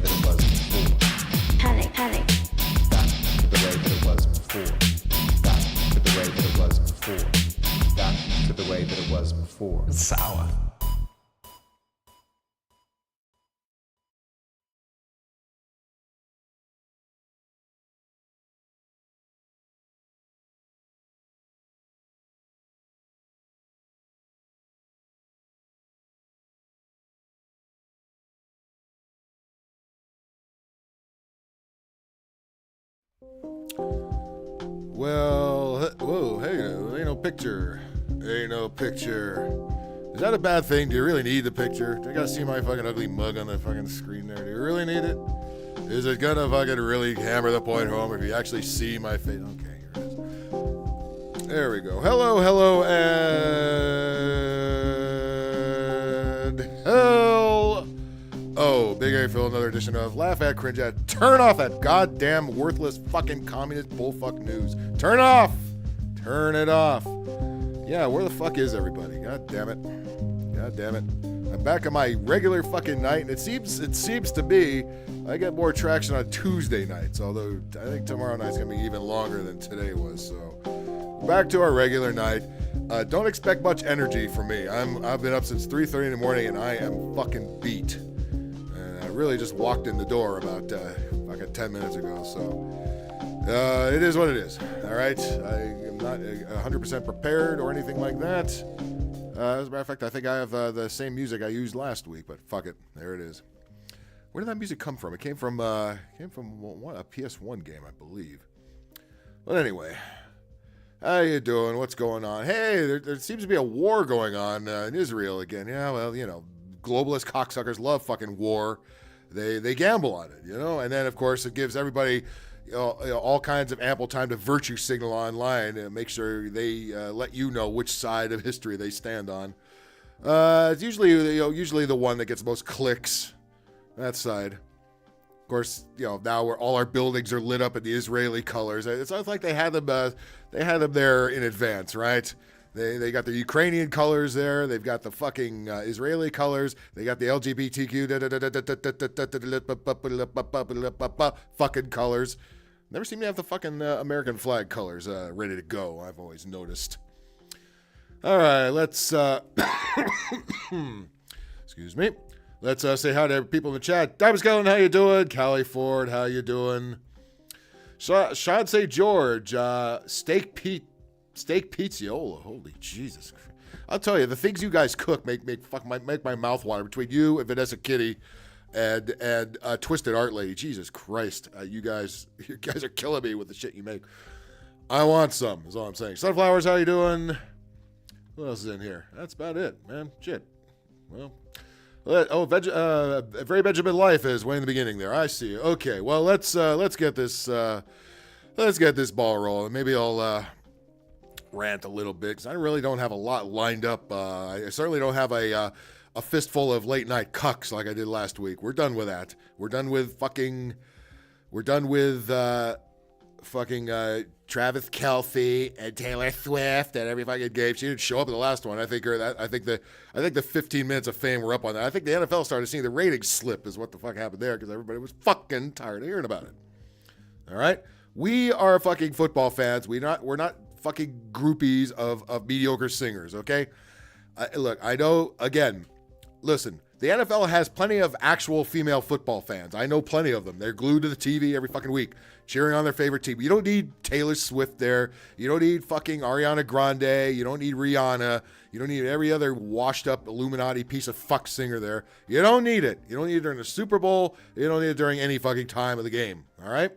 that it was before. Panic. Back to the way that it was before. Back to the way that it was before. Back to the way that it was before. It's sour. Well, whoa, hey, ain't no picture. Ain't no picture. Is that a bad thing? Do you really need the picture? Do you gotta see my fucking ugly mug on the fucking screen there? Do you really need it? Is it gonna fucking really hammer the point home if you actually see my face? Okay, here it is. There we go. Hello, and hell. Oh, Big A Phil, another edition of Laugh at, Cringe at. Turn off that goddamn worthless fucking communist bullfuck news. Turn it off. Turn it off. Yeah, where the fuck is everybody? God damn it. God damn it. I'm back on my regular fucking night, and it seems to be I get more traction on Tuesday nights, although I think tomorrow night's gonna be even longer than today was, so back to our regular night. Don't expect much energy from me. I've been up since 3:30 in the morning, and I am fucking beat. I really just walked in the door about fucking 10 minutes ago, so it is what it is. All right, I am not 100% prepared or anything like that. As a matter of fact, I think I have the same music I used last week, but fuck it, there it is. Where did that music come from? It came from a PS1 game, I believe. But anyway, how you doing? What's going on? Hey, there seems to be a war going on in Israel again. Yeah, well, you know, globalist cocksuckers love fucking war. They gamble on it, you know? And then, of course, it gives everybody all kinds of ample time to virtue signal online and make sure they let you know which side of history they stand on. It's usually the one that gets the most clicks, that side. Of course, now all our buildings are lit up in the Israeli colors. It's like they had them there in advance, right? They got the Ukrainian colors there. They've got the fucking Israeli colors. They got the LGBTQ fucking colors. Never seem to have the fucking American flag colors ready to go, I've always noticed. All right, let's excuse me. Let's say hi to people in the chat. Diamond Skeleton, how you doing? Callie Ford, how you doing? Sean St. George, Steak Pizzola. Holy Jesus. I'll tell you, the things you guys cook make my mouth water between you and Vanessa Kitty and Twisted Art Lady. Jesus Christ. You guys are killing me with the shit you make. I want some, is all I'm saying. Sunflowers, how you doing? What else is in here? That's about it, man. Shit. Well, Very Benjamin Life is way in the beginning there. I see. Okay, well, let's get this ball rolling. Maybe I'll rant a little bit because I really don't have a lot lined up. I certainly don't have a fistful of late night cucks like I did last week. We're done with that. We're done with Travis Kelce and Taylor Swift and every fucking game. She didn't show up in the last one. I think the 15 minutes of fame were up on that. I think the NFL started seeing the ratings slip is what the fuck happened there because everybody was fucking tired of hearing about it. All right, we are fucking football fans. We're not fucking groupies of mediocre singers. Okay, look, I know. Again, listen. The NFL has plenty of actual female football fans. I know plenty of them. They're glued to the TV every fucking week, cheering on their favorite team. You don't need Taylor Swift there. You don't need fucking Ariana Grande. You don't need Rihanna. You don't need every other washed up Illuminati piece of fuck singer there. You don't need it. You don't need it during the Super Bowl. You don't need it during any fucking time of the game. All right?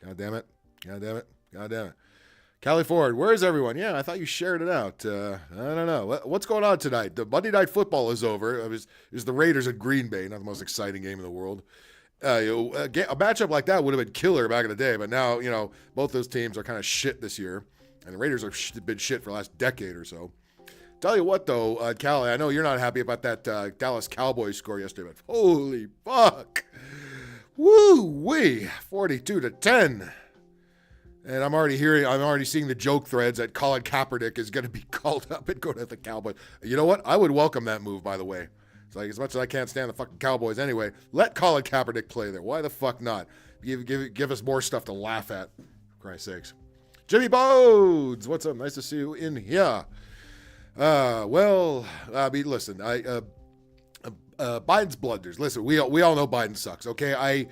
God damn it. God damn it. God damn it. Callie Ford, where is everyone? Yeah, I thought you shared it out. I don't know. What's going on tonight? The Monday Night Football is over. It was the Raiders at Green Bay, not the most exciting game in the world. A matchup like that would have been killer back in the day, but now, both those teams are kind of shit this year, and the Raiders have been shit for the last decade or so. Tell you what, though, Callie, I know you're not happy about that Dallas Cowboys score yesterday, but holy fuck. Woo-wee, 42-10. And I'm already seeing the joke threads that Colin Kaepernick is going to be called up and go to the Cowboys. You know what? I would welcome that move, by the way. It's like, as much as I can't stand the fucking Cowboys anyway, let Colin Kaepernick play there. Why the fuck not? Give us more stuff to laugh at. For Christ's sakes. Jimmy Bodes, what's up? Nice to see you in here. Well, I mean, listen, Biden's blunders. Listen, we all know Biden sucks, okay?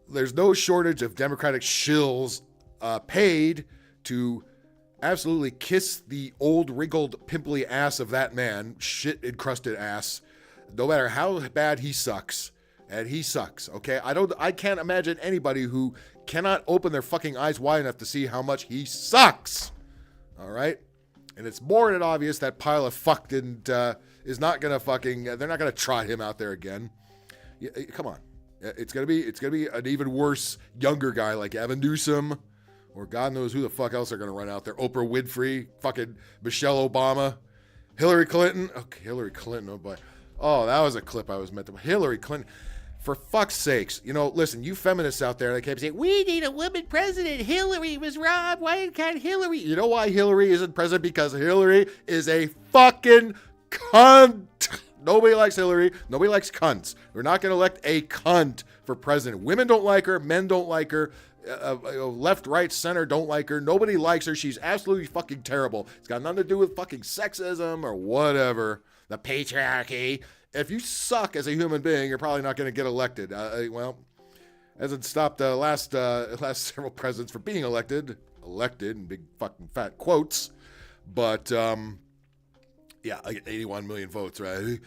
There's no shortage of Democratic shills paid to absolutely kiss the old, wrinkled, pimply ass of that man, shit-encrusted ass, no matter how bad he sucks. And he sucks, okay? I can't imagine anybody who cannot open their fucking eyes wide enough to see how much he sucks, all right? And it's more than obvious that pile of fuck is not gonna they're not gonna trot him out there again. Come on. It's gonna be an even worse younger guy like Evan Newsom, or God knows who the fuck else are gonna run out there. Oprah Winfrey, fucking Michelle Obama, Hillary Clinton. Okay, Hillary Clinton, oh boy. Oh, that was a clip I was meant to. Hillary Clinton. For fuck's sakes, listen, you feminists out there that keep saying, we need a woman president. Hillary was robbed. Why can't Hillary? You know why Hillary isn't president? Because Hillary is a fucking cunt. Nobody likes Hillary. Nobody likes cunts. We're not going to elect a cunt for president. Women don't like her. Men don't like her. Left, right, center don't like her. Nobody likes her. She's absolutely fucking terrible. It's got nothing to do with fucking sexism or whatever. The patriarchy. If you suck as a human being, you're probably not going to get elected. Well, hasn't stopped the last several presidents from being elected in big fucking fat quotes. But, yeah, I get 81 million votes, right?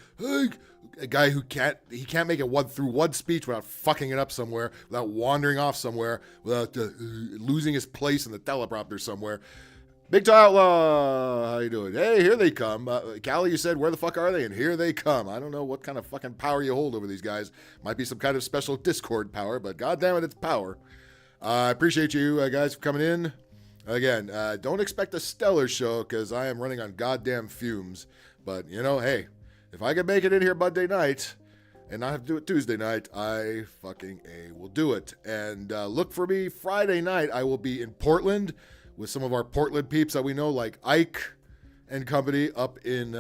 A guy who can't make it through one speech without fucking it up somewhere, without wandering off somewhere, without losing his place in the teleprompter somewhere. Big Toe Outlaw, how you doing? Hey, here they come. Callie, you said, where the fuck are they? And here they come. I don't know what kind of fucking power you hold over these guys. Might be some kind of special Discord power, but goddamn it, it's power. I appreciate you guys for coming in. Again, don't expect a stellar show because I am running on goddamn fumes. But, hey, if I can make it in here Monday night and not have to do it Tuesday night, I fucking will do it. And look for me Friday night. I will be in Portland with some of our Portland peeps that we know, like Ike and company up in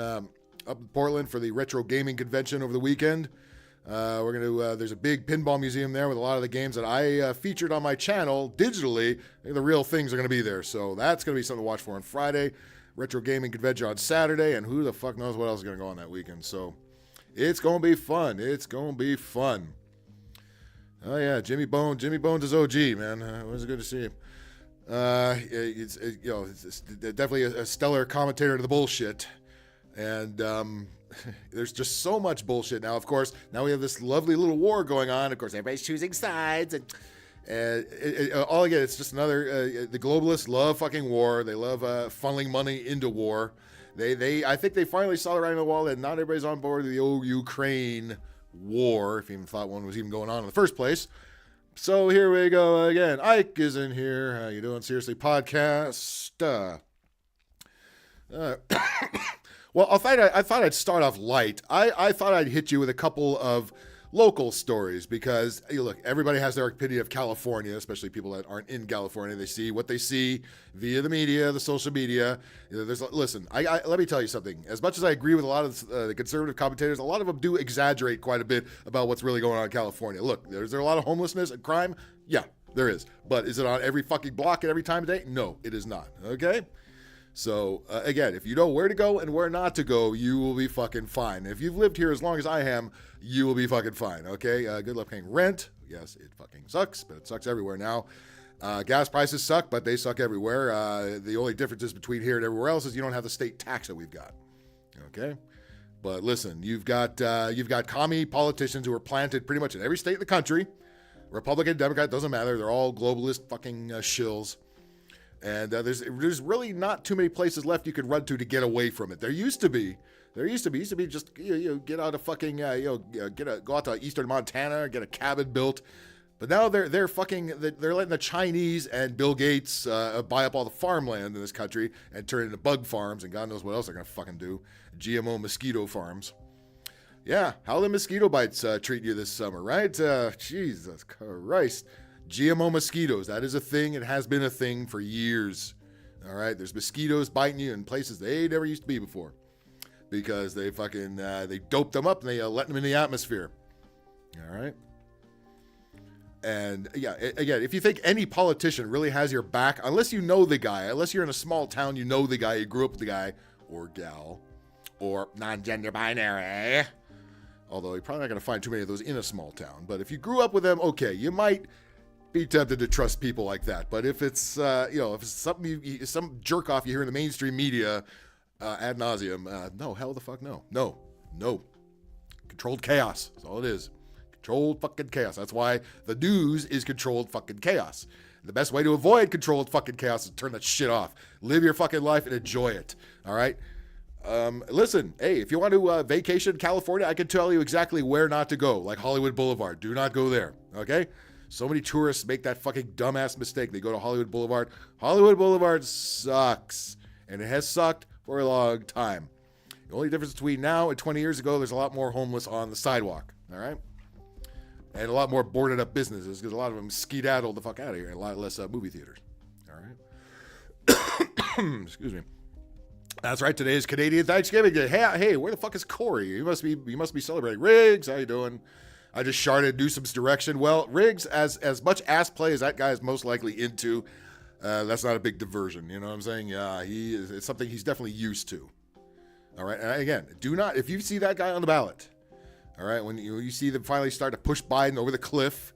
Portland for the retro gaming convention over the weekend. We're gonna there's a big pinball museum there with a lot of the games that I featured on my channel digitally. The real things are gonna be there, so that's gonna be something to watch for on Friday. Retro gaming convention on Saturday, and who the fuck knows what else is gonna go on that weekend. So it's gonna be fun. It's gonna be fun. Oh yeah, Jimmy Bones is OG, man. It was good to see him. It's definitely a stellar commentator to the bullshit, and there's just so much bullshit now. Of course, now we have this lovely little war going on. Of course, everybody's choosing sides, and all again, it's just another. The globalists love fucking war. They love funneling money into war. I think they finally saw the writing on the wall that not everybody's on board with the old Ukraine war, if you even thought one was even going on in the first place. So here we go again. Ike is in here. How you doing? Seriously, podcast. Well, I thought I'd start off light. I thought I'd hit you with a couple of local stories because, look, everybody has their opinion of California, especially people that aren't in California. They see what they see via the media, the social media. Listen, let me tell you something. As much as I agree with a lot of the conservative commentators, a lot of them do exaggerate quite a bit about what's really going on in California. Look, is there a lot of homelessness and crime? Yeah, there is. But is it on every fucking block at every time of day? No, it is not. Okay? So, again, if you know where to go and where not to go, you will be fucking fine. If you've lived here as long as I am, you will be fucking fine, okay? Good luck paying rent. Yes, it fucking sucks, but it sucks everywhere now. Gas prices suck, but they suck everywhere. The only differences between here and everywhere else is you don't have the state tax that we've got, okay? But listen, you've got commie politicians who are planted pretty much in every state in the country. Republican, Democrat, doesn't matter. They're all globalist fucking shills. And there's really not too many places left you could run to get away from it. There used to be just get out of fucking go out to eastern Montana, get a cabin built. But now they're letting the Chinese and Bill Gates buy up all the farmland in this country and turn it into bug farms, and God knows what else they're gonna fucking do. GMO mosquito farms. Yeah, how the mosquito bites treat you this summer, right? Jesus Christ. GMO mosquitoes, that is a thing. It has been a thing for years. All right, there's mosquitoes biting you in places they never used to be before. because they fucking they doped them up and they let them in the atmosphere. All right. And yeah, again, if you think any politician really has your back, unless you know the guy, unless you're in a small town, you know the guy, you grew up with the guy or gal or non-gender binary. Although you're probably not going to find too many of those in a small town. But if you grew up with them, okay, you might be tempted to trust people like that. But if it's, if it's something, some jerk off you hear in the mainstream media ad nauseum, no, hell the fuck no. No. Controlled chaos. That's all it is. Controlled fucking chaos. That's why the news is controlled fucking chaos. The best way to avoid controlled fucking chaos is to turn that shit off. Live your fucking life and enjoy it. All right? Listen, hey, if you want to vacation California, I can tell you exactly where not to go, like Hollywood Boulevard. Do not go there, okay? So many tourists make that fucking dumbass mistake. They go to Hollywood Boulevard. Hollywood Boulevard sucks, and it has sucked for a long time. The only difference between now and 20 years ago, there's a lot more homeless on the sidewalk, all right? And a lot more boarded up businesses, because a lot of them skedaddled the fuck out of here, and a lot less movie theaters, all right? Excuse me. That's right. Today is Canadian Thanksgiving Day. Hey, where the fuck is Corey? You must be celebrating. Riggs, how you doing? I just sharded Newsom's direction. Well, Riggs, as much ass play as that guy is most likely into, that's not a big diversion. You know what I'm saying? Yeah, it's something he's definitely used to. All right. And again, do not, if you see that guy on the ballot, all right, when you see them finally start to push Biden over the cliff,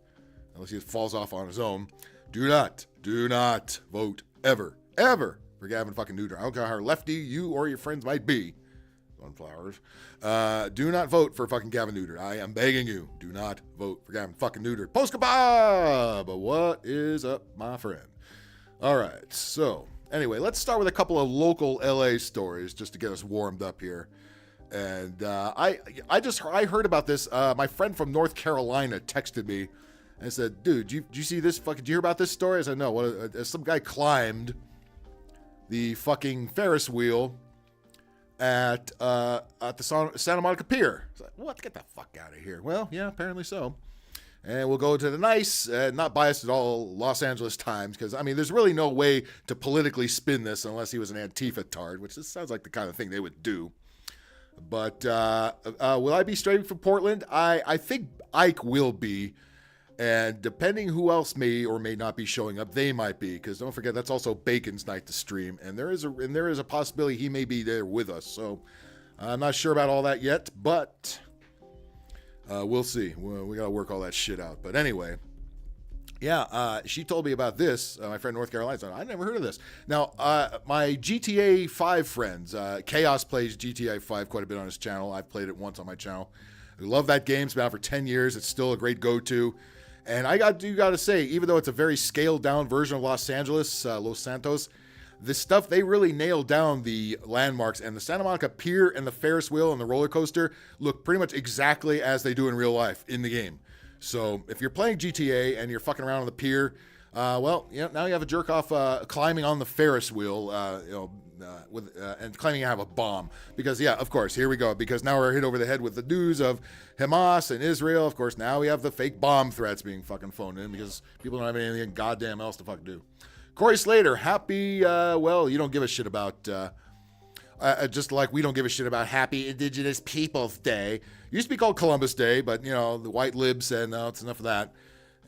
unless he falls off on his own, do not vote ever for Gavin fucking Newsom. I don't care how lefty you or your friends might be. Sunflowers. Do not vote for fucking Gavin Newsom. I am begging you. Do not vote for Gavin fucking Newsom. Post kebab! What is up, my friend? All right. So, anyway, let's start with a couple of local LA stories just to get us warmed up here. And I heard about this. My friend from North Carolina texted me and said, dude, did you see this fucking, did you hear about this story? I said, no. Some guy climbed the fucking Ferris wheel at the Santa Monica Pier. It's like, what? Get the fuck out of here. Well, yeah, apparently so. And we'll go to the nice, not biased at all, Los Angeles Times, because, I mean, there's really no way to politically spin this unless he was an Antifa tard, which this sounds like the kind of thing they would do. But will I be straight from Portland? I think Ike will be. And depending who else may or may not be showing up, they might be, because don't forget that's also Bacon's night to stream, and there is a possibility he may be there with us. So I'm not sure about all that yet, but we'll see. We got to work all that shit out. But anyway, yeah, she told me about this. My friend North Carolina said, I never heard of this. Now, my GTA 5 friends, Chaos plays GTA 5 quite a bit on his channel. I've played it once on my channel. I love that game. It's been out for 10 years. It's still a great go-to. And I got to say, even though it's a very scaled-down version of Los Angeles, Los Santos, this stuff, they really nailed down the landmarks. And the Santa Monica Pier and the Ferris wheel and the roller coaster look pretty much exactly as they do in real life in the game. So if you're playing GTA and you're fucking around on the pier, now you have a jerk-off climbing on the Ferris wheel, and claiming you have a bomb. Because, yeah, of course, here we go. Because now we're hit over the head with the news of Hamas and Israel. Of course, now we have the fake bomb threats being fucking phoned in because people don't have anything goddamn else to fucking do. Corey Slater, happy, you don't give a shit about, just like we don't give a shit about Happy Indigenous Peoples Day. It used to be called Columbus Day, but, the white libs said, no, it's enough of that.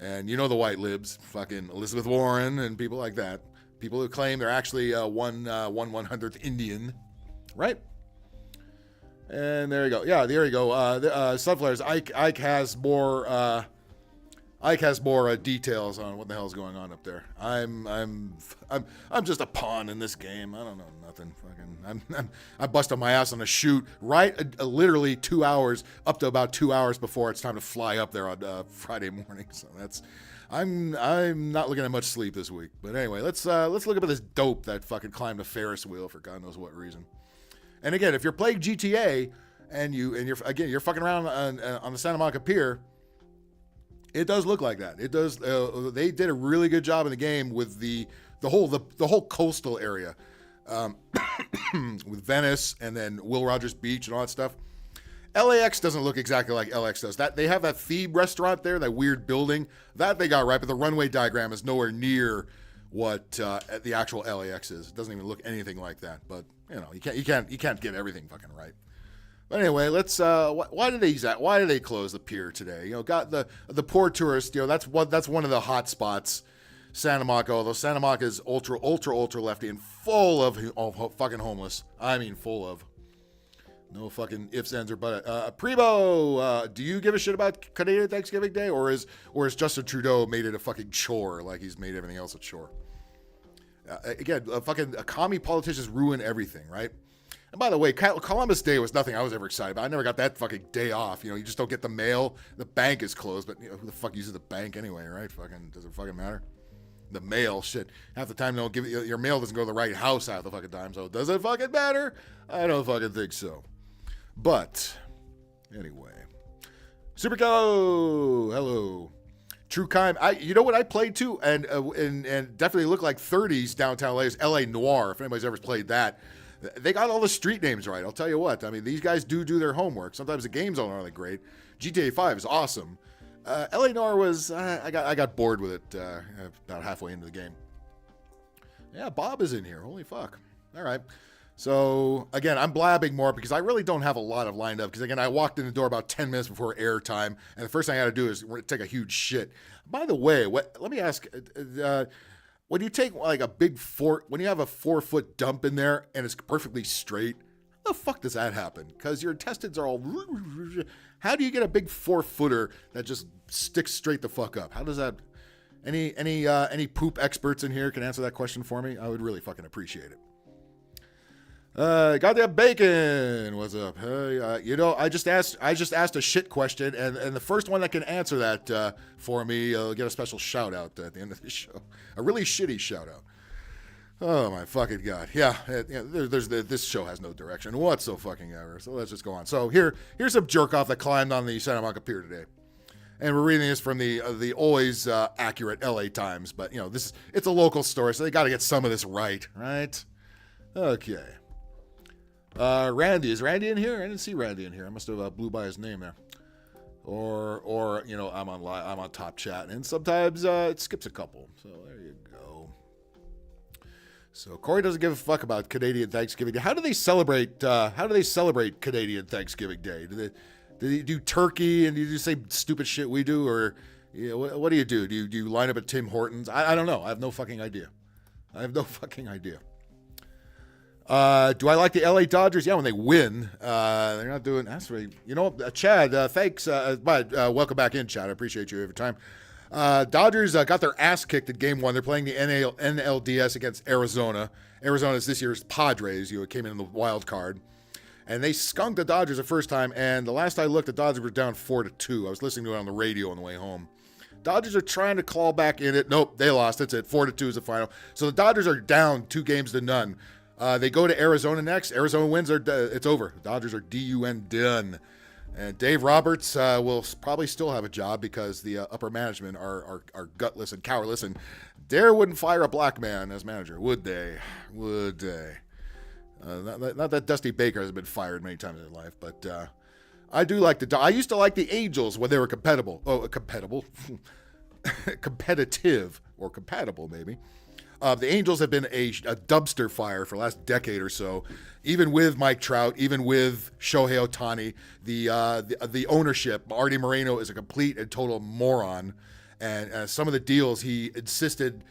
And the white libs, fucking Elizabeth Warren and people like that. People who claim they're actually 1/100th Indian, right? And there you go. Yeah, there you go. Sunflowers. Ike has more. Ike has more details on what the hell's going on up there. I'm just a pawn in this game. I don't know nothing. Fucking. I busted my ass on a shoot right, literally 2 hours up to about 2 hours before it's time to fly up there on Friday morning. So that's. I'm not looking at much sleep this week. But anyway, let's look at this dope that fucking climbed a Ferris wheel for God knows what reason. And again, if you're playing GTA and you're fucking around on the Santa Monica Pier, it does look like that. It does. They did a really good job in the game with the whole coastal area, with Venice and then Will Rogers Beach and all that stuff. LAX doesn't look exactly like LX does. That they have that Phoebe restaurant there, that weird building that they got right, but the runway diagram is nowhere near what the actual LAX is. It doesn't even look anything like that. But you can't get everything fucking right. But anyway, let's. Why did they close the pier today? Got the poor tourist. That's one of the hot spots. Santa Monica, although Santa Monica is ultra lefty and full of fucking homeless. I mean, full of. No fucking ifs, ands, or buts. Primo, do you give a shit about Canadian Thanksgiving Day, or is Justin Trudeau made it a fucking chore like he's made everything else a chore? Again, commie politicians ruin everything, right? And by the way, Columbus Day was nothing I was ever excited about. I never got that fucking day off. You just don't get the mail. The bank is closed, but who the fuck uses the bank anyway, right? Does it fucking matter? The mail, shit. Half the time, your mail doesn't go to the right house half the fucking time. So does it fucking matter? I don't fucking think so. But anyway, Superco, hello. True Crime. You know what I played too, and definitely looked like 30s downtown LA is LA Noir. If anybody's ever played that, they got all the street names right. I'll tell you what. I mean, these guys do their homework. Sometimes the games aren't really great. GTA 5 is awesome. LA Noir was. I got bored with it about halfway into the game. Yeah, Bob is in here. Holy fuck. All right. So, again, I'm blabbing more because I really don't have a lot of lined up. Because, again, I walked in the door about 10 minutes before airtime, and the first thing I got to do is take a huge shit. By the way, let me ask, when you take, like, when you have a 4-foot dump in there and it's perfectly straight, how the fuck does that happen? Because your intestines are all... How do you get a big 4-footer that just sticks straight the fuck up? How does that... Any poop experts in here can answer that question for me? I would really fucking appreciate it. Goddamn bacon. What's up? Hey, I just asked a shit question, and the first one that can answer that for me, get a special shout out at the end of the show. A really shitty shout out. Oh my fucking god. Yeah. This show has no direction whatsoever. So let's just go on. So here's some jerk off that climbed on the Santa Monica Pier today, and we're reading this from the always accurate LA Times. But it's a local story, so they got to get some of this right? Okay. Randy, is Randy in here? I didn't see Randy in here. I must have blew by his name there. Or I'm on top chat, and sometimes it skips a couple. So there you go. So Corey doesn't give a fuck about Canadian Thanksgiving Day. How do they celebrate Canadian Thanksgiving Day? Do they do turkey and do you say stupid shit we do, or what do you do? Do you line up at Tim Hortons? I don't know. I have no fucking idea. Do I like the LA Dodgers? Yeah, when they win. They're not doing... That's right. Chad, thanks. Welcome back in, Chad. I appreciate you every time. Dodgers got their ass kicked in Game 1. They're playing the NLDS against Arizona. Arizona is this year's Padres. It came in the wild card. And they skunked the Dodgers the first time. And the last I looked, the Dodgers were down 4-2. I was listening to it on the radio on the way home. Dodgers are trying to claw back in it. Nope, they lost. That's it. 4-2 is the final. So the Dodgers are down 2-0. They go to Arizona next. Arizona wins. It's over. The Dodgers are done. And Dave Roberts will probably still have a job because the upper management are gutless and cowerless. And Dare wouldn't fire a black man as manager, would they? Not that Dusty Baker has been fired many times in his life, but I do like I used to like the Angels when they were competitive or compatible maybe. The Angels have been a dumpster fire for the last decade or so. Even with Mike Trout, even with Shohei Ohtani, the ownership, Artie Moreno is a complete and total moron. And some of the deals he insisted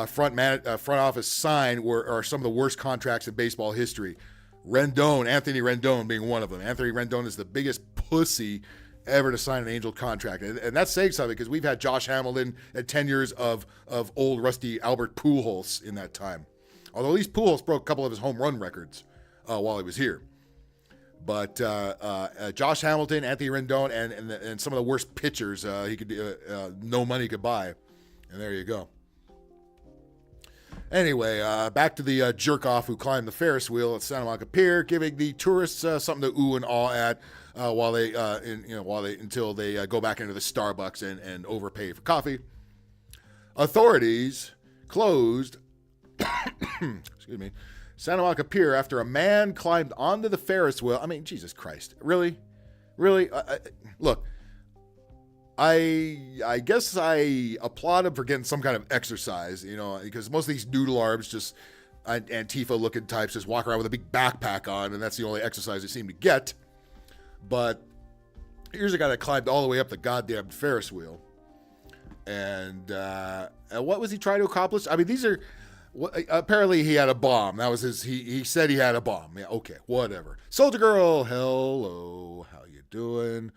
front office sign are some of the worst contracts in baseball history. Anthony Rendon being one of them. Anthony Rendon is the biggest pussy ever to sign an Angel contract. And that's saying something because we've had Josh Hamilton at 10 years of old rusty Albert Pujols in that time. Although at least Pujols broke a couple of his home run records while he was here. But Josh Hamilton, Anthony Rendon, and some of the worst pitchers he could no money could buy. And there you go. Anyway, back to the jerk-off who climbed the Ferris wheel at Santa Monica Pier, giving the tourists something to ooh and awe at until they go back into the Starbucks and overpay for coffee. Authorities closed excuse me, Santa Monica Pier after a man climbed onto the Ferris wheel. I mean, Jesus Christ. Really? Look, I guess I applaud him for getting some kind of exercise, because most of these noodle arbs, just Antifa-looking types, just walk around with a big backpack on, and that's the only exercise they seem to get. But here's a guy that climbed all the way up the goddamn Ferris wheel. And what was he trying to accomplish? I mean, these are... apparently he had a bomb. That was his... He said he had a bomb. Yeah, okay, whatever. Soldier Girl, hello. How you doing?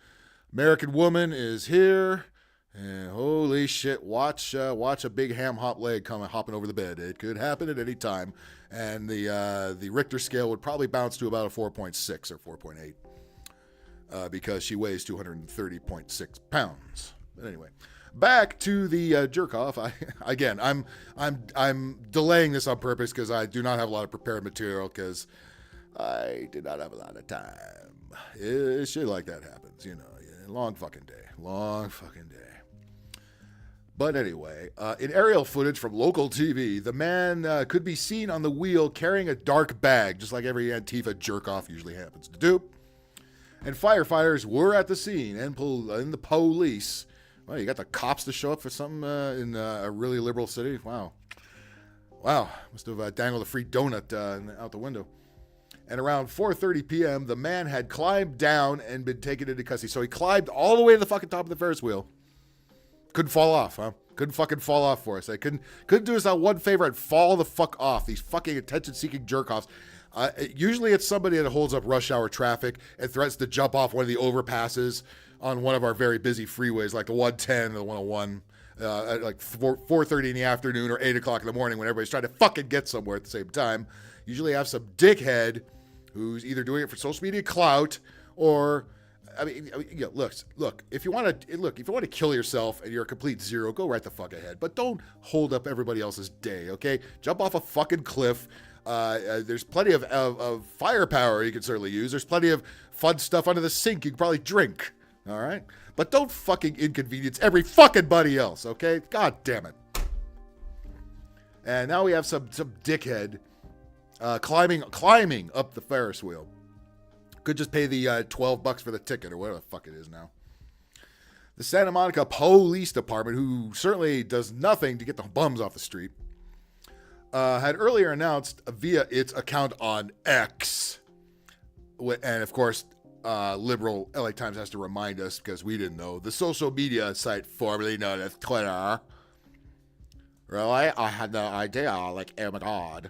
American Woman is here. And holy shit, watch a big ham hop leg hopping over the bed. It could happen at any time. And the Richter scale would probably bounce to about a 4.6 or 4.8 because she weighs 230.6 pounds. But anyway, back to the jerk off. I'm delaying this on purpose because I do not have a lot of prepared material because I did not have a lot of time. Shit like that happens, you know. Long fucking day. But anyway, in aerial footage from local TV, the man could be seen on the wheel carrying a dark bag, just like every Antifa jerk-off usually happens to do. And firefighters were at the scene, and the police. Well, you got the cops to show up for something in a really liberal city? Wow. Must have dangled a free donut out the window. And around 4:30 p.m., the man had climbed down and been taken into custody. So he climbed all the way to the fucking top of the Ferris wheel. Couldn't fall off, huh? Couldn't fucking fall off for us. I couldn't do us that one favor and fall the fuck off. These fucking attention-seeking jerk-offs. Usually it's somebody that holds up rush hour traffic and threatens to jump off one of the overpasses on one of our very busy freeways, like the 110 or the 101, at like 4:30 in the afternoon or 8 o'clock in the morning when everybody's trying to fucking get somewhere at the same time. Usually have some dickhead who's either doing it for social media clout or... I mean, look. If you want to kill yourself and you're a complete zero, go right the fuck ahead. But don't hold up everybody else's day, okay? Jump off a fucking cliff. There's plenty of firepower you can certainly use. There's plenty of fun stuff under the sink you can probably drink. All right, but don't fucking inconvenience every fucking buddy else, okay? God damn it. And now we have some dickhead climbing up the Ferris wheel. Could just pay the $12 for the ticket or whatever the fuck it is now. The Santa Monica Police Department, who certainly does nothing to get the bums off the street, had earlier announced via its account on X, and of course, liberal LA Times has to remind us because we didn't know, the social media site formerly known as Twitter. Really? I had no idea. Like, oh my God.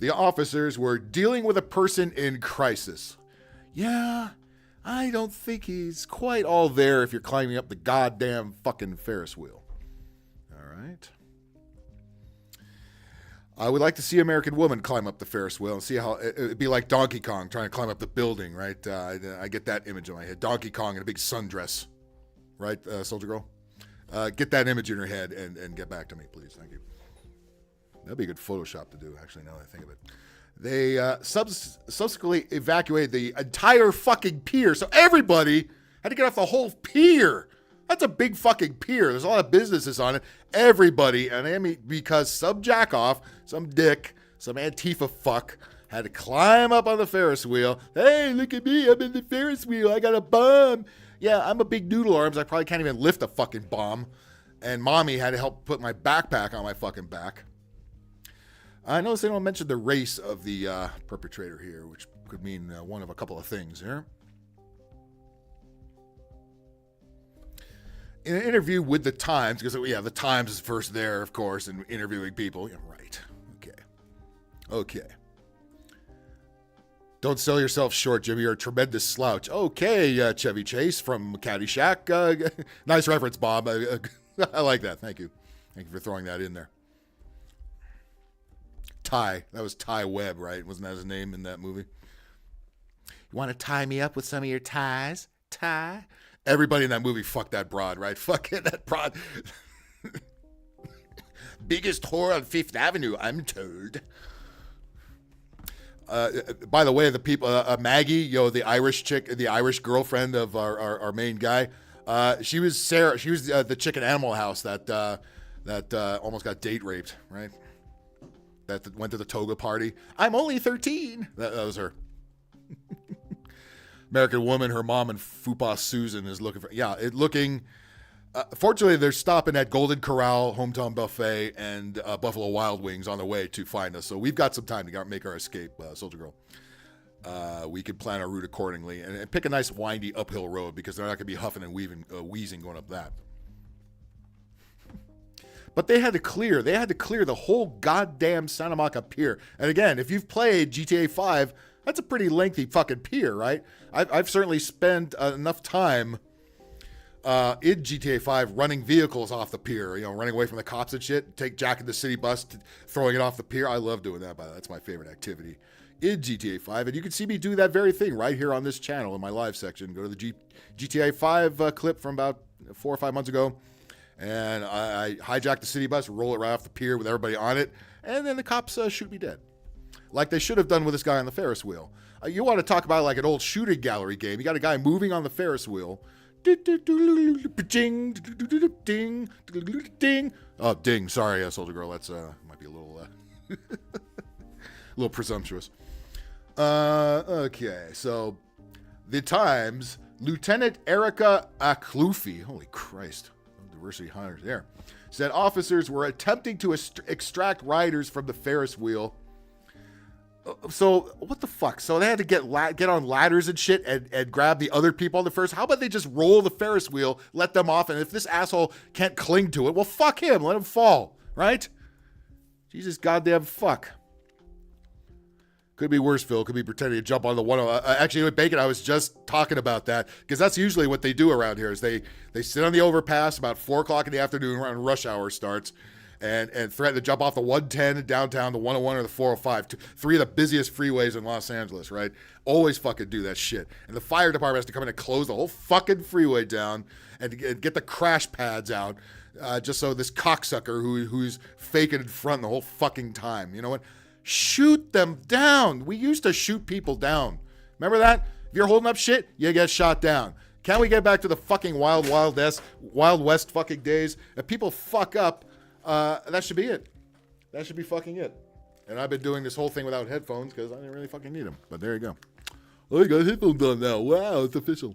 The officers were dealing with a person in crisis. Yeah, I don't think he's quite all there if you're climbing up the goddamn fucking Ferris wheel. All right. I would like to see American Woman climb up the Ferris wheel and see how it'd be like Donkey Kong trying to climb up the building, right? I get that image in my head. Donkey Kong in a big sundress, right, Soldier Girl? Get that image in your head and get back to me, please. Thank you. That'd be a good Photoshop to do, actually, now that I think of it. They subsequently evacuated the entire fucking pier. So everybody had to get off the whole pier. That's a big fucking pier. There's a lot of businesses on it. Everybody, and I mean, because some jackoff, some dick, some Antifa fuck had to climb up on the Ferris wheel. Hey, look at me. I'm in the Ferris wheel. I got a bomb. Yeah, I'm a big noodle arms. I probably can't even lift a fucking bomb. And mommy had to help put my backpack on my fucking back. I noticed they don't mention the race of the perpetrator here, which could mean one of a couple of things here. In an interview with The Times, because, yeah, The Times is first there, of course, and interviewing people. Yeah, right. Okay. Don't sell yourself short, Jimmy. You're a tremendous slouch. Okay, Chevy Chase from Caddyshack. Nice reference, Bob. I like that. Thank you. Thank you for throwing that in there. Ty. That was Ty Webb, right? Wasn't that his name in that movie? You want to tie me up with some of your ties? Ty? Everybody in that movie fucked that broad, right? Fuck it, that broad. Biggest whore on Fifth Avenue, I'm told. By the way, the people, Maggie, the Irish chick, the Irish girlfriend of our main guy, she was Sarah. She was the chick in Animal House that almost got date raped, right? That went to the toga party. I'm only 13. That was her. American Woman, her mom, and Fupa Susan is looking for... Yeah, fortunately, they're stopping at Golden Corral, Hometown Buffet, and Buffalo Wild Wings on the way to find us. So we've got some time to make our escape, Soldier Girl. we could plan our route accordingly and pick a nice windy uphill road because they're not going to be huffing and wheezing going up that. But they had to clear the whole goddamn Santa Monica pier. And again, if you've played GTA 5, that's a pretty lengthy fucking pier, right? I've certainly spent enough time in GTA 5 running vehicles off the pier, running away from the cops and shit, jacking the city bus, throwing it off the pier. I love doing that, by the way. That's my favorite activity in GTA 5. And you can see me do that very thing right here on this channel in my live section. Go to the GTA 5 clip from about 4 or 5 months ago. And I hijack the city bus, roll it right off the pier with everybody on it, and then the cops shoot me dead. Like they should have done with this guy on the Ferris wheel. You want to talk about like an old shooting gallery game. You got a guy moving on the Ferris wheel. Ding, ding. Oh, ding. Sorry, soldier girl. That's might be a little a little presumptuous. Okay, so the Times, Lieutenant Erica Aklufi. Holy Christ. Diversity hires there, said officers were attempting to extract riders from the Ferris wheel. So what the fuck? So they had to get on ladders and shit and grab the other people on the Ferris. How about they just roll the Ferris wheel, let them off, and if this asshole can't cling to it, well, fuck him, let him fall, right? Jesus goddamn fuck. Could be worse, Phil. Could be pretending to jump on the one. Actually, with Bacon, I was just talking about that because that's usually what they do around here. Is they sit on the overpass about 4 o'clock in the afternoon when rush hour starts, and threaten to jump off the 110 downtown, the 101 or the 405, three of the busiest freeways in Los Angeles. Right? Always fucking do that shit. And the fire department has to come in and close the whole fucking freeway down and get the crash pads out, just so this cocksucker who's faking in front the whole fucking time. You know what? Shoot them down. We used to shoot people down. Remember that? If you're holding up shit, you get shot down. Can't we get back to the fucking Wild West fucking days? If people fuck up, that should be it. That should be fucking it. And I've been doing this whole thing without headphones because I didn't really fucking need them. But there you go. Oh, you got headphones on now. Wow, it's official.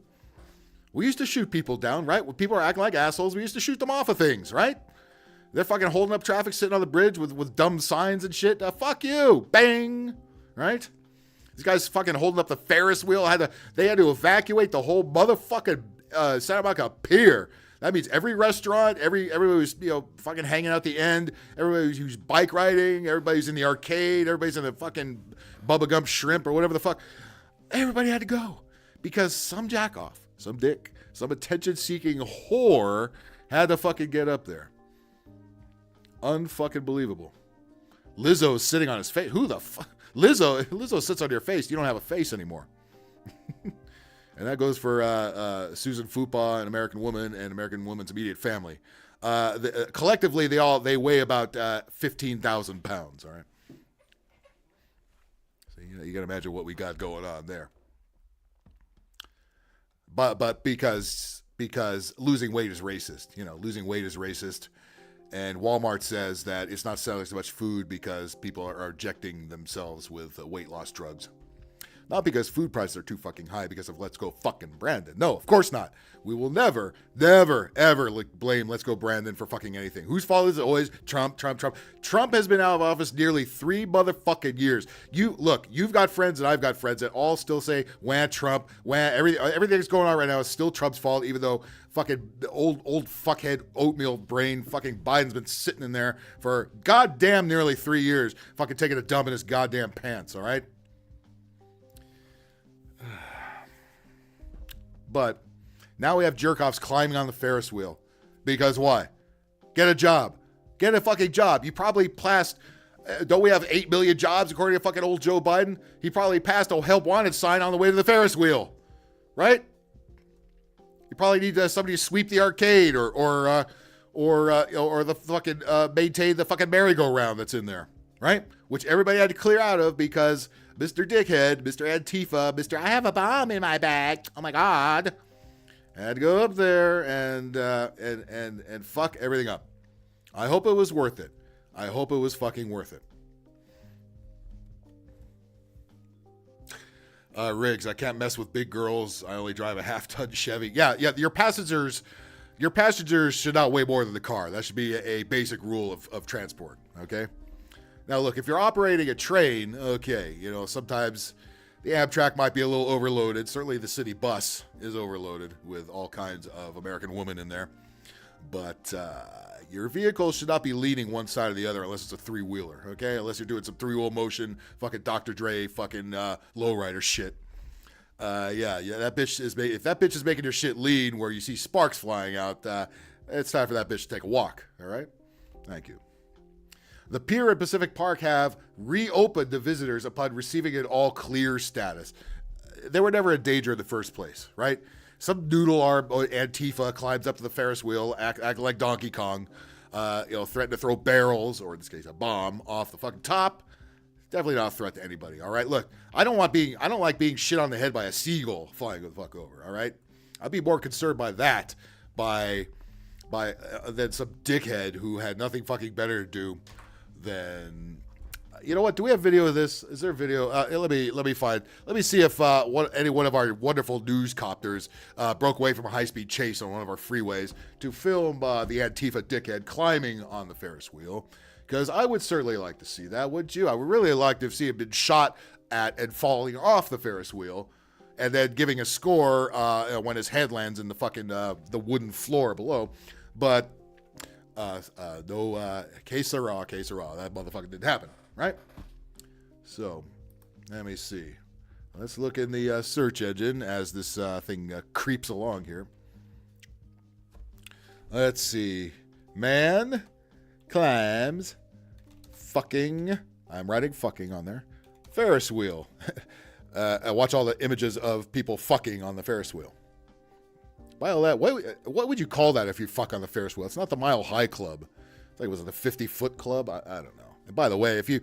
We used to shoot people down, right? When people are acting like assholes, we used to shoot them off of things, right? They're fucking holding up traffic, sitting on the bridge with dumb signs and shit. Fuck you. Bang. Right? These guys fucking holding up the Ferris wheel. They had to evacuate the whole motherfucking Santa Monica pier. That means every restaurant, everybody who's fucking hanging out the end, everybody who's bike riding, everybody's in the arcade, everybody's in the fucking Bubba Gump Shrimp or whatever the fuck. Everybody had to go because some jackoff, some dick, some attention-seeking whore had to fucking get up there. Unfucking believable. Lizzo's sitting on his face. Who the fuck? Lizzo sits on your face. You don't have a face anymore. And that goes for Susan Fuqua, an American Woman, and American Woman's immediate family. Collectively, they weigh about 15,000 pounds. All right. So you got to imagine what we got going on there. But because losing weight is racist. Losing weight is racist. And Walmart says that it's not selling so much food because people are injecting themselves with weight loss drugs. Not because food prices are too fucking high because of Let's Go fucking Brandon. No, of course not. We will never, ever blame Let's Go Brandon for fucking anything. Whose fault is it always? Trump. Trump has been out of office nearly 3 motherfucking years. You've got friends and I've got friends that all still say, wah, Trump, wah, everything that's going on right now is still Trump's fault, even though fucking old fuckhead oatmeal brain fucking Biden's been sitting in there for goddamn nearly 3 years, fucking taking a dump in his goddamn pants, all right? But now we have jerk-offs climbing on the Ferris wheel. Because why? Get a job. Get a fucking job. You probably passed, don't we have 8 million jobs according to fucking old Joe Biden? He probably passed a help wanted sign on the way to the Ferris wheel. Right? You probably need somebody to sweep the arcade or the fucking maintain the fucking merry-go-round that's in there. Right? Which everybody had to clear out of because Mr. Dickhead, Mr. Antifa, Mr. I have a bomb in my bag. Oh my God. Had to go up there and fuck everything up. I hope it was worth it. I hope it was fucking worth it. Riggs, I can't mess with big girls. I only drive a half-ton Chevy. Yeah, your passengers should not weigh more than the car. That should be a basic rule of transport, okay? Now, look, if you're operating a train, okay, sometimes The Amtrak might be a little overloaded. Certainly the city bus is overloaded with all kinds of American women in there. But your vehicle should not be leaning one side or the other unless it's a three-wheeler, okay? Unless you're doing some three-wheel motion, fucking Dr. Dre, fucking lowrider shit. Yeah, that bitch is if that bitch is making your shit lean where you see sparks flying out, it's time for that bitch to take a walk, all right? Thank you. The pier at Pacific Park have reopened to visitors upon receiving an all clear status. They were never in danger in the first place, right? Some noodle arm Antifa climbs up to the Ferris wheel, act like Donkey Kong, threaten to throw barrels, or in this case, a bomb, off the fucking top. Definitely not a threat to anybody, all right? Look, I don't like being shit on the head by a seagull flying the fuck over, all right? I'd be more concerned by that, than some dickhead who had nothing fucking better to do than, you know what? Do we have video of this? Is there a video? Let me see if any one of our wonderful news copters broke away from a high-speed chase on one of our freeways to film the Antifa dickhead climbing on the Ferris wheel. Because I would certainly like to see that, wouldn't you? I would really like to see him been shot at and falling off the Ferris wheel, and then giving a score when his head lands in the fucking the wooden floor below. But no, que sera. That motherfucker didn't happen, right? So, let me see. Let's look in the search engine as this thing creeps along here. Let's see. Man climbs fucking, I'm writing fucking on there, Ferris wheel. Watch all the images of people fucking on the Ferris wheel. Well, what would you call that if you fuck on the Ferris wheel? It's not the Mile High Club. I think it was the 50-foot club. I don't know. And by the way, if you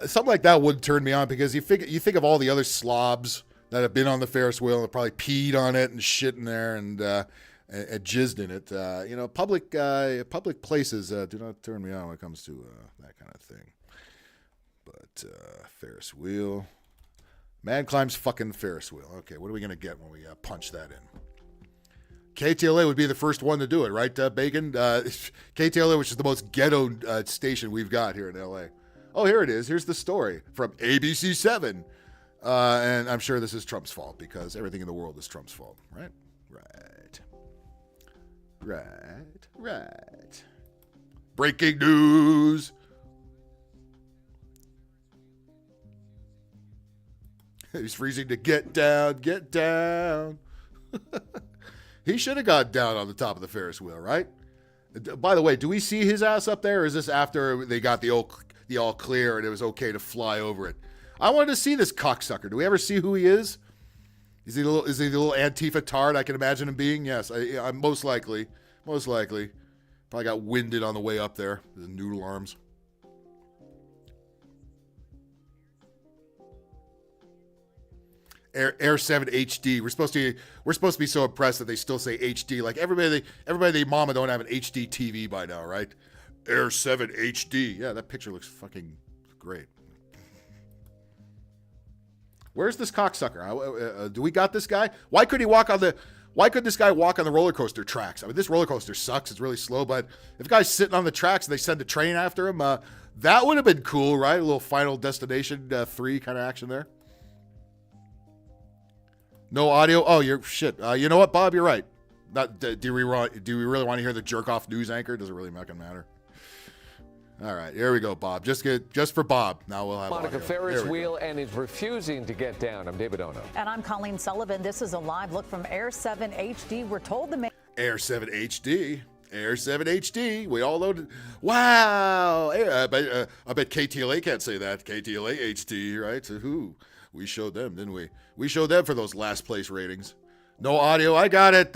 something like that would turn me on, because you think of all the other slobs that have been on the Ferris wheel and probably peed on it and shit in there and jizzed in it. Public places do not turn me on when it comes to that kind of thing. But Ferris wheel. Man climbs fucking Ferris wheel. Okay, what are we going to get when we punch that in? KTLA would be the first one to do it, right, Bacon? KTLA, which is the most ghetto station we've got here in LA. Oh, here it is. Here's the story from ABC7. And I'm sure this is Trump's fault, because everything in the world is Trump's fault, right? Right. Breaking news. He's freezing to get down. He should have got down on the top of the Ferris wheel, right? By the way, do we see his ass up there, or is this after they got the all clear and it was okay to fly over it? I wanted to see this cocksucker. Do we ever see who he is? Is he the little Antifa tard I can imagine him being? Yes, I'm most likely. Probably got winded on the way up there. His noodle arms. Air 7 HD. We're supposed to be so impressed that they still say HD. Like everybody they mama don't have an HD TV by now, right? Air 7 HD. Yeah, that picture looks fucking great. Where's this cocksucker? Do we got this guy? Why couldn't this guy walk on the roller coaster tracks? I mean, this roller coaster sucks. It's really slow, but if a guy's sitting on the tracks and they send a train after him, that would have been cool, right? A little Final Destination 3 kind of action there. No audio. Oh, you're shit. You know what, Bob? You're right. Do we really want to hear the jerk off news anchor? Does it really fucking matter? All right, here we go, Bob. Just for Bob. Now we'll have Monica audio. Ferris wheel and is refusing to get down. I'm David Ono. And I'm Colleen Sullivan. This is a live look from Air 7 HD. We're told the Air 7 HD. Air 7 HD. We all loaded. Wow. I bet KTLA can't say that. KTLA HD, right? So who? We showed them, didn't we? We showed them for those last place ratings. No audio. I got it.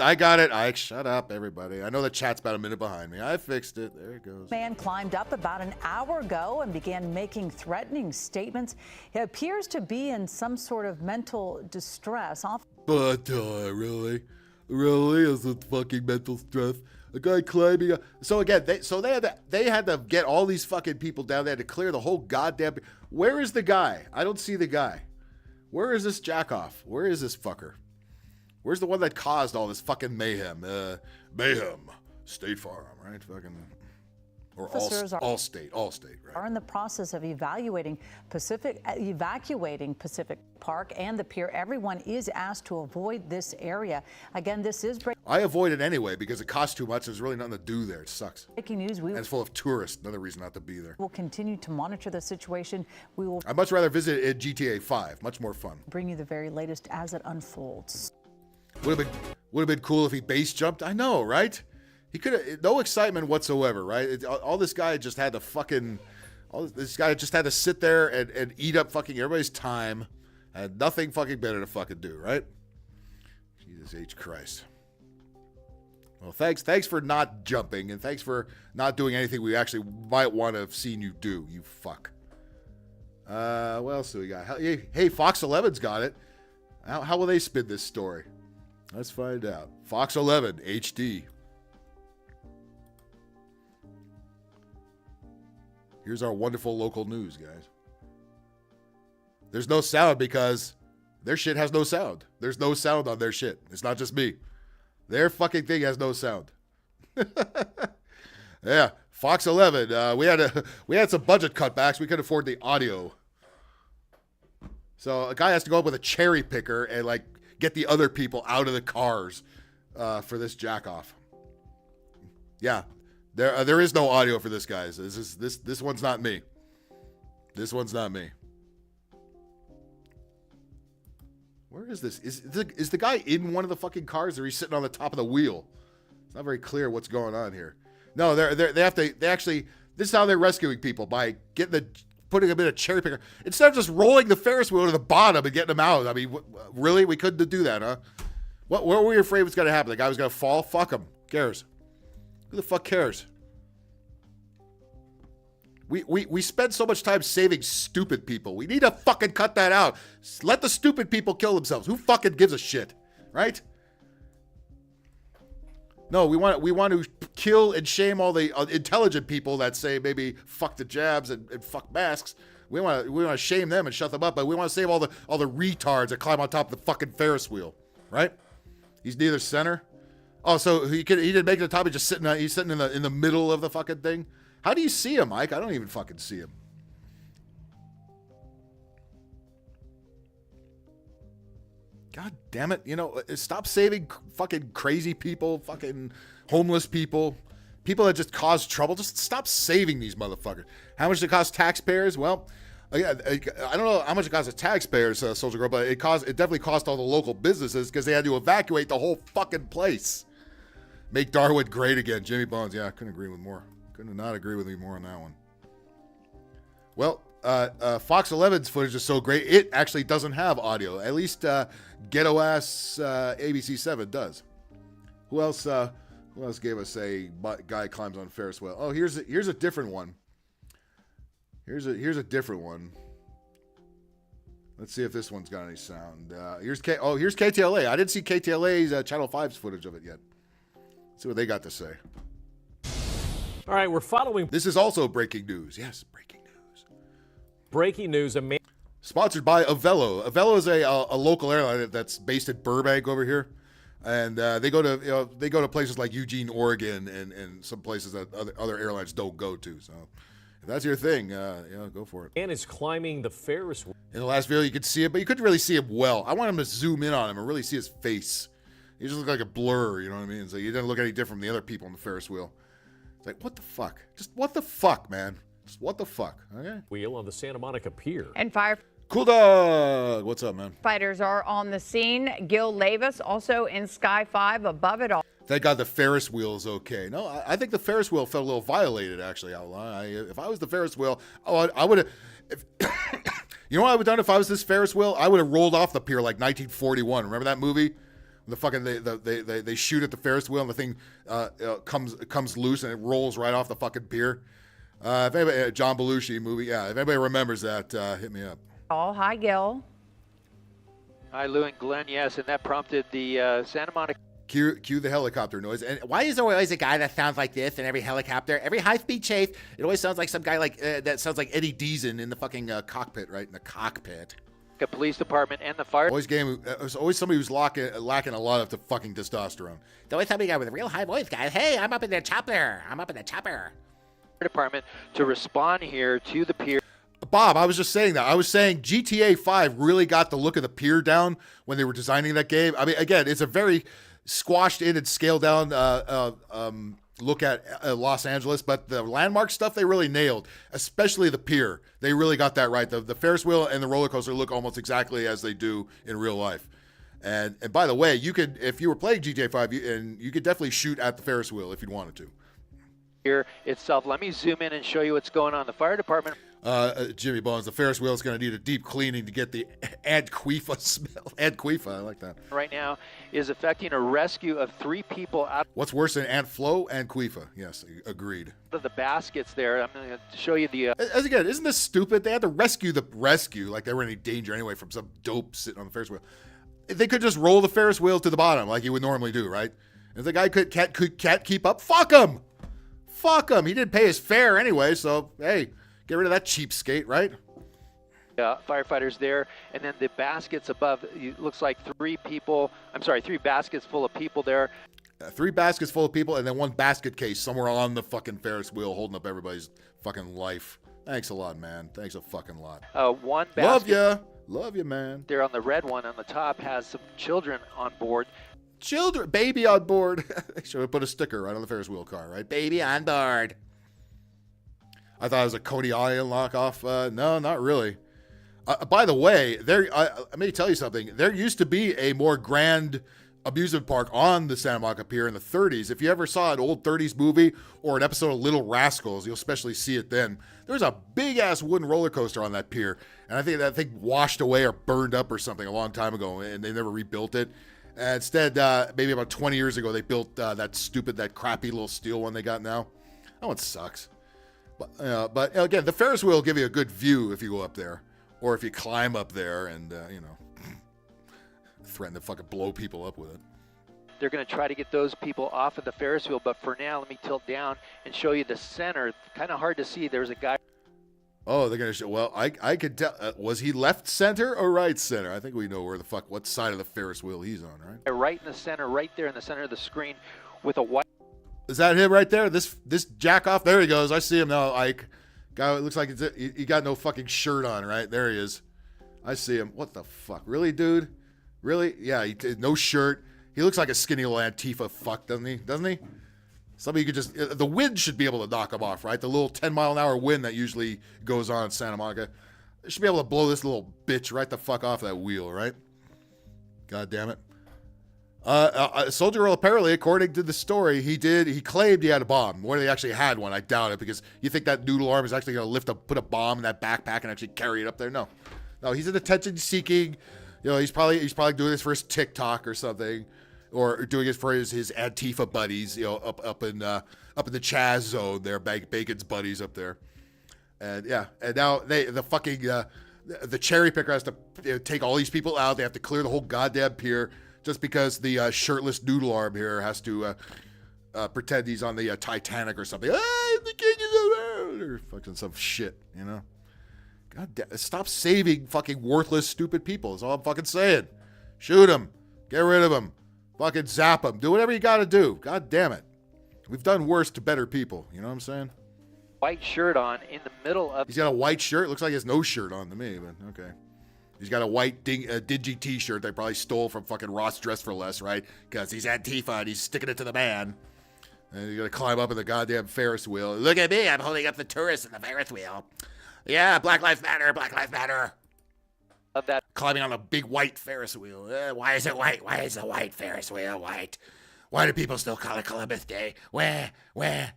Shut up, everybody. I know the chat's about a minute behind me. I fixed it. There it goes. Man climbed up about an hour ago and began making threatening statements. He appears to be in some sort of mental distress. But really is it fucking mental stress? A guy climbing. So again, they had to get all these fucking people down. They had to clear the whole goddamn. Where is the guy? I don't see the guy. Where is this jackoff? Where is this fucker? Where's the one that caused all this fucking mayhem? Mayhem. State Farm, right? Fucking. Or Officers all state, right? are in the process of evacuating Pacific Park and the pier. Everyone is asked to avoid this area. Again, this is I avoid it anyway because it costs too much. There's really nothing to do there. It sucks. breaking news. And it's full of tourists. Another reason not to be there. Will continue to monitor the situation. We will I'd much rather visit at GTA 5. Much more fun. bring you the very latest as it unfolds. Would have been cool if he base jumped. I know, right? He could have no excitement whatsoever, right? All this guy just had to sit there and eat up fucking everybody's time. Had nothing fucking better to fucking do, right? Jesus H. Christ. Well, thanks for not jumping, and thanks for not doing anything we actually might want to have seen you do, you fuck. What else do we got? Hey, Fox 11's got it. How will they spin this story? Let's find out. Fox 11 HD. Here's our wonderful local news, guys. There's no sound because their shit has no sound. There's no sound on their shit. It's not just me. Their fucking thing has no sound. Yeah, Fox 11. We had some budget cutbacks. We couldn't afford the audio. So a guy has to go up with a cherry picker and like get the other people out of the cars for this jack off. Yeah. There is no audio for this, guys. This one's not me. This one's not me. Where is this? Is the guy in one of the fucking cars, or he's sitting on the top of the wheel? It's not very clear what's going on here. No, they actually. This is how they're rescuing people, by putting them in a cherry picker instead of just rolling the Ferris wheel to the bottom and getting them out. I mean, really, we couldn't do that, huh? What were we afraid was going to happen? The guy was going to fall. Fuck him. Who cares? Who the fuck cares? We spend so much time saving stupid people. We need to fucking cut that out. Let the stupid people kill themselves. Who fucking gives a shit, right? No, we want to kill and shame all the intelligent people that say maybe fuck the jabs and fuck masks. We want to shame them and shut them up, but we want to save all the retards that climb on top of the fucking Ferris wheel, right? He's neither center. Oh, so he didn't make it to the top. He's sitting in the middle of the fucking thing. How do you see him, Mike? I don't even fucking see him. God damn it. Stop saving fucking crazy people, fucking homeless people, people that just cause trouble. Just stop saving these motherfuckers. How much does it cost taxpayers? Well, I don't know how much it costs the taxpayers, Soldier Girl, but it definitely cost all the local businesses because they had to evacuate the whole fucking place. Make Darwin great again. Jimmy Bones. Yeah, I couldn't agree with more. Couldn't not agree with me more on that one. Well, Fox 11's footage is so great, it actually doesn't have audio. At least ghetto-ass ABC 7 does. Who else gave us a guy climbs on Ferris wheel? Oh, here's a different one. Here's a different one. Let's see if this one's got any sound. Here's KTLA. I didn't see KTLA's Channel 5's footage of it yet. Let's see what they got to say. All right, we're following. This is also breaking news. Yes, breaking news. Breaking news. Sponsored by Avelo. Avelo is a local airline that's based in Burbank over here, and they go to places like Eugene, Oregon, and some places that other airlines don't go to. So if that's your thing, go for it. Man is climbing the Ferris wheel. In the last video, you could see it, but you couldn't really see him well. I want him to zoom in on him and really see his face. He just looked like a blur. You know what I mean? So he didn't look any different from the other people on the Ferris wheel. It's like, what the fuck? Just what the fuck, man? Just what the fuck? Okay. Wheel on the Santa Monica Pier. And Cool dog. What's up, man? firefighters are on the scene. Gil Levis also in Sky 5 above it all. Thank God the Ferris wheel is okay. No, I think the Ferris wheel felt a little violated, actually, Outlaw. If I was the Ferris wheel, I would have... You know what I would have done if I was this Ferris wheel? I would have rolled off the pier like 1941. Remember that movie? The fucking they shoot at the Ferris wheel and the thing comes loose and it rolls right off the fucking pier. If anybody, John Belushi movie, yeah. If anybody remembers that, hit me up. Oh, hi, Gil. Hi, Lou and Glenn. Yes, and that prompted the Santa Monica. Cue the helicopter noise. And why is there always a guy that sounds like this in every helicopter? Every high-speed chase, it always sounds like some guy like that sounds like Eddie Deason in the fucking cockpit, right? In the cockpit. Police department and the fire. There's always somebody who's lacking a lot of the fucking testosterone. There's always somebody guy with a real high voice, guys. Hey, I'm up in the chopper. department to respond here to the pier. Bob, I was just saying that. I was saying GTA 5 really got the look of the pier down when they were designing that game. I mean, again, it's a very squashed in and scaled down look at Los Angeles, but the landmark stuff they really nailed, especially the pier. They really got that right. The Ferris wheel and the roller coaster look almost exactly as they do in real life. And by the way, you could, if you were playing GTA 5, you could definitely shoot at the Ferris wheel if you'd wanted to. Here itself. Let me zoom in and show you what's going on. The fire department. Jimmy Bones, the Ferris wheel is going to need a deep cleaning to get the Adquifa smell. Adquifa, I like that. Right now is affecting a rescue of 3 people out What's worse than Ant Flo? Adquifa. Yes, agreed. of the baskets there. I'm going to show you the. As again, isn't this stupid? They had to rescue the rescue like they were in any danger anyway from some dope sitting on the Ferris wheel. They could just roll the Ferris wheel to the bottom like you would normally do, right? If the guy can't keep up, fuck him. Fuck him. He didn't pay his fare anyway, so hey, get rid of that cheapskate, right? Firefighters there, and then the baskets above. It looks like 3 baskets full of people there. 3 baskets full of people, and then 1 basket case somewhere on the fucking Ferris wheel holding up everybody's fucking life. Thanks a lot, man. Thanks a fucking lot. 1 basket. Love you, man. There on the red one on the top has some children on board. Baby on board. Should have put a sticker right on the Ferris wheel car, right? Baby on board. I thought it was a Coney Island knockoff. No, not really. By the way, let me tell you something. There used to be a more grand amusement park on the Santa Monica Pier in the 30s. If you ever saw an old 30s movie or an episode of Little Rascals, you'll especially see it then. There was a big-ass wooden roller coaster on that pier, and I think that thing washed away or burned up or something a long time ago, and they never rebuilt it. Instead, maybe about 20 years ago, they built that crappy little steel one they got now. That one sucks. But again, the Ferris wheel will give you a good view if you go up there, or if you climb up there and threaten to fucking blow people up with it. They're going to try to get those people off of the Ferris wheel, but for now, let me tilt down and show you the center. Kind of hard to see. There's a guy. Oh, they're going to show. Well, I could tell. Was he left center or right center? I think we know what side of the Ferris wheel he's on, right? Right in the center, right there in the center of the screen with a white. Is that him right there? This jack off? There he goes. I see him now, Ike. Guy, it looks like he got no fucking shirt on, right? There he is. I see him. What the fuck? Really, dude? Really? Yeah, no shirt. He looks like a skinny little Antifa fuck, doesn't he? Somebody could just, the wind should be able to knock him off, right? The little 10-mile-an-hour wind that usually goes on in Santa Monica. They should be able to blow this little bitch right the fuck off that wheel, right? God damn it. Soldier Girl, apparently, according to the story, he claimed he had a bomb. Whether he actually had one, I doubt it, because you think that noodle arm is actually going to put a bomb in that backpack and actually carry it up there? No, he's an attention-seeking. He's probably doing this for his Tik Tok or something, or doing it for his Antifa buddies. Up in the Chaz zone there, Bacon's buddies up there, and now the cherry picker has to take all these people out. They have to clear the whole goddamn pier just because the shirtless noodle arm here has to pretend he's on the Titanic or something. The king is around, or fucking some shit, God damn, stop saving fucking worthless, stupid people is all I'm fucking saying. Shoot them. Get rid of them. Fucking zap them. Do whatever you got to do. God damn it. We've done worse to better people. You know what I'm saying? White shirt on in the middle of. He's got a white shirt. Looks like he has no shirt on to me, but okay. He's got a white dingy t-shirt they probably stole from fucking Ross Dress for Less, right? Because he's Antifa and he's sticking it to the man. And he's going to climb up in the goddamn Ferris wheel. Look at me. I'm holding up the tourists in the Ferris wheel. Yeah, Black Lives Matter, Black Lives Matter. Of that. Climbing on a big white Ferris wheel. Why is it white? Why is the white Ferris wheel white? Why do people still call it Columbus Day? Where? Right?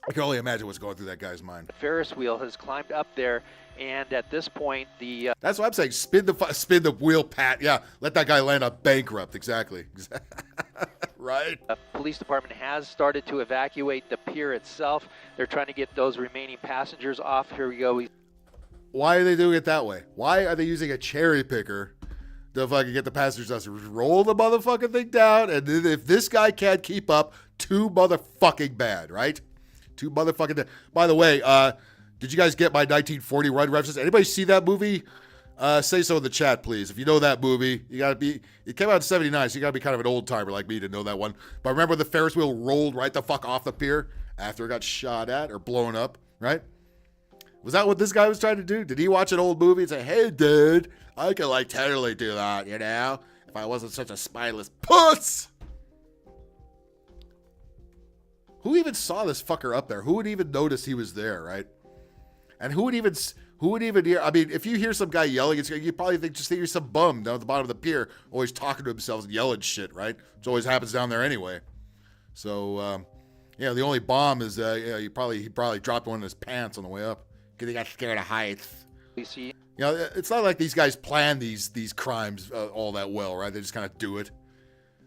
I can only imagine what's going through that guy's mind. The Ferris wheel has climbed up there, and at this point, That's what I'm saying. Spin the wheel, Pat. Yeah, let that guy land up bankrupt. Exactly. Right? The police department has started to evacuate the pier itself. They're trying to get those remaining passengers off. Here we go. Why are they doing it that way? Why are they using a cherry picker to fucking get the passengers out? Roll the motherfucking thing down, and then if this guy can't keep up, too motherfucking bad, right? Too motherfucking bad. By the way, did you guys get my 1940 run references? Anybody see that movie? Say so in the chat, please. If you know that movie, it came out in 79, so you gotta be kind of an old timer like me to know that one. But remember the Ferris wheel rolled right the fuck off the pier? after it got shot at or blown up, right? Was that what this guy was trying to do? Did he watch an old movie and say, hey, dude, I could like totally do that, you know, if I wasn't such a spineless puss? Who even saw this fucker up there? Who would even notice he was there, right? And who would even hear? I mean, if you hear some guy yelling, you probably think you're some bum down at the bottom of the pier, always talking to himself and yelling shit, right? Which always happens down there anyway. So, the only bomb is, he probably dropped one in his pants on the way up because he got scared of heights. We see. You know, it's not like these guys plan these crimes all that well, right? They just kind of do it,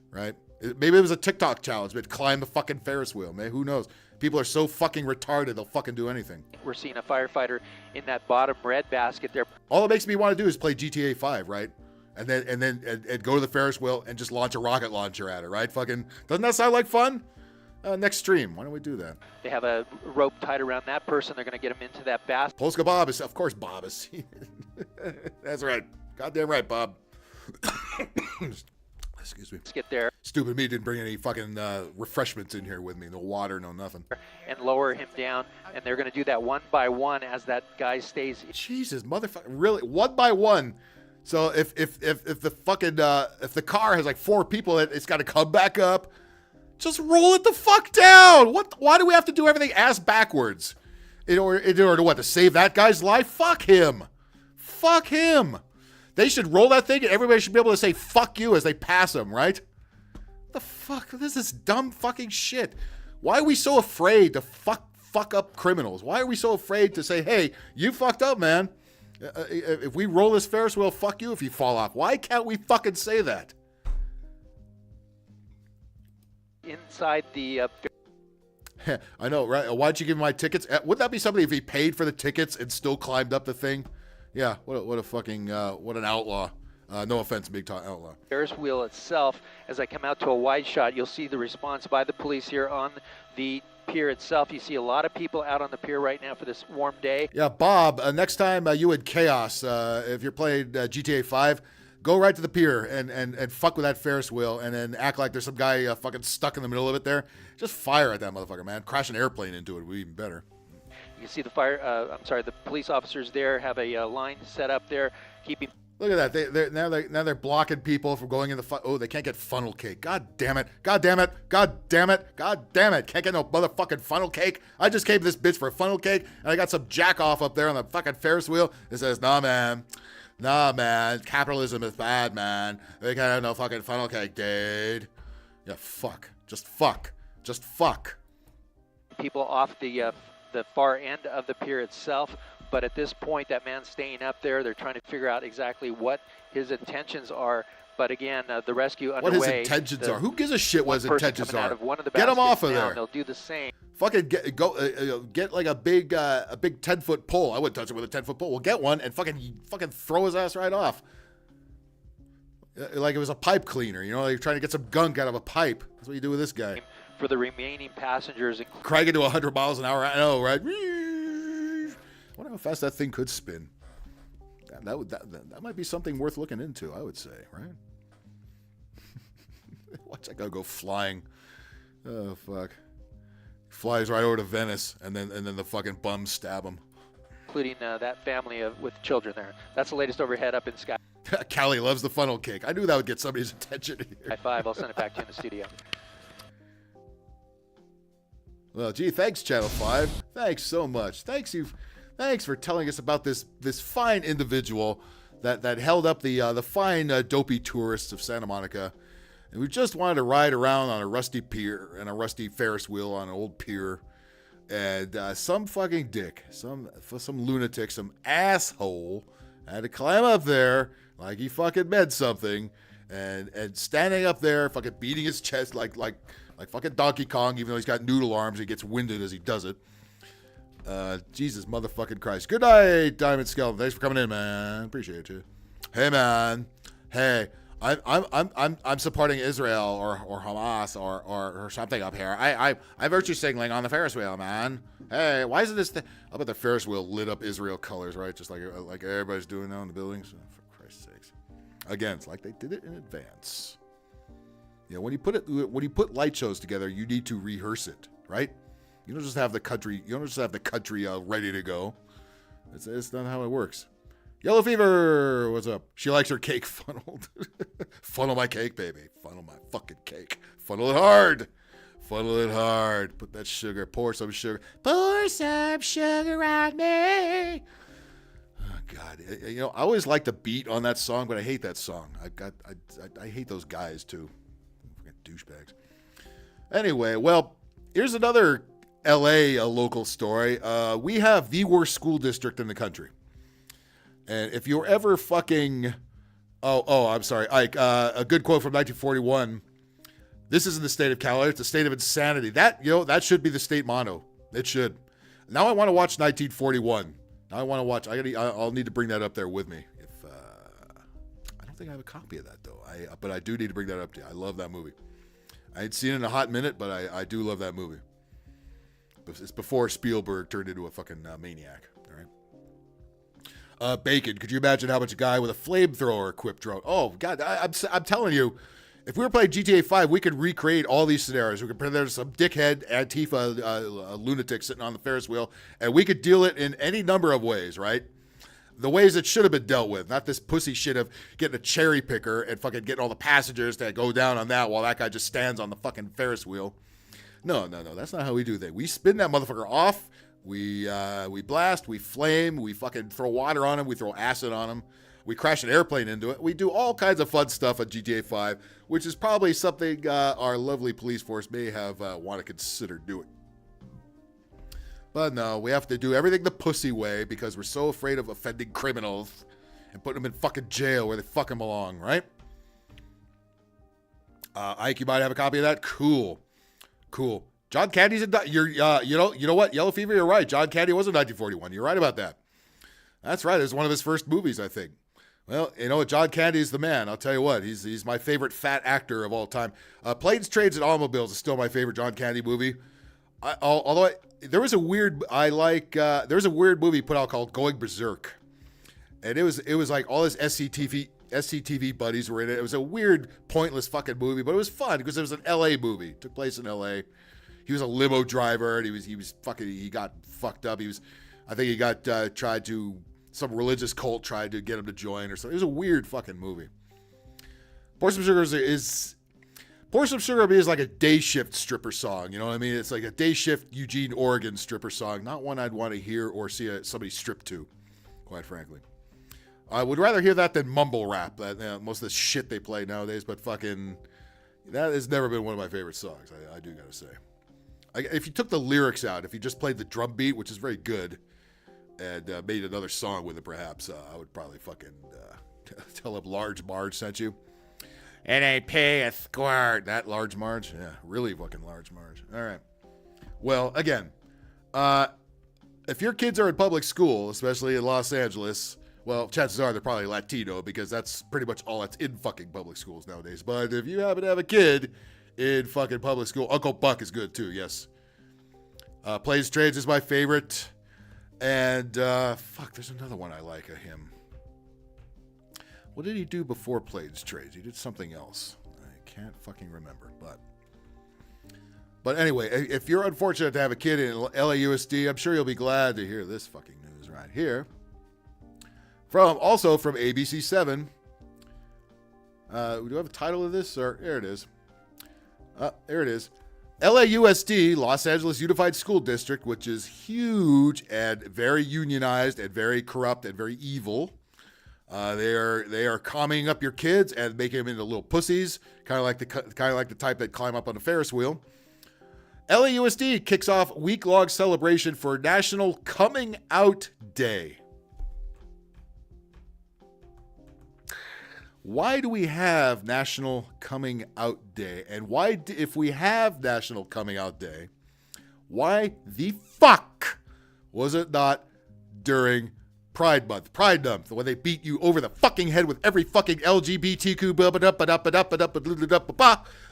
right? Maybe it was a TikTok challenge, but climb the fucking Ferris wheel, man. Who knows? People are so fucking retarded, they'll fucking do anything. We're seeing a firefighter in that bottom red basket there. All it makes me want to do is play GTA 5, right? And then go to the Ferris wheel and just launch a rocket launcher at it, right? Fucking, doesn't that sound like fun? Next stream, why don't we do that? They have a rope tied around that person. They're going to get him into that basket. Polska Bob is, of course, Bob is. That's right. Goddamn right, Bob. Excuse me. Let's get there. Stupid me didn't bring any fucking refreshments in here with me. No water, no nothing. And lower him down. And they're going to do that one by one as that guy stays. Jesus, motherfucker. Really? One by one? So if the fucking, if the car has like 4 people, it's got to come back up. Just roll it the fuck down. Why do we have to do everything ass backwards? In order to what? To save that guy's life? Fuck him. Fuck him. They should roll that thing and everybody should be able to say fuck you as they pass them, right? The fuck? This is dumb fucking shit. Why are we so afraid to fuck up criminals? Why are we so afraid to say, hey, you fucked up, man? If we roll this Ferris wheel, fuck you if you fall off. Why can't we fucking say that? Inside the... I know, right? Why'd you give me my tickets? Wouldn't that be somebody if he paid for the tickets and still climbed up the thing? Yeah, what a fucking, what an outlaw. No offense, big time outlaw. Ferris wheel itself, as I come out to a wide shot, you'll see the response by the police here on the pier itself. You see a lot of people out on the pier right now for this warm day. Yeah, Bob, next time you in Chaos, if you're playing GTA 5, go right to the pier and fuck with that Ferris wheel and then act like there's some guy fucking stuck in the middle of it there. Just fire at that motherfucker, man. Crash an airplane into it would be even better. You see the police officers there have a line set up there, keeping... Look at that. Now they're blocking people from going in the... Oh, they can't get funnel cake. God damn it. God damn it. God damn it. God damn it. Can't get no motherfucking funnel cake. I just came to this bitch for a funnel cake, and I got some jack off up there on the fucking Ferris wheel that says, nah, man. Nah, man. Capitalism is bad, man. They can't have no fucking funnel cake, dude. Yeah, fuck. Just fuck. Just fuck. People off the far end of the pier itself. But at this point, that man's staying up there. They're trying to figure out exactly what his intentions are. But again, the rescue underway. What his intentions are? Who gives a shit what his intentions are? Get him off of there. They'll do the same. Fucking get like a big 10-foot pole. I wouldn't touch it with a 10-foot pole. We'll get one and fucking throw his ass right off. Like it was a pipe cleaner, you know, like you're trying to get some gunk out of a pipe. That's what you do with this guy. For the remaining passengers, crank it to 100 miles an hour. I know, right? I wonder how fast that thing could spin. That might be something worth looking into, I would say, right? Watch that guy go flying. Oh, fuck. Flies right over to Venice, and then the fucking bums stab him. Including that family with children there. That's the latest overhead up in Sky. Callie loves the funnel cake. I knew that would get somebody's attention here. High five. I'll send it back to you in the studio. Well, gee, thanks, Channel 5. Thanks so much. Thanks for telling us about this fine individual that held up the fine dopey tourists of Santa Monica. And we just wanted to ride around on a rusty pier and a rusty Ferris wheel on an old pier. And some fucking dick, some lunatic, some asshole had to climb up there like he fucking meant something. And standing up there, fucking beating his chest like fucking Donkey Kong, even though he's got noodle arms, he gets winded as he does it. Jesus motherfucking Christ. Good night, Diamond Skeleton. Thanks for coming in, man. Appreciate you. Hey, man. Hey, I'm supporting Israel or Hamas or something up here. I'm virtue signaling on the Ferris wheel, man. Hey, why isn't this thing? I bet the Ferris wheel lit up Israel colors, right? Just like everybody's doing now in the buildings. Oh, for Christ's sakes. Again, it's like they did it in advance. You know, when you put light shows together, you need to rehearse it, right? You don't just have the country. You don't just have the country ready to go. It's not how it works. Yellow Fever, what's up? She likes her cake funneled. Funnel my cake, baby. Funnel my fucking cake. Funnel it hard. Funnel it hard. Put that sugar. Pour some sugar. Pour some sugar on me. Oh, God. You know, I always like the beat on that song, but I hate that song. I hate those guys, too. Fucking douchebags. Anyway, well, here's another LA local story. We have the worst school district in the country. And if you're ever fucking... I'm sorry, Ike. A good quote from 1941. This isn't the state of California, it's the state of insanity. That should be the state motto. It should. Now I want to watch 1941. Now I want to watch... I'll need to bring that up there with me. I don't think I have a copy of that, though. But I do need to bring that up to you. I love that movie. I ain't seen it in a hot minute, but I do love that movie. It's before Spielberg turned into a fucking maniac. All right. Bacon. Could you imagine how much a guy with a flamethrower equipped drone? Oh God, I'm telling you, if we were playing GTA 5, we could recreate all these scenarios. We could pretend there's some dickhead Antifa lunatic sitting on the Ferris wheel, and we could deal it in any number of ways, right? The ways it should have been dealt with, not this pussy shit of getting a cherry picker and fucking getting all the passengers to go down on that while that guy just stands on the fucking Ferris wheel. No, that's not how we do things. We spin that motherfucker off. We blast, we flame, we fucking throw water on him, we throw acid on him, we crash an airplane into it. We do all kinds of fun stuff on GTA 5, which is probably something our lovely police force may have want to consider doing. But no, we have to do everything the pussy way because we're so afraid of offending criminals and putting them in fucking jail where they fucking belong, right? Ike, you might have a copy of that? Cool. John Candy's you know what? Yellow Fever, you're right. John Candy was in 1941. You're right about that. That's right. It was one of his first movies, I think. Well, you know what? John Candy's the man. I'll tell you what. He's my favorite fat actor of all time. Planes, Trains, and Automobiles is still my favorite John Candy movie. There was a weird movie put out called Going Berserk, and it was like all his SCTV buddies were in it. It was a weird, pointless fucking movie, but it was fun because it was an LA movie. It took place in LA. He was a limo driver, and he got fucked up. I think he got some religious cult tried to get him to join or something. It was a weird fucking movie. Pour Some Sugar is like a day shift stripper song. You know what I mean? It's like a day shift Eugene, Oregon stripper song. Not one I'd want to hear or see somebody strip to, quite frankly. I would rather hear that than mumble rap. Most of the shit they play nowadays, but fucking, that has never been one of my favorite songs. I do gotta say. If you took the lyrics out, if you just played the drum beat, which is very good, and made another song with it, perhaps, I would probably fucking tell up Large Marge sent you. And I pay a squirt. That Large Marge? Yeah, really fucking Large Marge. All right. Well, again, if your kids are in public school, especially in Los Angeles, well, chances are they're probably Latino because that's pretty much all that's in fucking public schools nowadays. But if you happen to have a kid in fucking public school, Uncle Buck is good too, yes. Plays Trades is my favorite. And, there's another one I like of him. What did he do before Plays Trades? He did something else. I can't fucking remember, But anyway, if you're unfortunate to have a kid in LAUSD, I'm sure you'll be glad to hear this fucking news right here. Also from ABC 7. Do I have a title of this? Or there it is. There it is. LAUSD, Los Angeles Unified School District, which is huge and very unionized and very corrupt and very evil. They are calming up your kids and making them into little pussies, kind of like the type that climb up on a Ferris wheel. LAUSD kicks off week-long celebration for National Coming Out Day. Why do we have National Coming Out Day? And if we have National Coming Out Day, why the fuck was it not during Pride Month? Pride Month, when they beat you over the fucking head with every fucking LGBTQ,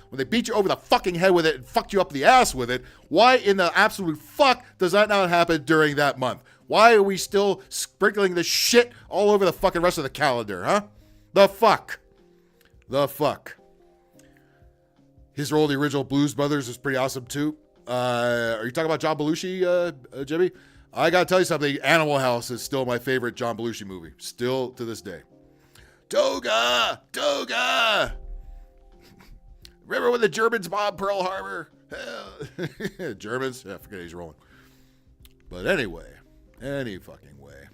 when they beat you over the fucking head with it and fucked you up the ass with it, why in the absolute fuck does that not happen during that month? Why are we still sprinkling this shit all over the fucking rest of the calendar, huh? The fuck. His role in the original Blues Brothers is pretty awesome too. Are you talking about John Belushi, Jimmy? I gotta tell you something. Animal House is still my favorite John Belushi movie. Still to this day. Toga! Toga! Remember when the Germans bombed Pearl Harbor? Germans? Yeah, forget he's rolling. But anyway, any fucking way.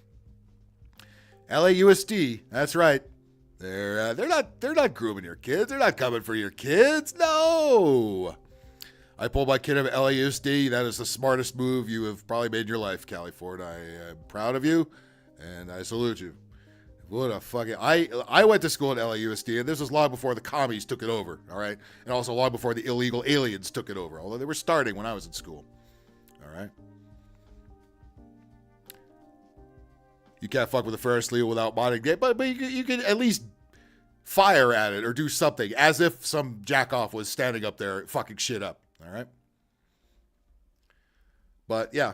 LAUSD, that's right. They're not grooming your kids. They're not coming for your kids. No. I pulled my kid out of LAUSD. That is the smartest move you have probably made in your life, Callie Ford. I am proud of you, and I salute you. What a fucking... I went to school at LAUSD, and this was long before the commies took it over, all right? And also long before the illegal aliens took it over, although they were starting when I was in school, all right? You can't fuck with a Ferris wheel without modding it, but you can at least fire at it or do something as if some jackoff was standing up there fucking shit up, all right? But, yeah.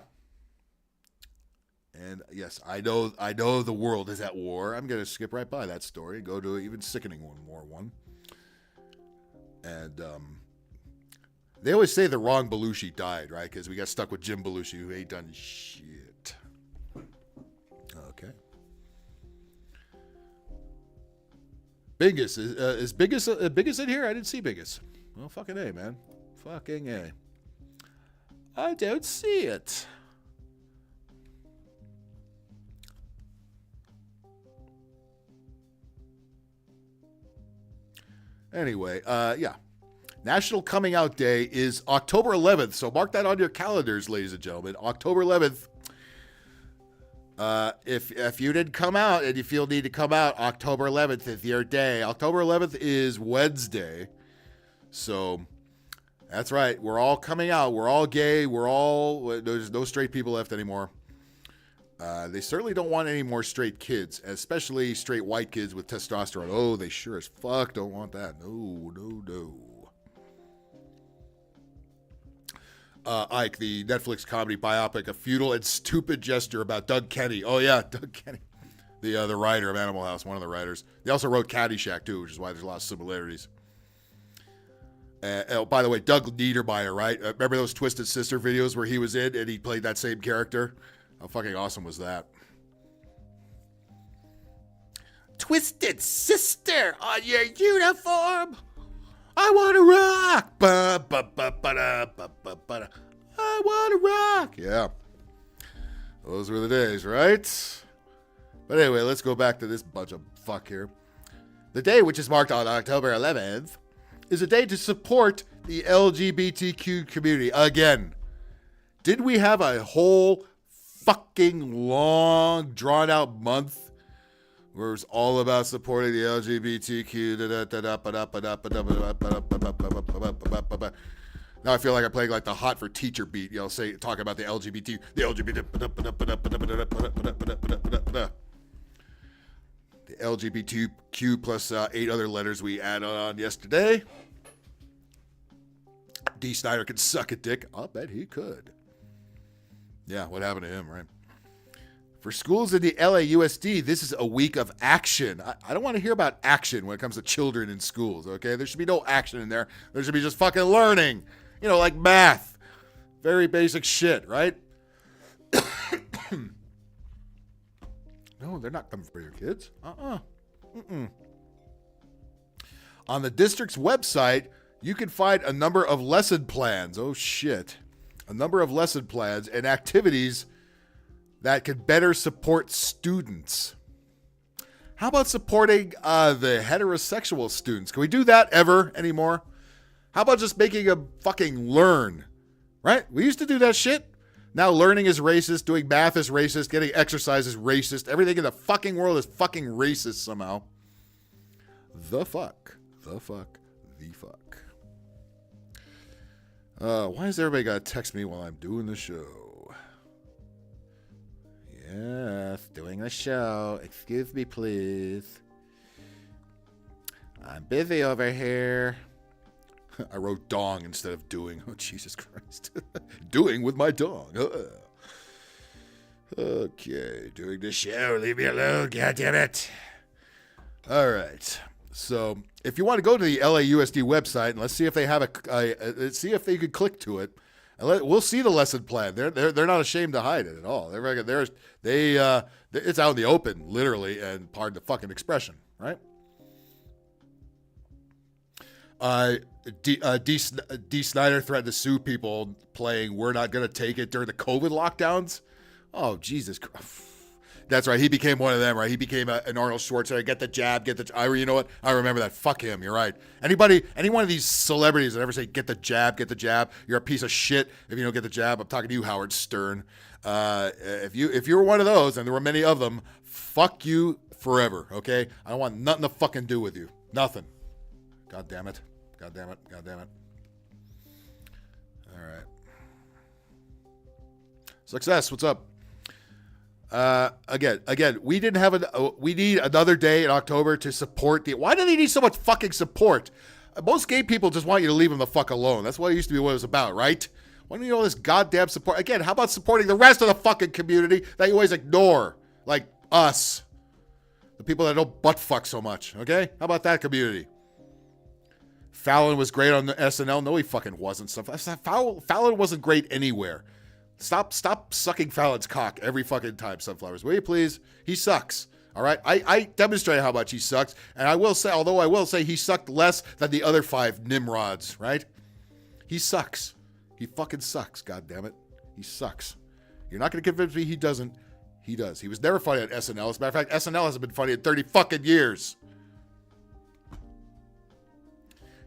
And yes, I know the world is at war. I'm going to skip right by that story and go to an even sickening one. And they always say the wrong Belushi died, right? Because we got stuck with Jim Belushi, who ain't done shit. Okay. Bingus. Is Bingus in here? I didn't see Bingus. Well, fucking A, man. Fucking A. I don't see it. Anyway, yeah. National Coming Out Day is October 11th, so mark that on your calendars, ladies and gentlemen. October 11th. If you didn't come out and you feel need to come out, October 11th is your day. October 11th is Wednesday. So, that's right. We're all coming out. We're all gay. There's no straight people left anymore. They certainly don't want any more straight kids, especially straight white kids with testosterone. Oh, they sure as fuck don't want that. No. Ike, the Netflix comedy biopic, a futile and stupid gesture about Doug Kenny. Oh, yeah, Doug Kenny. The writer of Animal House, one of the writers. They also wrote Caddyshack, too, which is why there's a lot of similarities. Oh, by the way, Doug Niedermeyer, right? Remember those Twisted Sister videos where he was in and he played that same character? How fucking awesome was that? Twisted Sister on your uniform. I want to rock. I want to rock. Yeah. Those were the days, right? But anyway, let's go back to this bunch of fuck here. The day, which is marked on October 11th, is a day to support the LGBTQ community. Again, did we have a whole fucking long, drawn-out month where it was all about supporting the LGBTQ? Now I feel like I'm playing like the Hot for Teacher beat, talking about the LGBT, the LGBTQ plus 8 other letters we added on yesterday. D. Snyder can suck a dick. I'll bet he could. Yeah, what happened to him, right? For schools in the LAUSD, this is a week of action. I don't want to hear about action when it comes to children in schools, okay? There should be no action in there. There should be just fucking learning. You know, like math. Very basic shit, right? No, they're not coming for your kids. On the district's website, you can find a number of lesson plans. Oh, shit. A number of lesson plans and activities that can better support students. How about supporting the heterosexual students? Can we do that ever anymore? How about just making them fucking learn? Right? We used to do that shit. Now learning is racist, doing math is racist, getting exercise is racist. Everything in the fucking world is fucking racist somehow. The fuck. Why is everybody got to text me while I'm doing the show? Yes, doing the show. Excuse me, please. I'm busy over here. I wrote dong instead of doing. Oh, Jesus Christ. Doing with my dong. Okay, doing the show. Leave me alone, goddammit. All right. So, if you want to go to the LAUSD website, and let's see if they have let's see if they could click to it We'll see the lesson plan. They're not ashamed to hide it at all. It's out in the open, literally, and pardon the fucking expression, right? D. Snyder threatened to sue people playing "We're Not Gonna Take It" during the COVID lockdowns. Oh, Jesus Christ. That's right. He became one of them, right? He became an Arnold Schwarzenegger. Get the jab, you know what? I remember that. Fuck him. You're right. Any one of these celebrities that ever say, get the jab, you're a piece of shit if you don't get the jab. I'm talking to you, Howard Stern. If you were one of those, and there were many of them, fuck you forever, okay? I don't want nothing to fucking do with you. Nothing. God damn it. God damn it. All right. Success, what's up? Again, we need another day in October to support why do they need so much fucking support? Most gay people just want you to leave them the fuck alone. That's what it used to be what it was about, right? Why do you need all this goddamn support? Again, how about supporting the rest of the fucking community that you always ignore? Like us. The people that don't butt fuck so much, okay? How about that community? Fallon was great on the SNL. No, he fucking wasn't. Fallon wasn't great anywhere. Stop sucking Fallon's cock every fucking time, Sunflowers. Will you please? He sucks. All right? I demonstrated how much he sucks. And I will say he sucked less than the other 5 Nimrods, right? He sucks. He fucking sucks, God damn it. He sucks. You're not going to convince me he doesn't. He does. He was never funny on SNL. As a matter of fact, SNL hasn't been funny in 30 fucking years.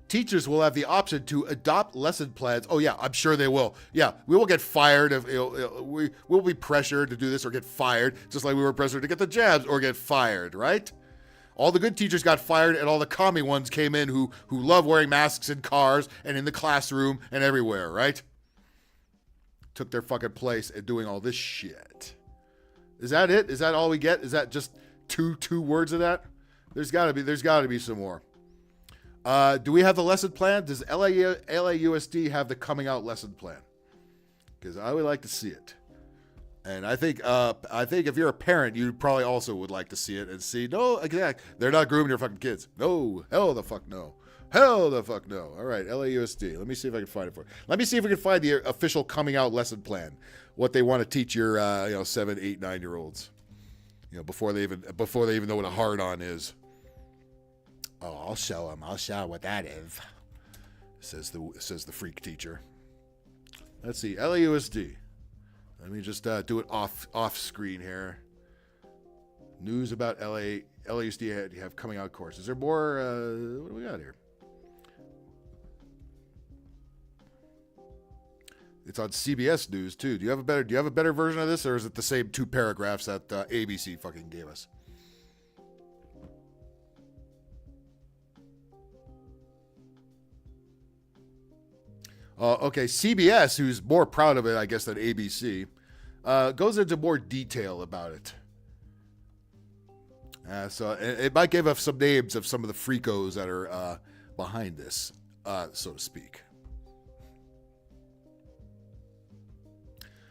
Teachers will have the option to adopt lesson plans. Oh, yeah, I'm sure they will. Yeah, we will get fired if we will be pressured to do this or get fired, just like we were pressured to get the jabs or get fired, right? All the good teachers got fired, and all the commie ones came in who love wearing masks in cars and in the classroom and everywhere, right? Took their fucking place and doing all this shit. Is that it? Is that all we get? Is that just two words of that? There's got to be some more. Do we have the lesson plan? Does LAUSD have the coming out lesson plan? Because I would like to see it. And I think if you're a parent, you probably also would like to see it and see, no, exactly. They're not grooming your fucking kids. No, hell the fuck no. Hell the fuck no. All right, LAUSD. Let me see if I can find it for you. Let me see if we can find the official coming out lesson plan. What they want to teach your 7, 8, 9-year-olds. Before they even know what a hard-on is. Oh, I'll show them what that is. Says the freak teacher. Let's see, LAUSD. Let me just do it off screen here. News about LAUSD have coming out course. Is there more? What do we got here? It's on CBS News too. Do you have a better version of this, or is it the same 2 paragraphs that ABC fucking gave us? Okay, CBS, who's more proud of it, I guess, than ABC, goes into more detail about it. So it might give us some names of some of the freakos that are behind this, so to speak.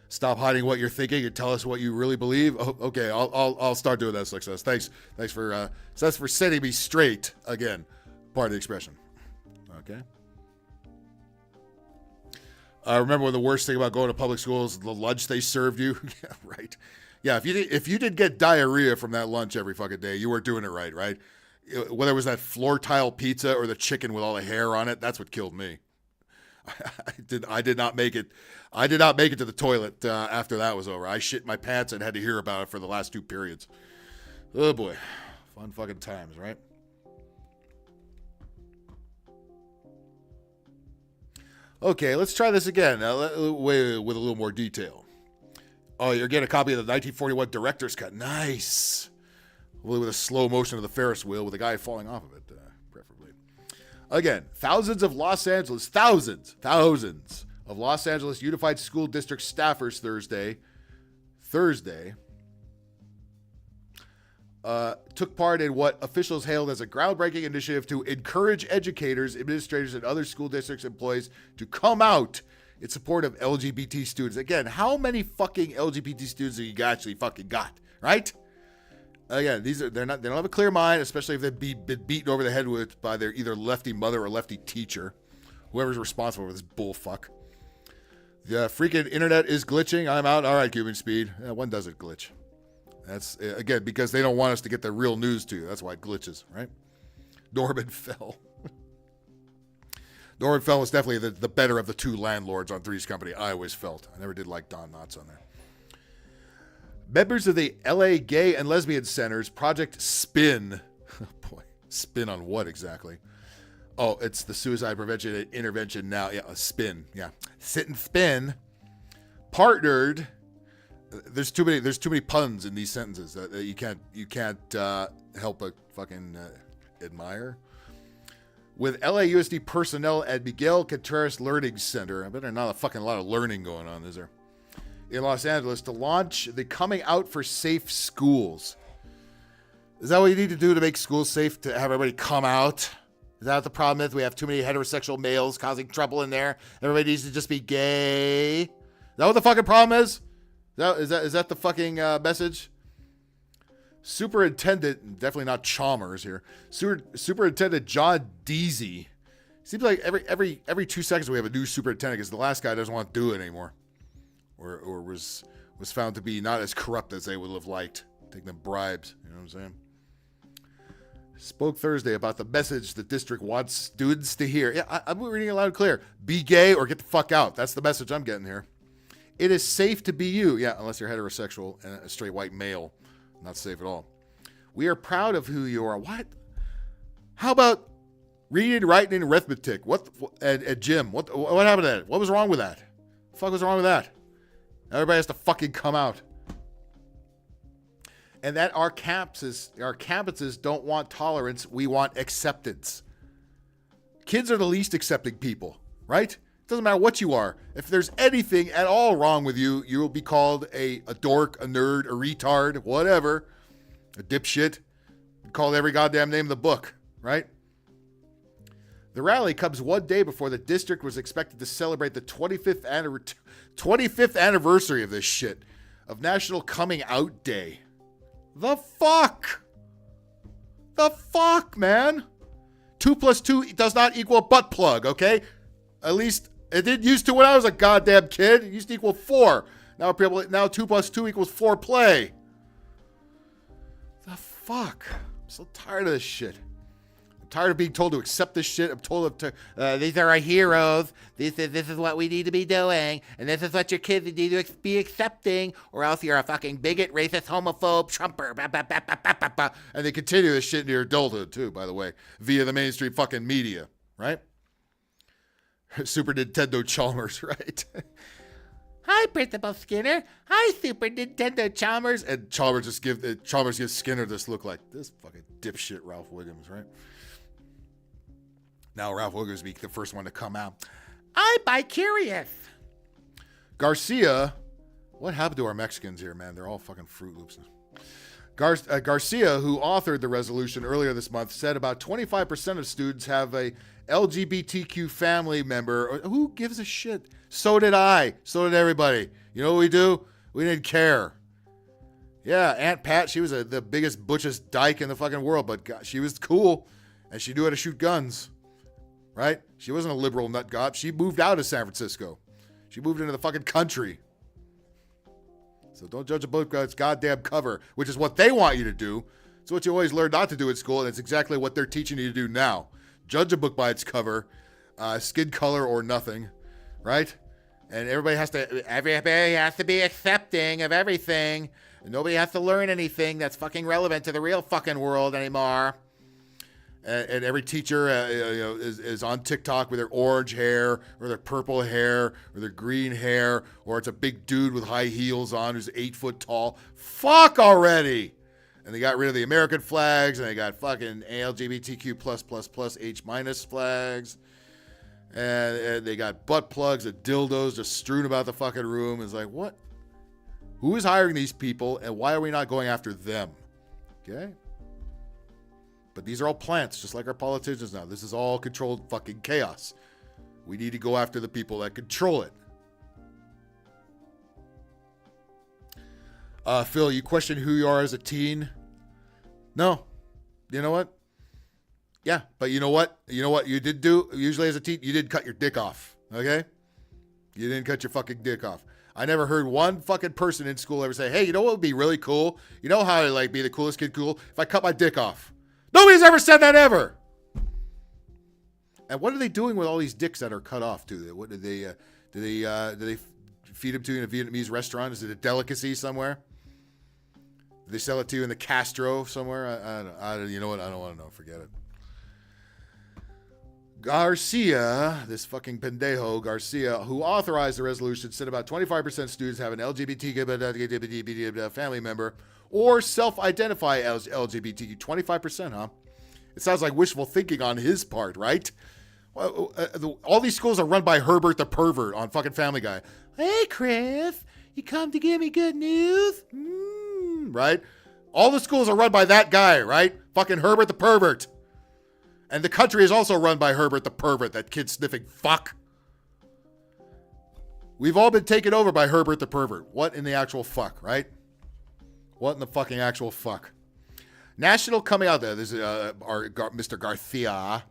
Stop hiding what you're thinking and tell us what you really believe. Oh, okay, I'll start doing that, Success. Thanks for setting me straight again. Part of the expression. Okay. Remember when the worst thing about going to public school is the lunch they served you? Yeah, right. Yeah, if you did get diarrhea from that lunch every fucking day, you weren't doing it right? Whether it was that floor tile pizza or the chicken with all the hair on it, that's what killed me. I did not make it. I did not make it to the toilet after that was over. I shit my pants and had to hear about it for the last 2 periods. Oh boy, fun fucking times, right? Okay, let's try this again. With a little more detail. Oh, you're getting a copy of the 1941 director's cut. Nice. With a slow motion of the Ferris wheel with a guy falling off of it, preferably. Again, thousands of Los Angeles Unified School District staffers Thursday took part in what officials hailed as a groundbreaking initiative to encourage educators, administrators, and other school districts employees to come out in support of LGBT students. Again, how many fucking LGBT students have you actually fucking got, right? Again, they don't have a clear mind, especially if they've been beaten over the head with by their either lefty mother or lefty teacher, whoever's responsible for this bullfuck. Yeah, freaking internet is glitching. I'm out. All right, Cuban Speed. Yeah, when does it glitch? That's, again, because they don't want us to get the real news to you. That's why it glitches, right? Norman Fell. Norman Fell was definitely the better of the two landlords on Three's Company, I always felt. I never did like Don Knotts on there. Members of the LA Gay and Lesbian Center's Project Spin. Oh, boy. Spin on what exactly? Oh, it's the Suicide Prevention Intervention Now. Yeah, a spin. Yeah. Sit and spin. Partnered. There's too many puns in these sentences that you can't help but fucking admire. With LAUSD personnel at Miguel Contreras Learning Center. I bet there's not a fucking lot of learning going on, is there? In Los Angeles to launch the Coming Out for Safe Schools. Is that what you need to do to make schools safe, to have everybody come out? Is that what the problem is? We have too many heterosexual males causing trouble in there. Everybody needs to just be gay. Is that what the fucking problem is? Is that the fucking message? Superintendent, definitely not Chalmers here. Superintendent John Deasy. Seems like every 2 seconds we have a new superintendent because the last guy doesn't want to do it anymore, or was found to be not as corrupt as they would have liked, taking them bribes. You know what I'm saying? Spoke Thursday about the message the district wants students to hear. Yeah, I'm reading it loud and clear. Be gay or get the fuck out. That's the message I'm getting here. It is safe to be you. Yeah, unless you're heterosexual and a straight white male. Not safe at all. We are proud of who you are. What? How about reading, writing, and arithmetic? What? And Jim, what happened to that? What was wrong with that? The fuck was wrong with that? Everybody has to fucking come out. And that our campuses don't want tolerance. We want acceptance. Kids are the least accepting people, right? It doesn't matter what you are. If there's anything at all wrong with you, you will be called a dork, a nerd, a retard, whatever, a dipshit. Called every goddamn name in the book, right? The rally comes one day before the district was expected to celebrate the 25th anniversary of this shit, of National Coming Out Day. The fuck? The fuck, man? 2 + 2 does not equal a butt plug, okay? At least it didn't used to when I was a goddamn kid. It used to equal 4. Now 2 + 2 equals 4 play. The fuck? I'm so tired of this shit. I'm tired of being told to accept this shit. I'm told these are our heroes. This is what we need to be doing. And this is what your kids need to be accepting. Or else you're a fucking bigot, racist, homophobe, Trumper. Bah, bah, bah, bah, bah, bah, bah. And they continue this shit into your adulthood too, by the way. Via the mainstream fucking media, right? Super Nintendo Chalmers, right? Hi, Principal Skinner. Hi, Super Nintendo Chalmers. And Chalmers gives Skinner this look like, this fucking dipshit Ralph Wiggums, right? Now Ralph Wiggums be the first one to come out. I'm bi-curious. Garcia, what happened to our Mexicans here, man? They're all fucking Fruit Loops. Garcia, who authored the resolution earlier this month, said about 25% of students have a LGBTQ family member. Who gives a shit? So did I. So did everybody. You know what we do? We didn't care. Yeah, Aunt Pat, she was the biggest, butchest dyke in the fucking world, but God, she was cool, and she knew how to shoot guns, right? She wasn't a liberal nut gob. She moved out of San Francisco. She moved into the fucking country. So don't judge a book by its goddamn cover, which is what they want you to do. It's what you always learn not to do at school, and it's exactly what they're teaching you to do now. Judge a book by its cover, skin color or nothing, right? And everybody has to be accepting of everything. And nobody has to learn anything that's fucking relevant to the real fucking world anymore. And every teacher is on TikTok with their orange hair or their purple hair or their green hair, or it's a big dude with high heels on who's 8 foot tall. Fuck already! And they got rid of the American flags, and they got fucking LGBTQ+++ H- flags. And they got butt plugs and dildos just strewn about the fucking room. It's like, what? Who is hiring these people, and why are we not going after them? Okay? But these are all plants, just like our politicians now. This is all controlled fucking chaos. We need to go after the people that control it. Phil, you question who you are as a teen? No. You know what? Yeah, but you know what? You know what you did do? Usually as a teen, you did cut your dick off. Okay? You didn't cut your fucking dick off. I never heard one fucking person in school ever say, hey, you know what would be really cool? You know how to like be the coolest kid cool? If I cut my dick off. Nobody's ever said that ever. And what are they doing with all these dicks that are cut off? What do they feed them to you in a Vietnamese restaurant? Is it a delicacy somewhere? Do they sell it to you in the Castro somewhere? I don't. You know what? I don't want to know. Forget it. Garcia, this fucking pendejo Garcia, who authorized the resolution, said about 25% of students have an LGBTQ family member or self-identify as LGBTQ. 25%, huh? It sounds like wishful thinking on his part, right? Well, all these schools are run by Herbert the pervert on fucking Family Guy. Hey, Chris, you come to give me good news? Right? All the schools are run by that guy, right? Fucking Herbert the pervert. And the country is also run by Herbert the pervert, that kid-sniffing fuck. We've all been taken over by Herbert the pervert. What in the actual fuck, right? What in the fucking actual fuck? National coming out there. This is Mr. Garcia.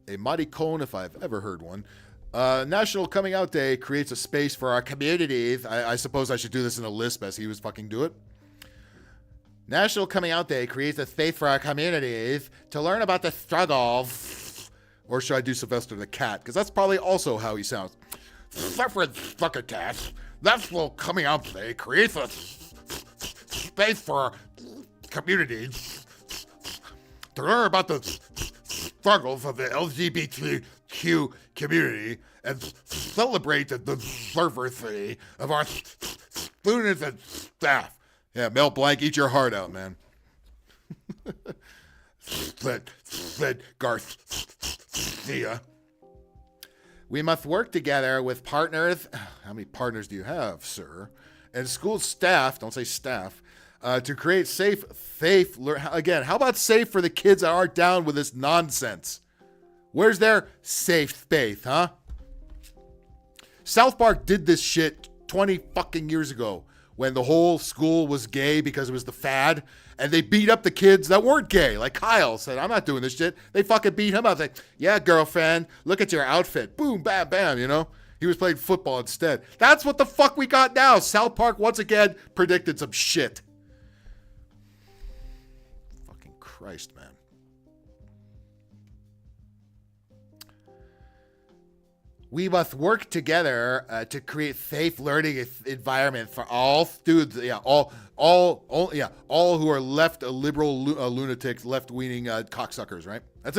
A maricon, if I've ever heard one. National Coming Out Day creates a space for our communities. I suppose I should do this in a lisp as he was fucking do it. National Coming Out Day creates a space for our communities to learn about the struggles. Or should I do Sylvester the cat? Because that's probably also how he sounds. Suffered fucking cat. National Coming Out Day creates a space for our communities to learn about the struggles of the LGBTQ community and celebrate the diversity of our students and staff. Yeah, Mel Blanc, eat your heart out, man. said Garcia. We must work together with partners. How many partners do you have, sir? And school staff, don't say staff, to create safe, again, how about safe for the kids that aren't down with this nonsense? Where's their safe space, huh? South Park did this shit 20 fucking years ago when the whole school was gay because it was the fad, and they beat up the kids that weren't gay. Like Kyle said, I'm not doing this shit. They fucking beat him up. Like, yeah, girlfriend, look at your outfit. Boom, bam, bam, you know? He was playing football instead. That's what the fuck we got now. South Park, once again, predicted some shit. Fucking Christ, man. We must work together to create safe learning environment for all students. Yeah, all who are liberal lunatics, left-leaning cocksuckers. Right? That's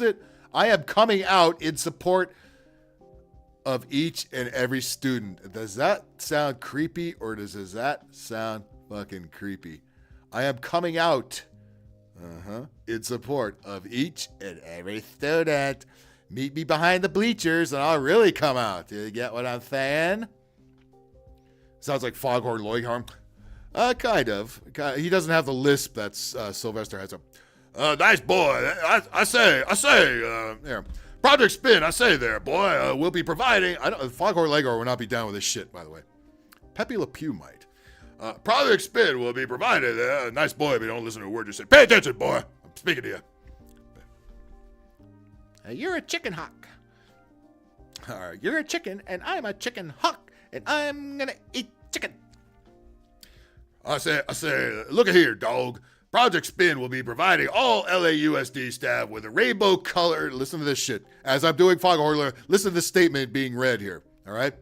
it. I am coming out in support of each and every student. Does that sound creepy or does that sound fucking creepy? I am coming out in support of each and every student. Meet me behind the bleachers and I'll really come out. Do you get what I'm saying? Sounds like Foghorn Leghorn. Kind of. He doesn't have the lisp that Sylvester has. Nice boy. I say. Yeah. Project Spin, I say there, boy. We'll be providing. Foghorn Leghorn will not be down with this shit, by the way. Pepe Le Pew might. Project Spin will be provided. Nice boy, but don't listen to a word you say. Pay attention, boy. I'm speaking to you. You're a chicken hawk. You're a chicken, and I'm a chicken hawk, and I'm gonna eat chicken. I say, look at here, dog. Project Spin will be providing all LAUSD staff with a rainbow color. Listen to this shit. As I'm doing Foghorn, listen to this statement being read here. All right.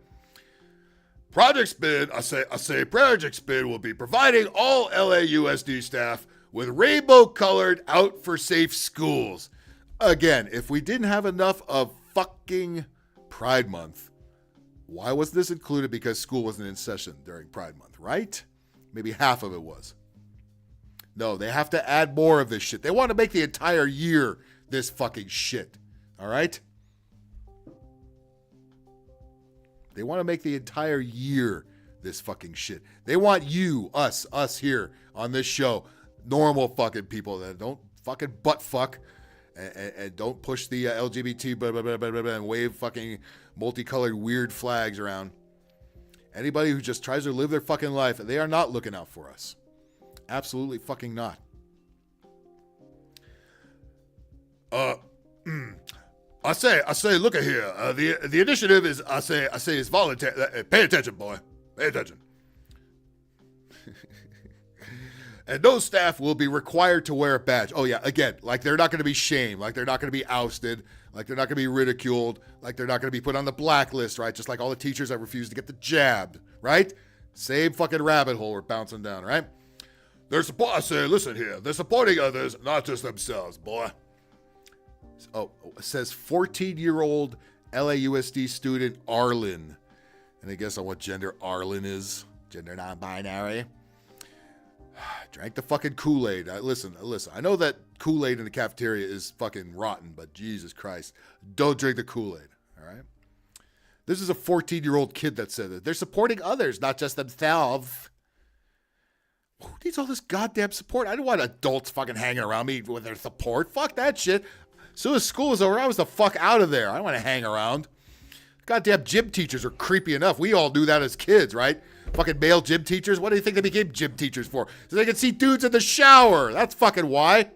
Project Spin, I say, Project Spin will be providing all LAUSD staff with rainbow colored out for safe schools. Again, if we didn't have enough of fucking Pride Month, why was this included? Because school wasn't in session during Pride Month, right? Maybe half of it was. No, they have to add more of this shit. They want to make the entire year this fucking shit. All right? They want to make the entire year this fucking shit. They want you, us here on this show, normal fucking people that don't fucking butt fuck and don't push the LGBT blah, blah, blah, blah, blah, and wave fucking multicolored weird flags around. Anybody who just tries to live their fucking life, they are not looking out for us. Absolutely fucking not. I say, look at here. The initiative is, I say, is voluntary. Pay attention, boy. Pay attention. And those staff will be required to wear a badge. Oh, yeah, again, like they're not going to be shamed, like they're not going to be ousted, like they're not going to be ridiculed, like they're not going to be put on the blacklist, right? Just like all the teachers that refuse to get the jab, right? Same fucking rabbit hole we're bouncing down, right? I say, listen here, they're supporting others, not just themselves, boy. Oh, it says 14-year-old LAUSD student Arlen. Any guess on what gender Arlen is? Gender non-binary. Drank the fucking Kool-Aid. Listen. I know that Kool-Aid in the cafeteria is fucking rotten, but Jesus Christ. Don't drink the Kool-Aid, all right? This is a 14-year-old kid that said that. They're supporting others, not just themselves. Who needs all this goddamn support? I don't want adults fucking hanging around me with their support. Fuck that shit. As soon as school is over, I was the fuck out of there. I don't want to hang around. Goddamn gym teachers are creepy enough. We all do that as kids, right? Fucking male gym teachers. What do you think they became gym teachers for? So they could see dudes in the shower. That's fucking why.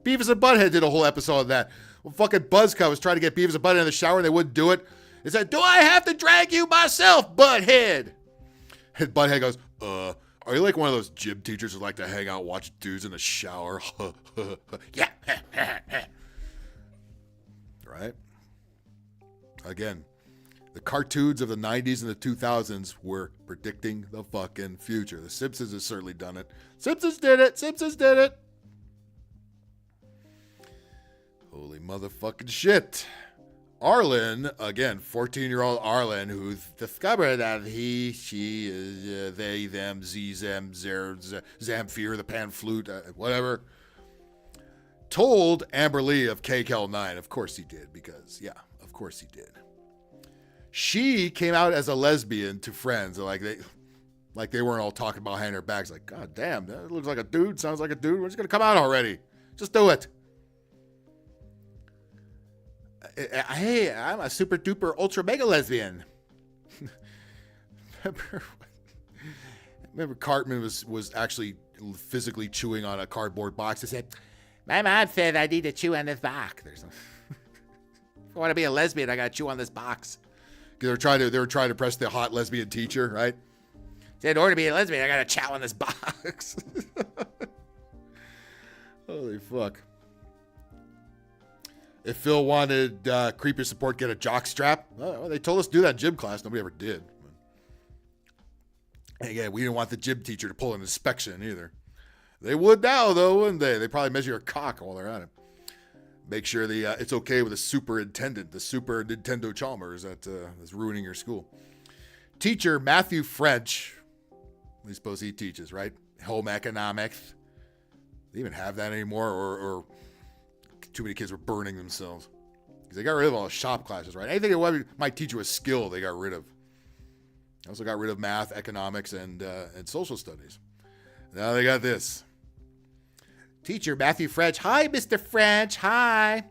Beavis and Butthead did a whole episode of that. Well, fucking Buzzcut was trying to get Beavis and Butthead in the shower and they wouldn't do it. He said, do I have to drag you myself, Butthead? And Butthead goes, are you like one of those gym teachers who like to hang out, watch dudes in the shower? Yeah. Right? Again. The cartoons of the 90s and the 2000s were predicting the fucking future. The Simpsons has certainly done it. Simpsons did it. Holy motherfucking shit. Arlen, again, 14-year-old Arlen, who discovered that she is they, them, z, them, Zamfir, the pan flute, whatever, told Amber Lee of KTLA. Of course he did, because, yeah, of course he did. She came out as a lesbian to friends, like they weren't all talking about behind her backs. Like, God damn, that looks like a dude, sounds like a dude. We're just gonna come out already. Just do it. Hey, I'm a super duper ultra mega lesbian. Remember Cartman was actually physically chewing on a cardboard box. He said, "My mom said I need to chew on this box. If I want to be a lesbian, I gotta chew on this box." They were trying to press the hot lesbian teacher, right? Said, in order to be a lesbian, I gotta chow on this box. Holy fuck. If Phil wanted creepier support, get a jock strap. Well, they told us to do that in gym class. Nobody ever did. And again, we didn't want the gym teacher to pull an inspection either. They would now, though, wouldn't they? They probably measure your cock while they're at it. Make sure it's okay with the superintendent, the super Nintendo Chalmers that's ruining your school. Teacher Matthew French, we suppose he teaches, right? Home economics. They even have that anymore, or too many kids were burning themselves. Because they got rid of all the shop classes, right? Anything that might teach you a skill, they got rid of. They also got rid of math, economics, and social studies. Now they got this. Teacher Matthew French. Hi, Mr. French. Hi.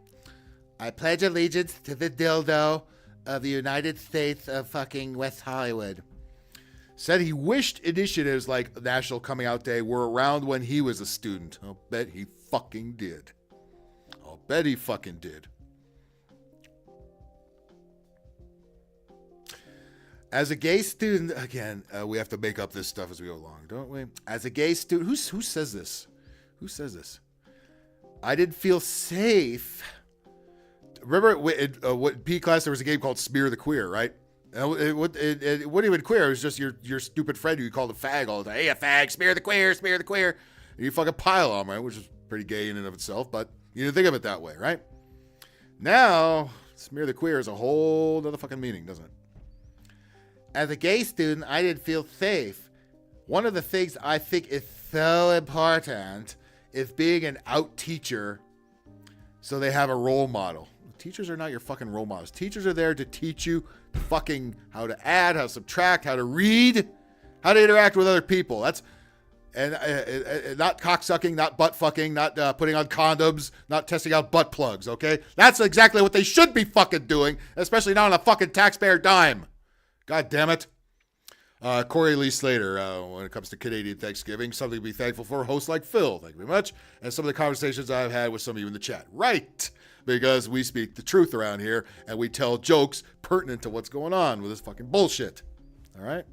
I pledge allegiance to the dildo of the United States of fucking West Hollywood. Said he wished initiatives like National Coming Out Day were around when he was a student. I'll bet he fucking did. As a gay student, again, we have to make up this stuff as we go along, don't we? As a gay student, who says this? Who says this? I didn't feel safe. Remember, what PE class, there was a game called Smear the Queer, right? It wasn't even queer. It was just your stupid friend who you called a fag all the time. Hey, a fag, smear the queer. And you fucking pile on, right? Which is pretty gay in and of itself, but you didn't think of it that way, right? Now, smear the queer is a whole other fucking meaning, doesn't it? As a gay student, I didn't feel safe. One of the things I think is so important is being an out teacher so they have a role model. Teachers are not your fucking role models. Teachers are there to teach you fucking how to add, how to subtract, how to read, how to interact with other people. That's not cocksucking, not butt fucking, not putting on condoms, not testing out butt plugs, okay? That's exactly what they should be fucking doing, especially not on a fucking taxpayer dime. God damn it. Corey Lee Slater, when it comes to Canadian Thanksgiving, something to be thankful for. Hosts like Phil, thank you very much. And some of the conversations I've had with some of you in the chat. Right. Because we speak the truth around here and we tell jokes pertinent to what's going on with this fucking bullshit. All right.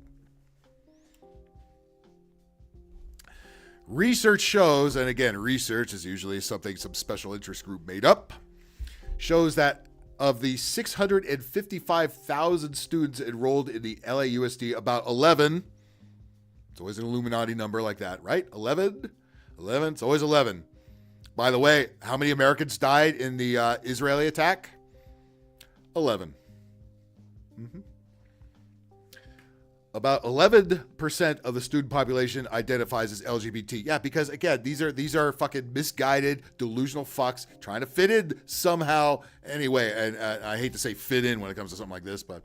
Research shows, and again, research is usually something some special interest group made up, shows that of the 655,000 students enrolled in the LAUSD, about 11, it's always an Illuminati number like that, right? 11, it's always 11. By the way, how many Americans died in the Israeli attack? 11. About 11% of the student population identifies as LGBT. Yeah, because again, these are fucking misguided, delusional fucks trying to fit in somehow. Anyway, and I hate to say fit in when it comes to something like this, but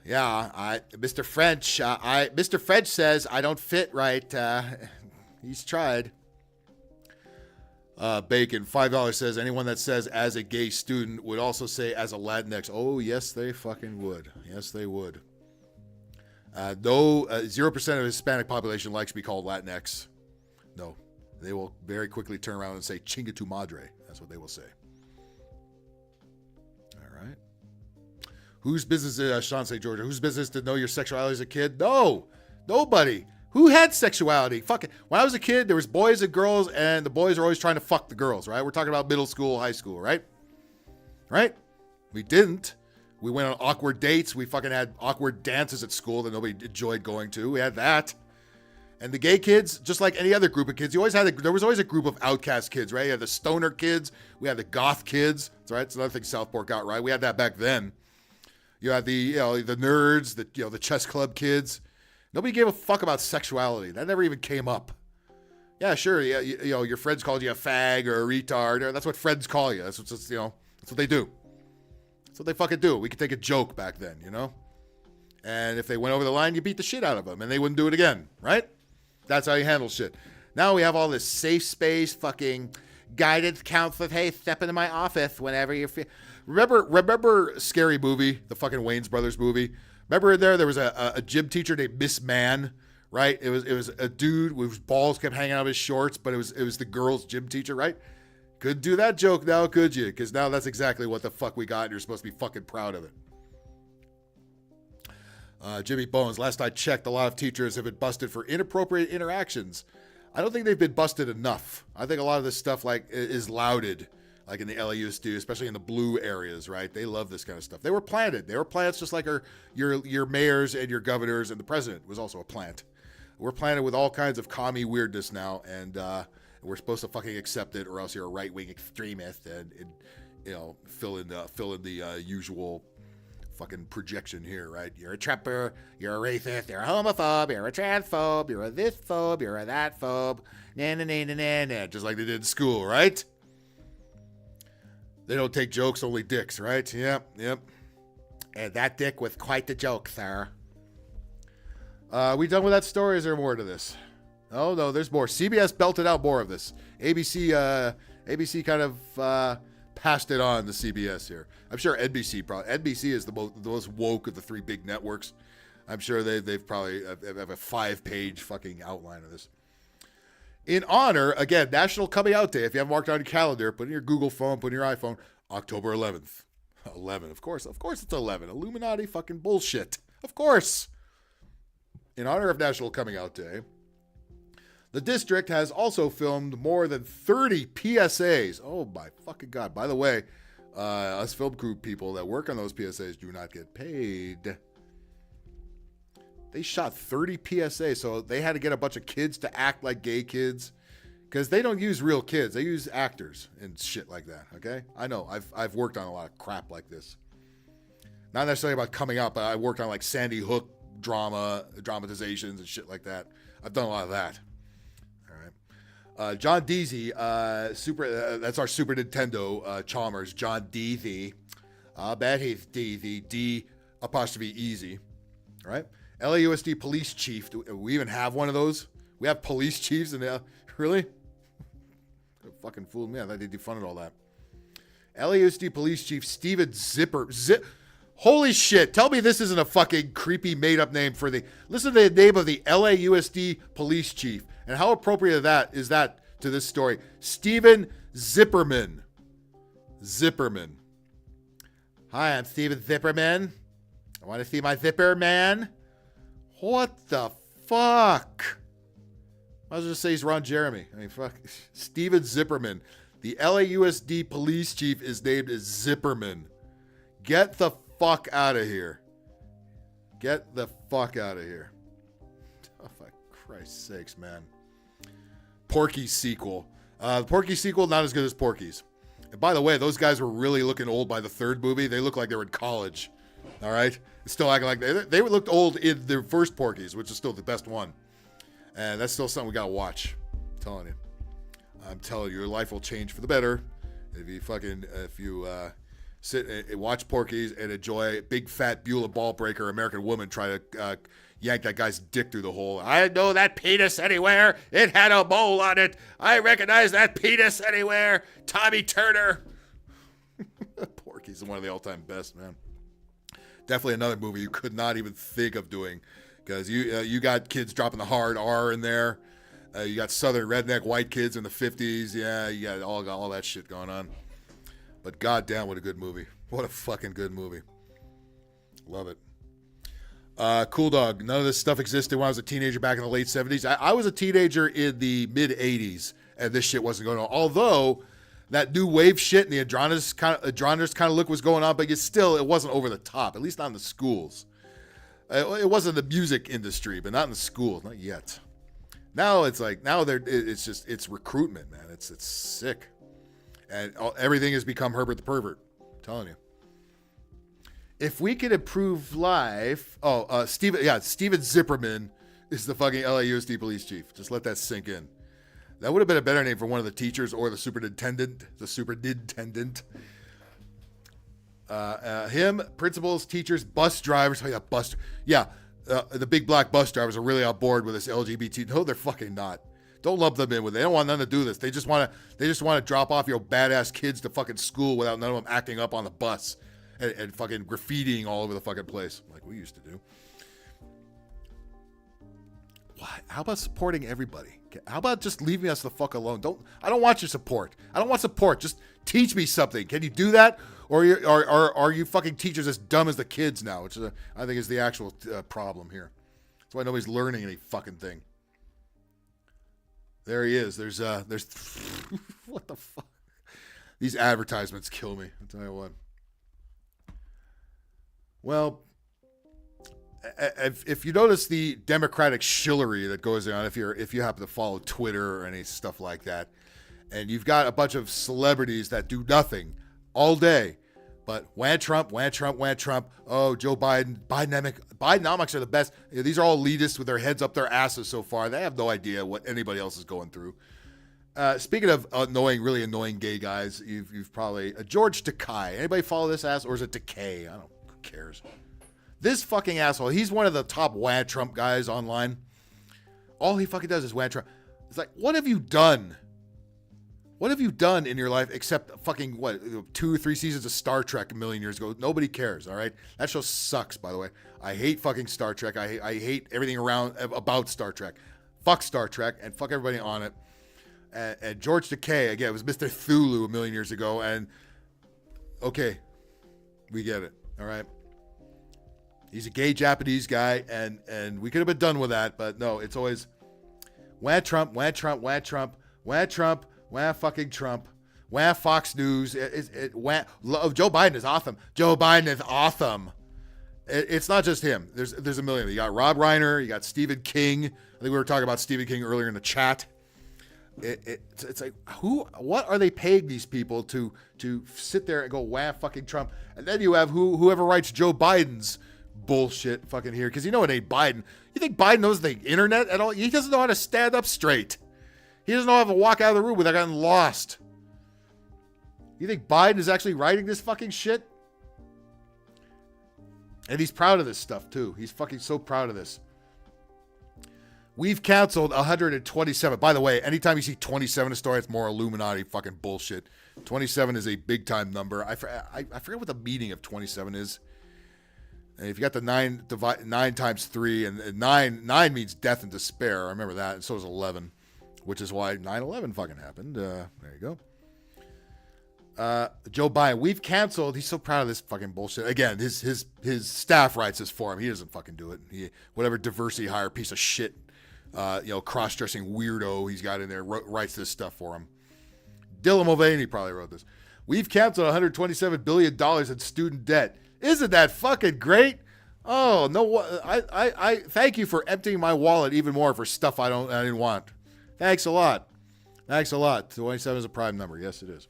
yeah, Mr. French says I don't fit right. He's tried. Bacon, $5 says anyone that says as a gay student would also say as a Latinx. Oh, yes, they fucking would. Yes, they would. 0% of Hispanic population likes to be called Latinx. No, they will very quickly turn around and say chinga tu madre. That's what they will say. All right. Whose business is, Sean St. Georgia, whose business to know your sexuality as a kid? No, nobody. Who had sexuality? Fucking, when I was a kid, there was boys and girls, and the boys are always trying to fuck the girls, right? We're talking about middle school, high school, right? Right? We didn't. We went on awkward dates. We fucking had awkward dances at school that nobody enjoyed going to. We had that. And the gay kids, just like any other group of kids, there was always a group of outcast kids, right? You had the stoner kids. We had the goth kids. That's right. It's another thing Southport got right. We had that back then. You had the nerds, the chess club kids. Nobody gave a fuck about sexuality. That never even came up. Yeah, sure. Yeah, your friends called you a fag or a retard. Or that's what friends call you. That's what they do. That's what they fucking do. We could take a joke back then, And if they went over the line, you beat the shit out of them, and they wouldn't do it again, right? That's how you handle shit. Now we have all this safe space, fucking guided counsel. Hey, step into my office whenever you feel. Remember Scary Movie, the fucking Wayans Brothers movie? Remember there was a gym teacher named Miss Man, right? It was a dude whose balls kept hanging out of his shorts, but it was the girl's gym teacher, right? Couldn't do that joke now, could you? Because now that's exactly what the fuck we got, and you're supposed to be fucking proud of it. Jimmy Bones, last I checked, a lot of teachers have been busted for inappropriate interactions. I don't think they've been busted enough. I think a lot of this stuff is lauded, like in the LAUSD, especially in the blue areas, right? They love this kind of stuff. They were planted. They were plants just like your mayors and your governors, and the president was also a plant. We're planted with all kinds of commie weirdness now, and we're supposed to fucking accept it, or else you're a right-wing extremist and fill in the usual fucking projection here, right? You're a Trumper, you're a racist, you're a homophobe, you're a transphobe, you're a this phobe, you're a that phobe, na just like they did in school, right? They don't take jokes, only dicks, right? Yep. And that dick was quite the joke, sir. We done with that story? Is there more to this? Oh, no, there's more. CBS belted out more of this. ABC kind of passed it on to CBS here. I'm sure NBC is the most woke of the three big networks. I'm sure they've probably have a 5-page fucking outline of this. In honor, again, National Coming Out Day. If you haven't marked on your calendar, put in your Google phone, put in your iPhone, October 11th. 11, of course it's 11. Illuminati fucking bullshit. Of course. In honor of National Coming Out Day, the district has also filmed more than 30 PSAs. Oh my fucking God. By the way, us film crew people that work on those PSAs do not get paid. They shot 30 PSAs, so they had to get a bunch of kids to act like gay kids. Because they don't use real kids. They use actors and shit like that, okay? I know. I've worked on a lot of crap like this. Not necessarily about coming out, but I worked on like Sandy Hook dramatizations and shit like that. I've done a lot of that. John Deasy, that's our Super Nintendo Chalmers, John Deasy. I bet he's Deasy, D apostrophe easy, right? LAUSD police chief. Do we even have one of those? We have police chiefs in there. Really? Fucking fooled me. I thought they defunded all that. LAUSD police chief Steven Holy shit. Tell me this isn't a fucking creepy made-up name for the... Listen to the name of the LAUSD police chief. And how appropriate is that to this story? Steven Zipperman. Zipperman. Hi, I'm Steven Zipperman. I want to see my zipper, man. What the fuck? I was just say he's Ron Jeremy. I mean, fuck. Steven Zipperman. The LAUSD police chief is named as Zipperman. Get the fuck out of here. Get the fuck out of here. Oh, for Christ's sakes, man. Porky's sequel. Porky's sequel, not as good as Porky's. And by the way, those guys were really looking old by the third movie. They looked like they were in college. All right? Still acting like they looked old in their first Porky's, which is still the best one. And that's still something we got to watch. I'm telling you, your life will change for the better if you sit and watch Porky's and enjoy big fat Beulah ball breaker American Woman try to yank that guy's dick through the hole. I know that penis anywhere. It had a mole on it. I recognize that penis anywhere. Tommy Turner. Porky's one of the all-time best, man. Definitely another movie you could not even think of doing, because you got kids dropping the hard R in there. You got southern redneck white kids in the 50s. Yeah, you got all that shit going on. But goddamn, what a good movie. What a fucking good movie. Love it. Cool Dog. None of this stuff existed when I was a teenager back in the late 70s. I was a teenager in the mid 80s, and this shit wasn't going on. Although that new wave shit and the androgynous kind of look was going on, but it wasn't over the top. At least not in the schools. It wasn't the music industry, but not in the schools, not yet. Now it's like it's recruitment, man. It's sick, and everything has become Herbert the Pervert. I'm telling you. If we could improve life, Steven Zipperman is the fucking LAUSD police chief. Just let that sink in. That would have been a better name for one of the teachers or the superintendent. Him, principals, teachers, bus drivers. The big black bus drivers are really on board with this LGBT. No, they're fucking not. Don't lump them in with it. They don't want none to do this. They just want to drop off your badass kids to fucking school without none of them acting up on the bus and fucking graffitiing all over the fucking place like we used to do. Why? How about supporting everybody? How about just leaving us the fuck alone? I don't want your support. I don't want support. Just teach me something. Can you do that? Or are you fucking teachers as dumb as the kids now? Which I think is the actual problem here. That's why nobody's learning any fucking thing. There he is. There's what the fuck? These advertisements kill me. I'll tell you what. Well, if you notice the Democratic shillery that goes on, if you happen to follow Twitter or any stuff like that, and you've got a bunch of celebrities that do nothing all day, but wham Trump. Oh, Joe Biden, Bidenomics are the best. These are all elitists with their heads up their asses so far. They have no idea what anybody else is going through. Speaking of really annoying gay guys, you've probably George Takei. Anybody follow this ass, or is it Decay? I don't know. Who cares? This fucking asshole. He's one of the top wham Trump guys online. All he fucking does is wham Trump. It's like, what have you done? What have you done in your life except fucking, 2 or 3 seasons of Star Trek a million years ago? Nobody cares, all right? That show sucks, by the way. I hate fucking Star Trek. I hate everything about Star Trek. Fuck Star Trek and fuck everybody on it. And George Takei, again, it was Mr. Thulu a million years ago. And, okay, we get it, all right? He's a gay Japanese guy, and we could have been done with that, but no, it's always wham Trump, wham Trump, wham Trump, wham Trump, wham fucking Trump, wham Fox News. Wham, Joe Biden is awesome. Joe Biden is awesome. It's not just him. There's a million. You got Rob Reiner. You got Stephen King. I think we were talking about Stephen King earlier in the chat. It's like, what are they paying these people to sit there and go wham fucking Trump? And then you have whoever writes Joe Biden's bullshit fucking here, because you know it ain't Biden. You think Biden knows the internet at all? He doesn't know how to stand up straight. He doesn't know how to walk out of the room without getting lost. You think Biden is actually writing this fucking shit? And he's proud of this stuff too. He's fucking so proud of this. We've canceled 127. By the way, anytime you see 27 in a story, it's more Illuminati fucking bullshit. 27 is a big time number. I forget what the meaning of 27 is. And if you got the 9 times 3, and 9 means death and despair. I remember that. And so does 11, which is why 9/11 fucking happened. There you go. Joe Biden, we've canceled. He's so proud of this fucking bullshit. Again, his staff writes this for him. He doesn't fucking do it. Whatever diversity hire piece of shit, cross-dressing weirdo he's got in there writes this stuff for him. Dylan Mulvaney probably wrote this. We've canceled $127 billion in student debt. Isn't that fucking great? Oh no! I thank you for emptying my wallet even more for stuff I didn't want. Thanks a lot. Thanks a lot. 27 is a prime number. Yes, it is.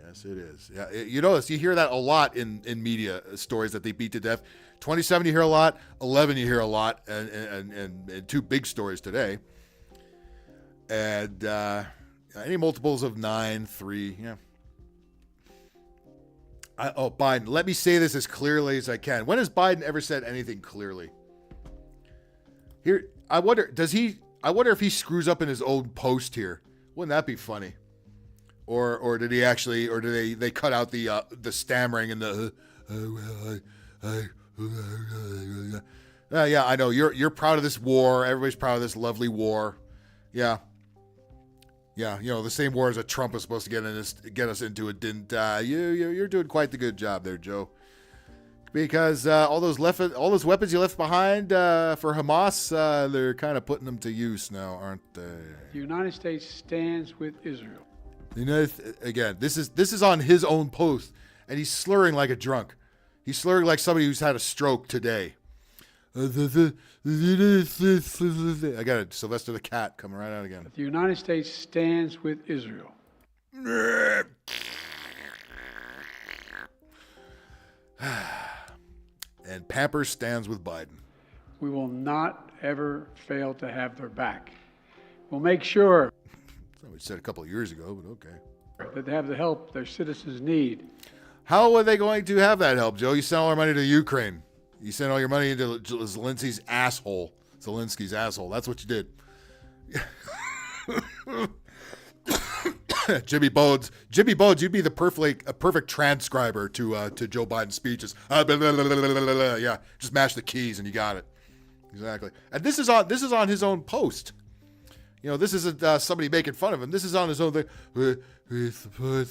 Yes, it is. Yeah, you notice you hear that a lot in media stories that they beat to death. 27 you hear a lot. 11 you hear a lot, and 2 big stories today. And any multiples of 9, 3, yeah. Biden, let me say this as clearly as I can. When has Biden ever said anything clearly? Here, I wonder if he screws up in his own post here. Wouldn't that be funny? Or did he actually, or did they cut out the stammering and the yeah, I know you're proud of this war. Everybody's proud of this lovely war. Yeah. Yeah, the same war that Trump was supposed to get us into. It didn't. You're doing quite the good job there, Joe. Because all those weapons you left behind for Hamas, they're kind of putting them to use now, aren't they? The United States stands with Israel. Again, this is on his own post, and he's slurring like a drunk. He's slurring like somebody who's had a stroke today. I got it. Sylvester the cat coming right out again. The United States stands with Israel. And Pampers stands with Biden. We will not ever fail to have their back. We'll make sure That's what we said a couple of years ago, but okay. that they have the help their citizens need. How are they going to have that help, Joe? You sent all our money to Ukraine. You sent all your money into Zelensky's asshole. That's what you did. Jimmy Bones, you'd be the perfect transcriber to Joe Biden's speeches. Yeah, just mash the keys and you got it. Exactly. And this is on his own post. This isn't somebody making fun of him. This is on his own thing. We support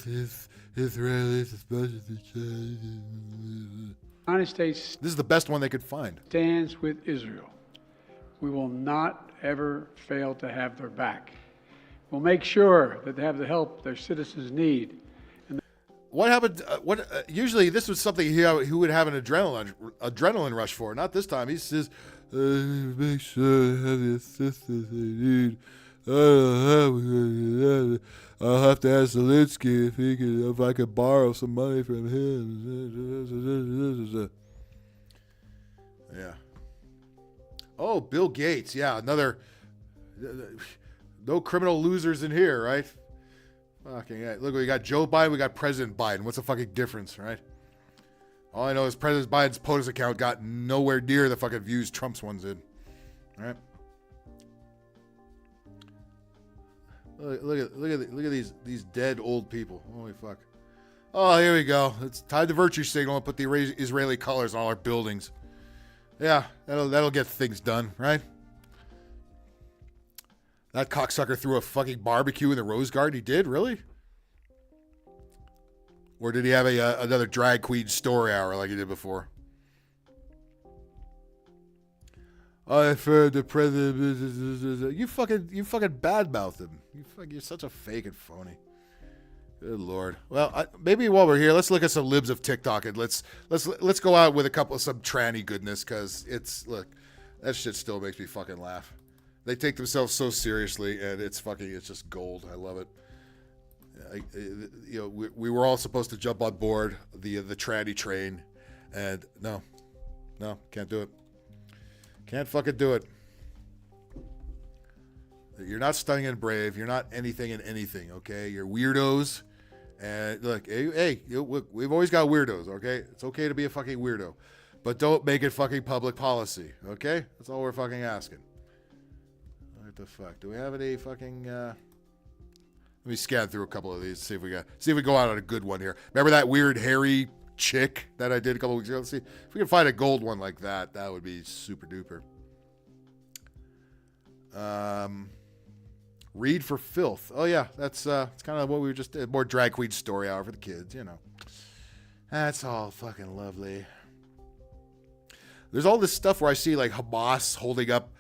Israelis, especially China. United States This is the best one they could find. stands with Israel. We will not ever fail to have their back. We'll make sure that they have the help their citizens need. What happened? Usually this was something he would have an adrenaline rush for. Not this time. He says, "Make sure they have the assistance they need." I'll have to ask Zelensky if I could borrow some money from him. Yeah. Oh, Bill Gates. Yeah, another. No criminal losers in here, right? Fucking yeah. Look, we got Joe Biden, we got President Biden. What's the fucking difference, right? All I know is President Biden's POTUS account got nowhere near the fucking views Trump's ones did. Right? Look at these dead old people. Holy fuck. Oh, here we go. It's time to virtue signal and put the Israeli colors on all our buildings. Yeah, that'll get things done, right? That cocksucker threw a fucking barbecue in the Rose Garden. He did? Really? Or did he have another drag queen story hour like he did before? I've heard the president. You fucking badmouthed him. You're such a fake and phony. Good Lord. Well, maybe while we're here, let's look at some libs of TikTok and let's go out with some tranny goodness, because that shit still makes me fucking laugh. They take themselves so seriously, and it's just gold. I love it. We were all supposed to jump on board the tranny train, and no, can't do it. Can't fucking do it. You're not stunning and brave. You're not anything and anything, okay? You're weirdos. And look, hey, we've always got weirdos, okay? It's okay to be a fucking weirdo. But don't make it fucking public policy, okay? That's all we're fucking asking. What the fuck? Do we have any fucking... Let me scan through a couple of these, see if we go out on a good one here. Remember that weird hairy chick that I did a couple weeks ago. Let's see if we can find a gold one like that. That would be super duper. Read for filth. Oh yeah, that's it's kind of what we just did. More drag queen story hour for the kids, you know. That's all fucking lovely. There's all this stuff where I see like Hamas holding up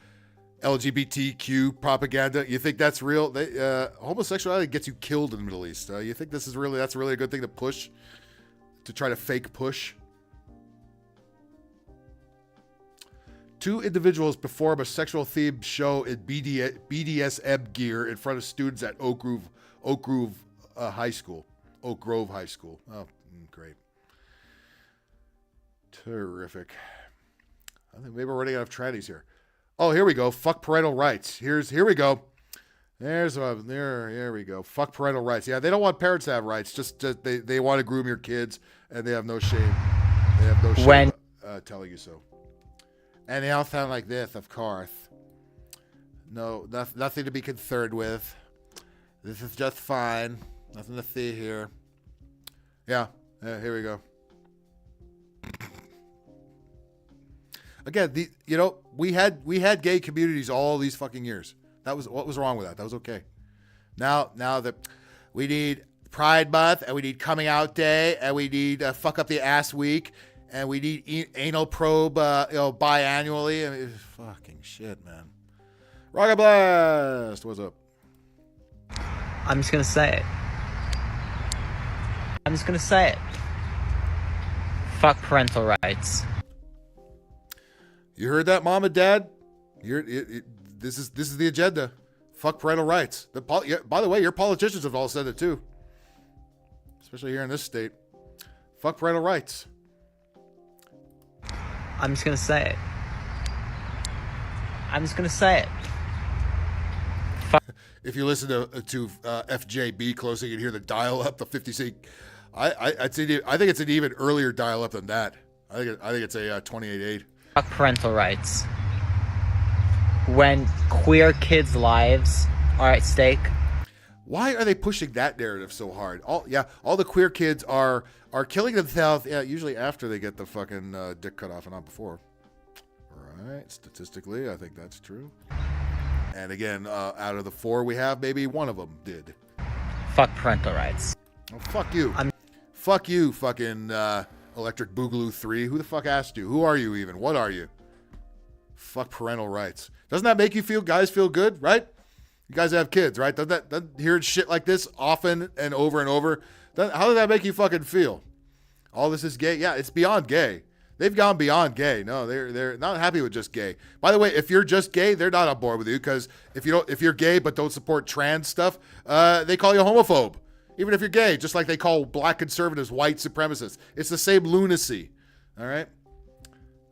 LGBTQ propaganda. You think that's real? Homosexuality gets you killed in the Middle East. You think that's really a good thing to push, to try to fake push? 2 individuals perform a sexual-themed show in BDSM gear in front of students at Oak Grove High School. Oak Grove High School. Oh, great. Terrific. I think maybe we're running out of trannies here. Oh, here we go. Fuck parental rights. Here we go. There we go. Fuck parental rights. Yeah, they don't want parents to have rights. Just they want to groom your kids, and they have no shame. They have no shame telling you so. And they all sound like this, of course. No, nothing to be concerned with. This is just fine. Nothing to see here. Yeah, here we go. Again, we had gay communities all these fucking years. What was wrong with that? That was okay. Now that we need Pride Month, and we need Coming Out Day, and we need Fuck Up the Ass Week, and we need anal probe, biannually. I mean, fucking shit, man. Rocket Blast, what's up? I'm just gonna say it. Fuck parental rights. You heard that, Mom and Dad? This is the agenda. Fuck parental rights. By the way, your politicians have all said it too, especially here in this state. Fuck parental rights. I'm just gonna say it. If you listen to FJB closely, you can hear the dial-up, the 50C. I think it's an even earlier dial-up than that. I think it's a 28.8. Fuck parental rights. When queer kids' lives are at stake. Why are they pushing that narrative so hard? All the queer kids are killing themselves. Yeah, usually after they get the fucking dick cut off and not before. Right? Statistically, I think that's true. And again, out of the 4 we have, maybe one of them did. Fuck parental rights. Oh, fuck you. Fuck you, fucking Electric Boogaloo 3. Who the fuck asked you? Who are you even? What are you? Fuck parental rights. Doesn't that make you guys feel good, right? You guys have kids, right? Doesn't hearing shit like this often and over, how does that make you fucking feel? All this is gay? Yeah, it's beyond gay. They've gone beyond gay. No, they're not happy with just gay. By the way, if you're just gay, they're not on board with you, because if you're gay but don't support trans stuff, they call you a homophobe. Even if you're gay, just like they call black conservatives white supremacists. It's the same lunacy. All right,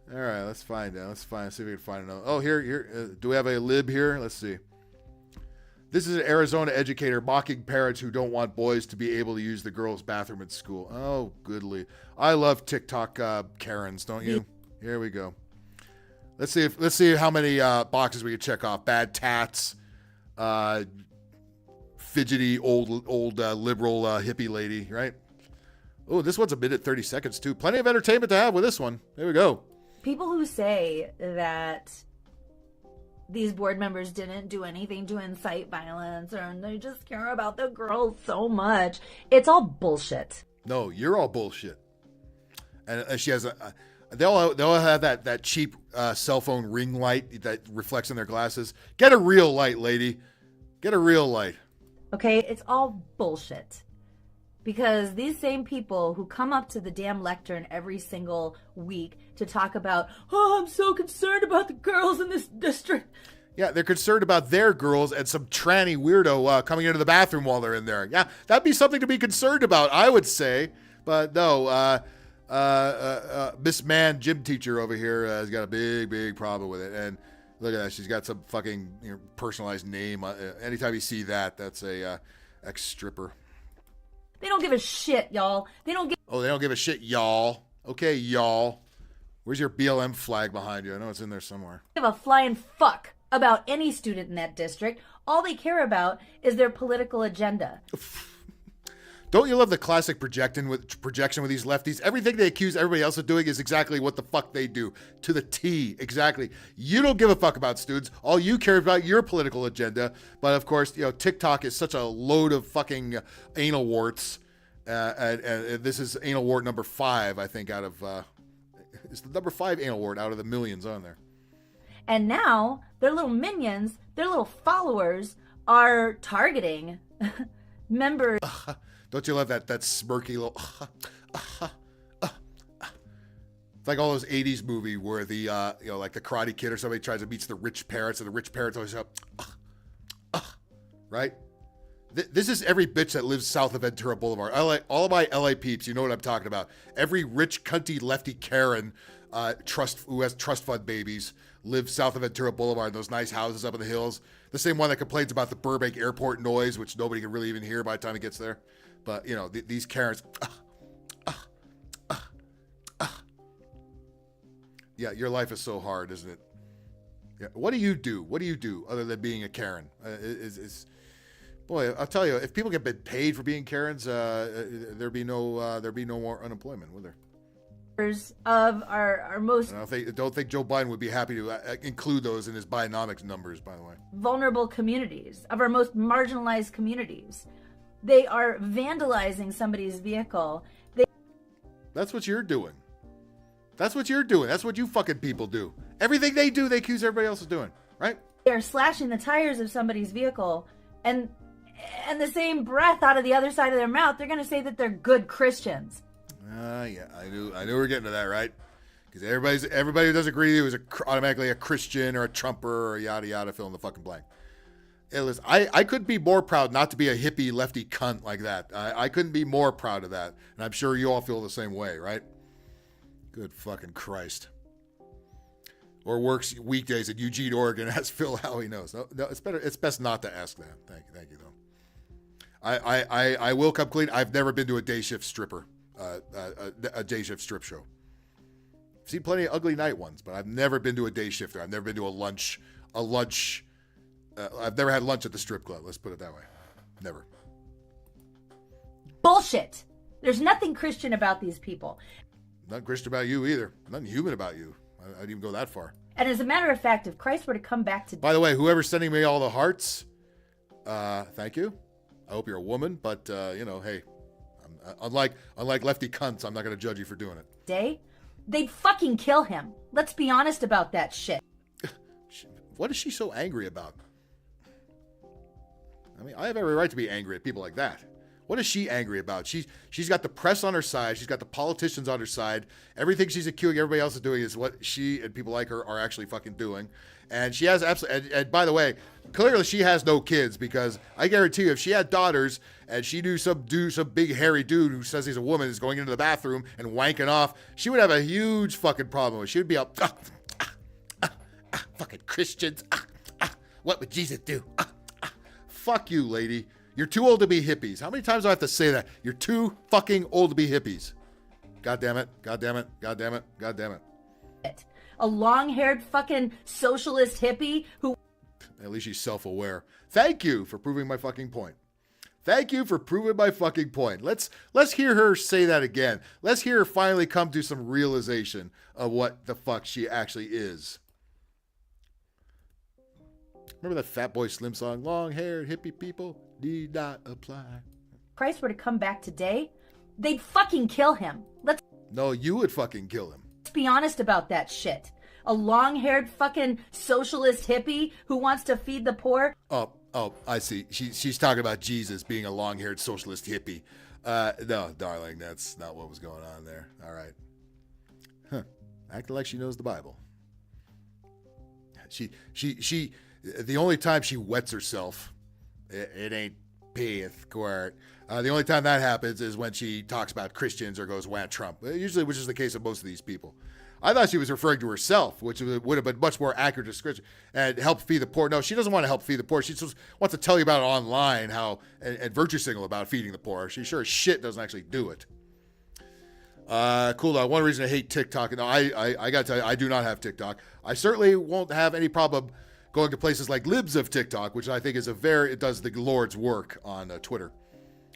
let's find out. Let's see if we can find another. Oh, here. Do we have a lib here? Let's see. This is an Arizona educator mocking parents who don't want boys to be able to use the girls' bathroom at school. Oh, goodly. I love Tik Tok Karens, don't you? Here we go. Let's see how many boxes we can check off. Bad tats, fidgety old liberal hippie lady, right? Oh, this one's a minute 30 seconds too. Plenty of entertainment to have with this one. There we go. People who say that these board members didn't do anything to incite violence, or they just care about the girls so much, it's all bullshit. No, you're all bullshit. And she has they'll have that cheap cell phone ring light that reflects in their glasses. Get a real light, lady. Get a real light. Okay, it's all bullshit. Because these same people who come up to the damn lectern every single week to talk about, oh, I'm so concerned about the girls in this district. Yeah, they're concerned about their girls and some tranny weirdo coming into the bathroom while they're in there. Yeah, that'd be something to be concerned about, I would say. But no, Miss Man, gym teacher over here, has got a big problem with it. And look at that, she's got some fucking personalized name. Anytime you see that, that's a ex-stripper. They don't give a shit, y'all. They don't give a shit, y'all. Okay, y'all. Where's your BLM flag behind you? I know it's in there somewhere. Give a flying fuck about any student in that district. All they care about is their political agenda. Don't you love the classic projection with these lefties? Everything they accuse everybody else of doing is exactly what the fuck they do. To the T, exactly. You don't give a fuck about students. All you care about your political agenda. But of course, Tik Tok is such a load of fucking anal warts. And this is anal wart number 5, I think, out of... it's the number 5 anal wart out of the millions on there. And now, their little minions, their little followers, are targeting members... Don't you love that smirky little... It's like all those 80s movie where the, like the Karate Kid or somebody tries to meet the rich parents, and the rich parents always go, right? This is every bitch that lives south of Ventura Boulevard. All of my LA peeps, you know what I'm talking about. Every rich, cunty, lefty Karen who has trust fund babies lives south of Ventura Boulevard, those nice houses up in the hills. The same one that complains about the Burbank airport noise, which nobody can really even hear by the time it gets there. But, these Karens... Yeah, your life is so hard, isn't it? Yeah. What do you do? What do you do other than being a Karen? Boy, I'll tell you, if people get paid for being Karens, there'd be no more unemployment, would there? Of our most... I don't think Joe Biden would be happy to include those in his Bidenomics numbers, by the way. Vulnerable communities, of our most marginalized communities. They are vandalizing somebody's vehicle. That's what you're doing. That's what you're doing. That's what you fucking people do. Everything they do, they accuse everybody else of doing, right? They're slashing the tires of somebody's vehicle, and the same breath out of the other side of their mouth, they're going to say that they're good Christians. Yeah, I knew we were getting to that, right? Because everybody who doesn't agree with you is automatically a Christian or a Trumper or yada yada, fill in the fucking blank. Hey, listen, I couldn't be more proud not to be a hippie lefty cunt like that. I couldn't be more proud of that, and I'm sure you all feel the same way, right? Good fucking Christ. Or works weekdays in Eugene, Oregon, as Phil Howey knows. No, it's better. It's best not to ask that. Thank you, though. I will come clean. I've never been to a day shift stripper, a day shift strip show. I've seen plenty of ugly night ones, but I've never been to a day shifter. I've never been to a lunch. I've never had lunch at the strip club. Let's put it that way. Never. Bullshit. There's nothing Christian about these people. Nothing Christian about you either. Nothing human about you. I didn't even go that far. And as a matter of fact, if Christ were to come back to... By the way, whoever's sending me all the hearts, thank you. I hope you're a woman, but, hey, unlike lefty cunts, I'm not going to judge you for doing it. They'd fucking kill him. Let's be honest about that shit. What is she so angry about? I mean, I have every right to be angry at people like that. What is she angry about? She's got the press on her side. She's got the politicians on her side. Everything she's accusing everybody else of doing is what she and people like her are actually fucking doing. And she has absolutely, and by the way, clearly she has no kids, because I guarantee you if she had daughters and she knew some big hairy dude who says he's a woman is going into the bathroom and wanking off, she would have a huge fucking problem with it. She would be up, fucking Christians. What would Jesus do? Fuck you, lady. You're too old to be hippies. How many times do I have to say that? You're too fucking old to be hippies. God damn it. God damn it. God damn it. God damn it. A long-haired fucking socialist hippie who... At least she's self-aware. Thank you for proving my fucking point. Thank you for proving my fucking point. Let's hear her say that again. Let's hear her finally come to some realization of what the fuck she actually is. Remember that Fatboy Slim song? Long-haired hippie people need not apply. Christ were to come back today, they'd fucking kill him. No, you would fucking kill him. Let's be honest about that shit. A long-haired fucking socialist hippie who wants to feed the poor. Oh, I see. She's talking about Jesus being a long-haired socialist hippie. No, darling, that's not what was going on there. All right. Huh. Acting like she knows the Bible. She the only time she wets herself, it ain't pith court. The only time that happens is when she talks about Christians or goes wham Trump, usually, which is the case of most of these people. I thought she was referring to herself, which would have been much more accurate description, and help feed the poor. No, she doesn't want to help feed the poor. She just wants to tell you about it online, how and virtue signal about feeding the poor. She sure as shit doesn't actually do it. Cool. Now, one reason I hate TikTok, no, I got to tell you, I do not have TikTok. I certainly won't have any problem going to places like Libs of TikTok, which I think is it does the Lord's work on Twitter,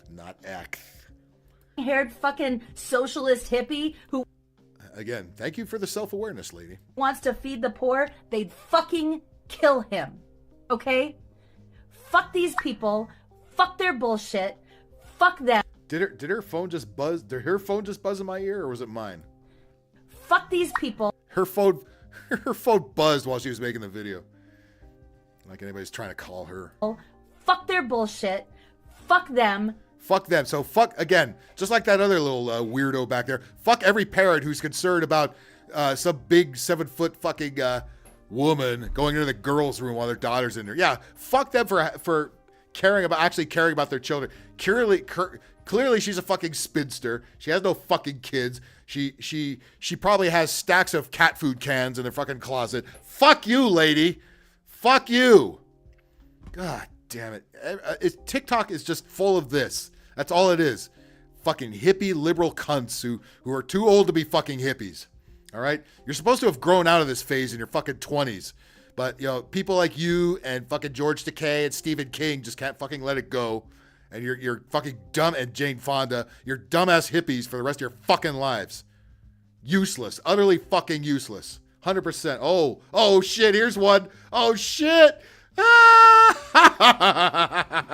not X. haired fucking socialist hippie who Again, thank you for the self-awareness, lady. wants to feed the poor, they'd fucking kill him. Okay? Fuck these people. Fuck their bullshit. Fuck them. Did her phone just buzz? Did her phone just buzz in my ear, or was it mine? Fuck these people. Her phone buzzed while she was making the video. Like anybody's trying to call her. Fuck their bullshit. Fuck them. Fuck them. So fuck, again, just like that other little weirdo back there. Fuck every parent who's concerned about some big 7-foot fucking woman going into the girls' room while their daughter's in there. Yeah, fuck them for caring about their children. Clearly she's a fucking spinster. She has no fucking kids. She probably has stacks of cat food cans in her fucking closet. Fuck you, lady. Fuck you. God damn it. TikTok is just full of this. That's all it is. Fucking hippie liberal cunts who are too old to be fucking hippies. All right? You're supposed to have grown out of this phase in your fucking 20s. But, you know, people like you and fucking George Takei and Stephen King just can't fucking let it go. And you're fucking dumb, and Jane Fonda, you're dumbass hippies for the rest of your fucking lives. Useless. Utterly fucking useless. 100%. Oh shit, here's one. Oh shit. Ah!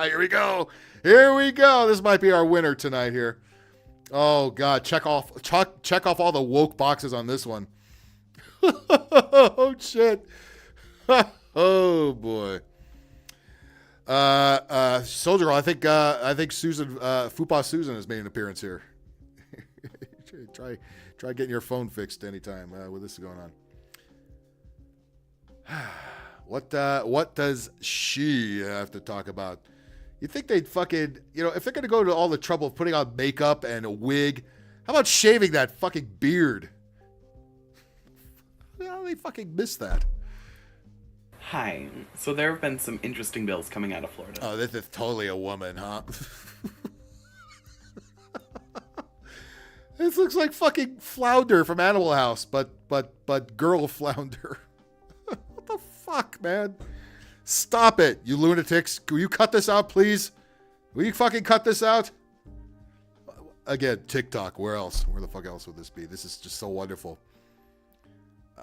Here we go. This might be our winner tonight here. Oh god, check off all the woke boxes on this one. Oh shit. Oh boy. Soldier, I think Susan, Fupa Susan has made an appearance here. Try getting your phone fixed anytime with this going on. What does she have to talk about? You think they'd fucking, if they're gonna go to all the trouble of putting on makeup and a wig, how about shaving that fucking beard? How do they fucking miss that? Hi. So there have been some interesting bills coming out of Florida. Oh, this is totally a woman, huh? This looks like fucking Flounder from Animal House, but girl Flounder. What the fuck, man? Stop it, you lunatics. Will you cut this out, please? Will you fucking cut this out? Again, TikTok. Where else? Where the fuck else would this be? This is just so wonderful.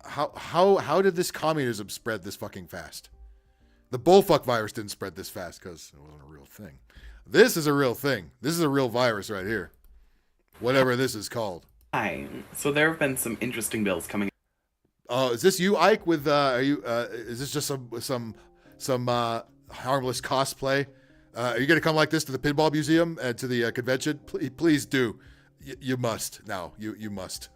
How did this communism spread this fucking fast? The bullfuck virus didn't spread this fast because it wasn't a real thing. This is a real thing. This is a real virus right here. Whatever this is called. Hi. So there have been some interesting bills coming. Oh, is this you, Ike? With is this just some harmless cosplay? Are you gonna come like this to the Pinball Museum and to the convention? Please do. You must now. You must.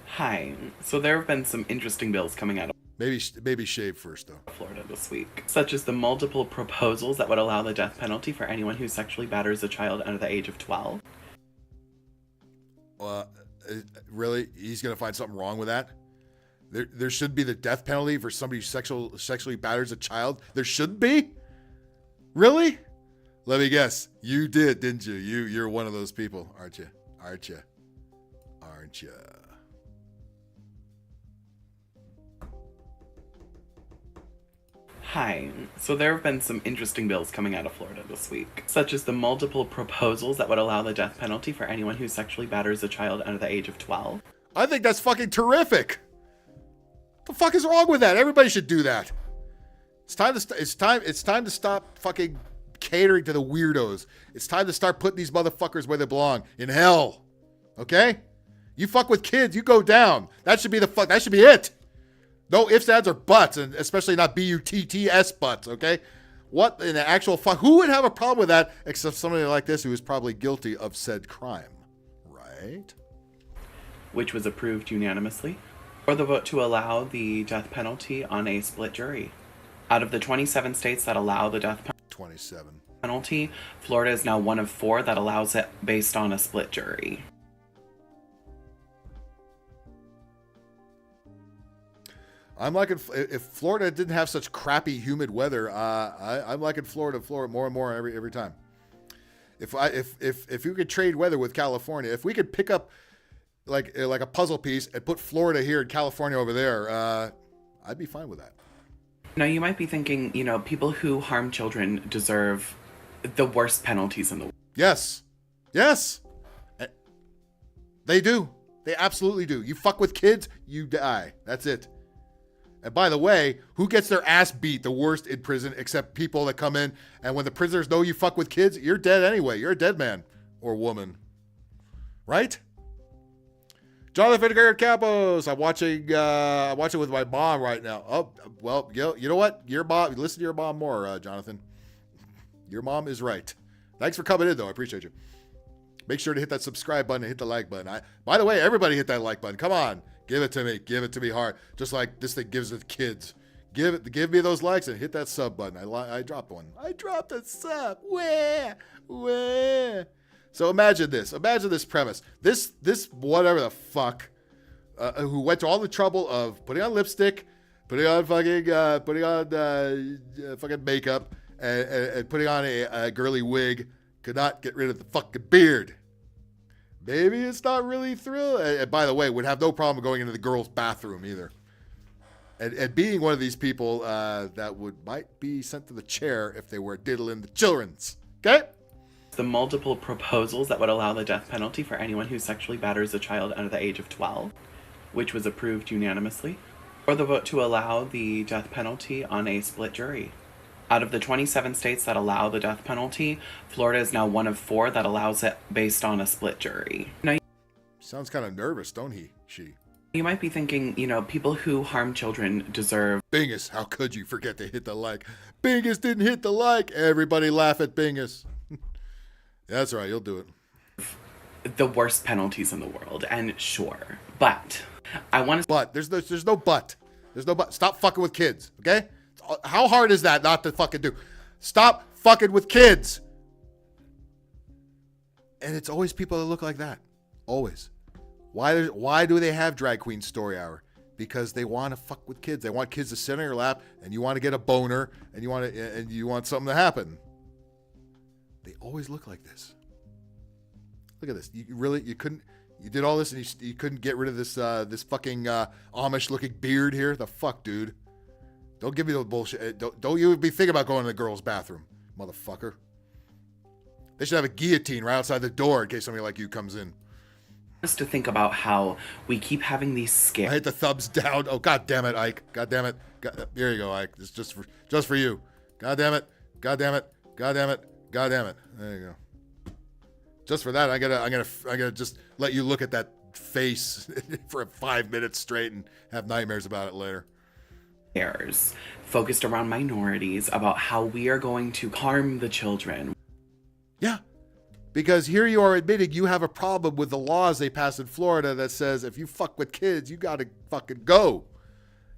Hi. So there have been some interesting bills coming out of maybe shave first though. Florida this week, such as the multiple proposals that would allow the death penalty for anyone who sexually batters a child under the age of 12. Really? He's gonna find something wrong with that? There should be the death penalty for somebody who sexually batters a child. There should be? Really? Let me guess. You did, didn't you? You're one of those people, aren't you? Aren't you? Hi. So there have been some interesting bills coming out of Florida this week, such as the multiple proposals that would allow the death penalty for anyone who sexually batters a child under the age of 12. I think that's fucking terrific. What the fuck is wrong with that? Everybody should do that. It's time to stop fucking catering to the weirdos. It's time to start putting these motherfuckers where they belong, in hell. Okay? You fuck with kids, you go down. That should be it. No ifs, ands, or buts, and especially not B-U-T-T-S butts, okay? What in the actual fuck? Who would have a problem with that except somebody like this who is probably guilty of said crime, right? Which was approved unanimously. Or the vote to allow the death penalty on a split jury. Out of the 27 states that allow the death penalty, Florida is now one of 4 that allows it based on a split jury. I'm liking, if Florida didn't have such crappy humid weather, I'm liking Florida more and more every time. If you could trade weather with California, if we could pick up like a puzzle piece and put Florida here and California over there, I'd be fine with that. Now you might be thinking, people who harm children deserve the worst penalties in the world. Yes. They do. They absolutely do. You fuck with kids, you die. That's it. And by the way, who gets their ass beat the worst in prison except people that come in, and when the prisoners know you fuck with kids, you're dead anyway. You're a dead man or woman. Right? Jonathan Campos. I'm watching with my mom right now. Oh, well, you know what? Your mom, listen to your mom more, Jonathan. Your mom is right. Thanks for coming in, though. I appreciate you. Make sure to hit that subscribe button and hit the like button. By the way, everybody hit that like button. Come on. Give it to me. Give it to me hard. Just like this thing gives it kids. Give me those likes and hit that sub button. I dropped one. I dropped a sub. Where? So imagine this. Imagine this premise. This whatever the fuck, who went to all the trouble of putting on lipstick, putting on fucking makeup, and putting on a girly wig, could not get rid of the fucking beard. Maybe it's not really thrill. And by the way, would have no problem going into the girls' bathroom either. And being one of these people that might be sent to the chair if they were diddling the children's. Okay? The multiple proposals that would allow the death penalty for anyone who sexually batters a child under the age of 12, which was approved unanimously, or the vote to allow the death penalty on a split jury. Out of the 27 states that allow the death penalty, Florida is now one of 4 that allows it based on a split jury. Now, sounds kind of nervous, don't she? You might be thinking, people who harm children deserve... Bingus, how could you forget to hit the like? Bingus didn't hit the like. Everybody laugh at Bingus. That's right, you'll do it. The worst penalties in the world, and sure, but I want to... But, there's no but. There's no but. Stop fucking with kids, okay? How hard is that not to fucking do? Stop fucking with kids. And it's always people that look like that. Always. Why do they have drag queen story hour? Because they want to fuck with kids. They want kids to sit on your lap, and you want to get a boner, and you want something to happen. They always look like this. Look at this. You did all this, and you couldn't get rid of this fucking Amish looking beard here. The fuck, dude. Don't give me the bullshit. Don't you be thinking about going to the girls' bathroom, motherfucker. They should have a guillotine right outside the door in case somebody like you comes in. Just to think about how we keep having these scares. I hit the thumbs down. Oh, God damn it, Ike. God damn it. Here you go, Ike. This is just for you. God damn it. God damn it. God damn it. God damn it. There you go. Just for that, I'm gonna just let you look at that face for 5 minutes straight and have nightmares about it later. Focused around minorities about how we are going to harm the children. Yeah, because here you are admitting you have a problem with the laws they passed in Florida that says if you fuck with kids, you gotta fucking go.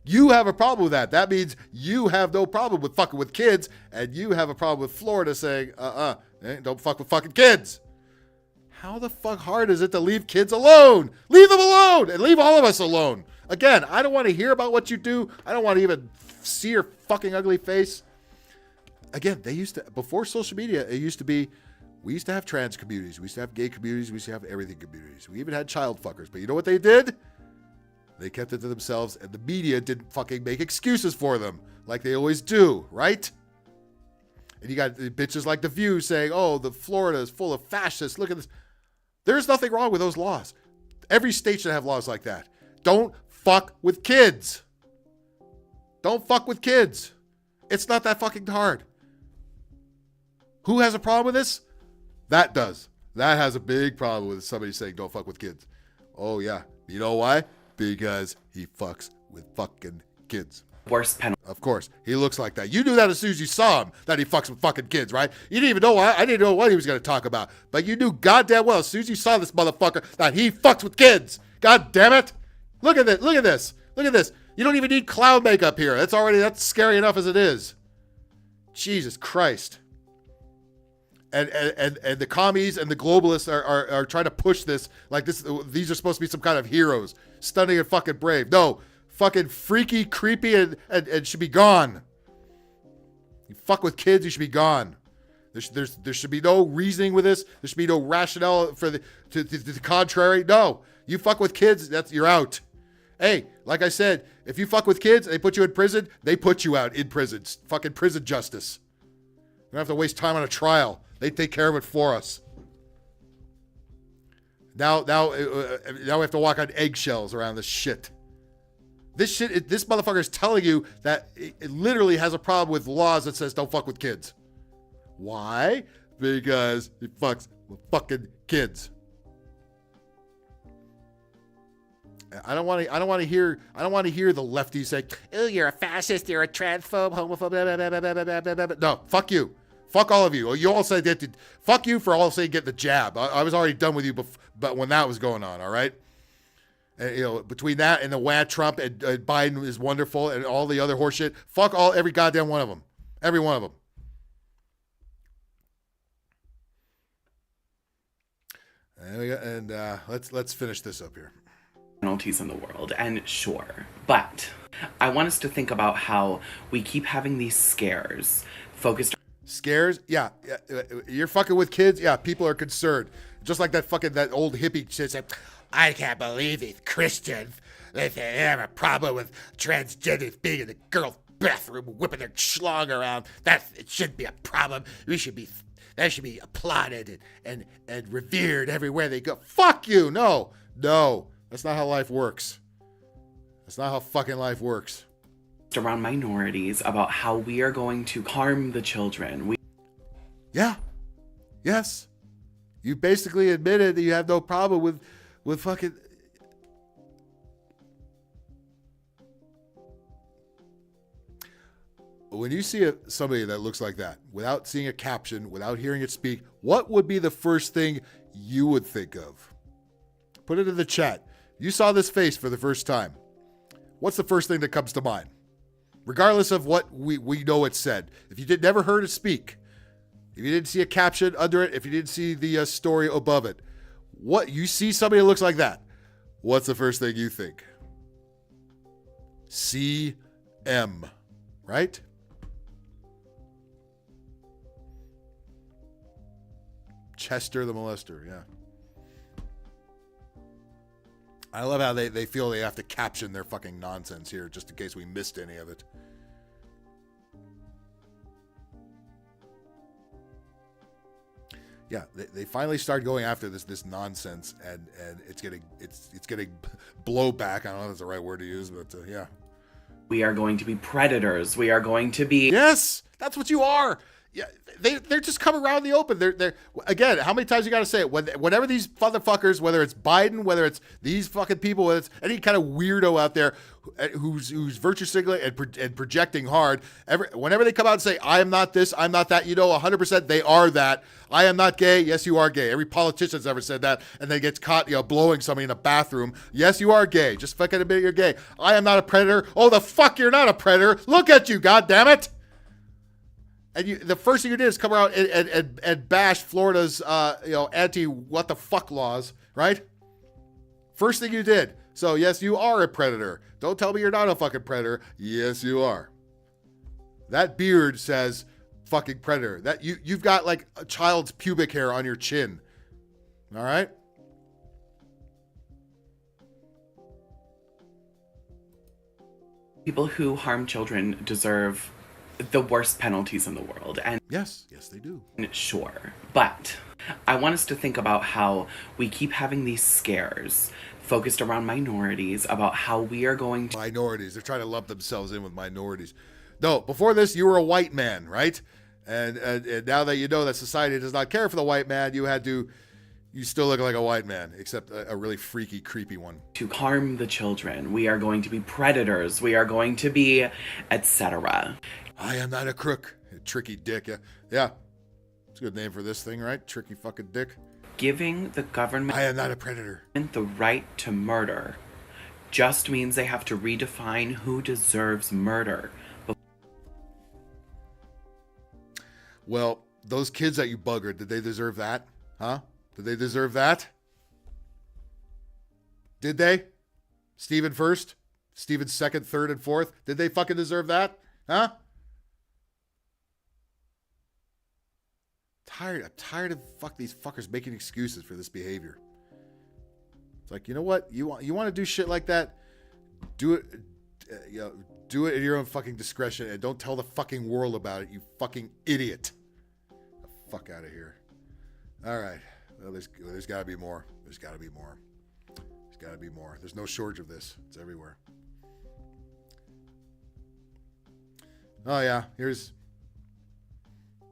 You have a problem with that. That means you have no problem with fucking with kids, and you have a problem with Florida saying, don't fuck with fucking kids. How the fuck hard is it to leave kids alone? Leave them alone and leave all of us alone. Again, I don't want to hear about what you do. I don't want to even see your fucking ugly face. Again, before social media, we used to have trans communities. We used to have gay communities. We used to have everything communities. We even had child fuckers. But you know what they did? They kept it to themselves, and the media didn't fucking make excuses for them like they always do, right? And you got the bitches like The View saying, oh, the Florida is full of fascists. Look at this. There's nothing wrong with those laws. Every state should have laws like that. Don't fuck with kids. Don't fuck with kids. It's not that fucking hard. Who has a problem with this? That does. That has a big problem with somebody saying don't fuck with kids. Oh, yeah. You know why? Because he fucks with fucking kids. Worst penalty. Of course. He looks like that. You knew that as soon as you saw him, that he fucks with fucking kids, right? You didn't even know why. I didn't know what he was going to talk about. But you knew goddamn well as soon as you saw this motherfucker that he fucks with kids. God damn it. Look at this. Look at this. Look at this. You don't even need clown makeup here. That's scary enough as it is. Jesus Christ. And the commies and the globalists are trying to push this like this. These are supposed to be some kind of heroes, stunning and fucking brave. No, fucking freaky, creepy, and should be gone. You fuck with kids, you should be gone. There should be no reasoning with this. There should be no rationale for to the contrary. No, you fuck with kids, you're out. Hey, like I said, if you fuck with kids, they put you in prison. They put you out in prison. It's fucking prison justice. You don't have to waste time on a trial. They take care of it for us. Now we have to walk on eggshells around this shit. This motherfucker is telling you that it literally has a problem with laws that says don't fuck with kids. Why? Because he fucks with fucking kids. I don't want to hear the lefties say, "Oh, you're a fascist, you're a transphobe, homophobe." Blah, blah, blah, blah, blah, blah, blah. No, fuck you. Fuck all of you. You all said that. Fuck you for all saying get the jab. I was already done with you, but when that was going on, all right. And, between that and the WAD Trump and Biden is wonderful and all the other horseshit. Fuck every goddamn one of them. Every one of them. And let's finish this up here. Penalties in the world, and sure, but I want us to think about how we keep having these scares focused. Scares? Yeah. You're fucking with kids? Yeah, people are concerned. Just like that old hippie shit said, I can't believe these Christians. They have a problem with transgenders being in the girls' bathroom whipping their schlong around. It shouldn't be a problem. That should be applauded and revered everywhere they go. Fuck you. No. That's not how life works. That's not how fucking life works. Around minorities about how we are going to harm the children. Yes. You basically admitted that you have no problem with fucking. When you see somebody that looks like that, without seeing a caption, without hearing it speak, what would be the first thing you would think of? Put it in the chat. You saw this face for the first time. What's the first thing that comes to mind? Regardless of what we know it said. If you never heard it speak, if you didn't see a caption under it, if you didn't see the story above it, what you see somebody that looks like that, what's the first thing you think? CM, right? Chester the molester, yeah. I love how they feel they have to caption their fucking nonsense here just in case we missed any of it. Yeah, they finally start going after this nonsense, and it's getting blowback. I don't know if that's the right word to use, but yeah. We are going to be predators. We are going to be. Yes, that's what you are. Yeah, they're just coming around the open. They're again. How many times you got to say it? Whenever these motherfuckers, whether it's Biden, whether it's these fucking people, whether it's any kind of weirdo out there who's virtue signaling and projecting hard, whenever they come out and say, "I am not this, I'm not that," 100% they are that. I am not gay. Yes, you are gay. Every politician's ever said that, and then gets caught, blowing somebody in a bathroom. Yes, you are gay. Just fucking admit you're gay. I am not a predator. Oh, the fuck, you're not a predator. Look at you, goddammit. And the first thing you did is come around and bash Florida's, anti-what the fuck laws, right? First thing you did. So, yes, you are a predator. Don't tell me you're not a fucking predator. Yes, you are. That beard says fucking predator. That you've got like a child's pubic hair on your chin. All right? People who harm children deserve the worst penalties in the world. And yes, they do. Sure. But I want us to think about how we keep having these scares focused around minorities about how we are going to. Minorities. They're trying to lump themselves in with minorities. No, before this, you were a white man, right? And now that you know that society does not care for the white man, you still look like a white man, except a really freaky, creepy one. To harm the children. We are going to be predators. We are going to be, etc. I am not a crook. Tricky dick. Yeah. It's a good name for this thing, right? Tricky fucking dick. Giving the government. I am not a predator. The right to murder just means they have to redefine who deserves murder. Well, those kids that you buggered, did they deserve that? Huh? Did they deserve that? Did they? Stephen first? Stephen second, third, and fourth? Did they fucking deserve that? Huh? I'm tired of these fuckers making excuses for this behavior. It's like, you know what? You want to do shit like that? Do it. Do it at your own fucking discretion, and don't tell the fucking world about it. You fucking idiot. The fuck out of here. All right. Well, there's got to be more. There's got to be more. There's got to be more. There's no shortage of this. It's everywhere. Oh, yeah. Here's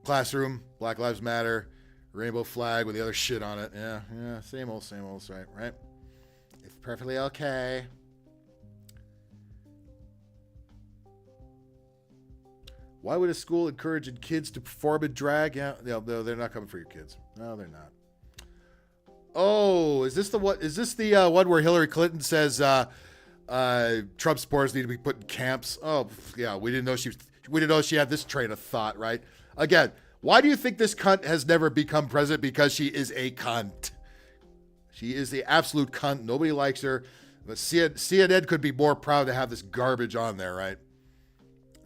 classroom, Black Lives Matter, rainbow flag with the other shit on it. Yeah, same old, right? It's perfectly okay. Why would a school encourage kids to perform in drag? Yeah, they're not coming for your kids. No, they're not. Oh, is this the one where Hillary Clinton says Trump supporters need to be put in camps? Oh, yeah, we didn't know she had this train of thought, right? Again, why do you think this cunt has never become president? Because she is a cunt. She is the absolute cunt. Nobody likes her. But CNN could be more proud to have this garbage on there, right?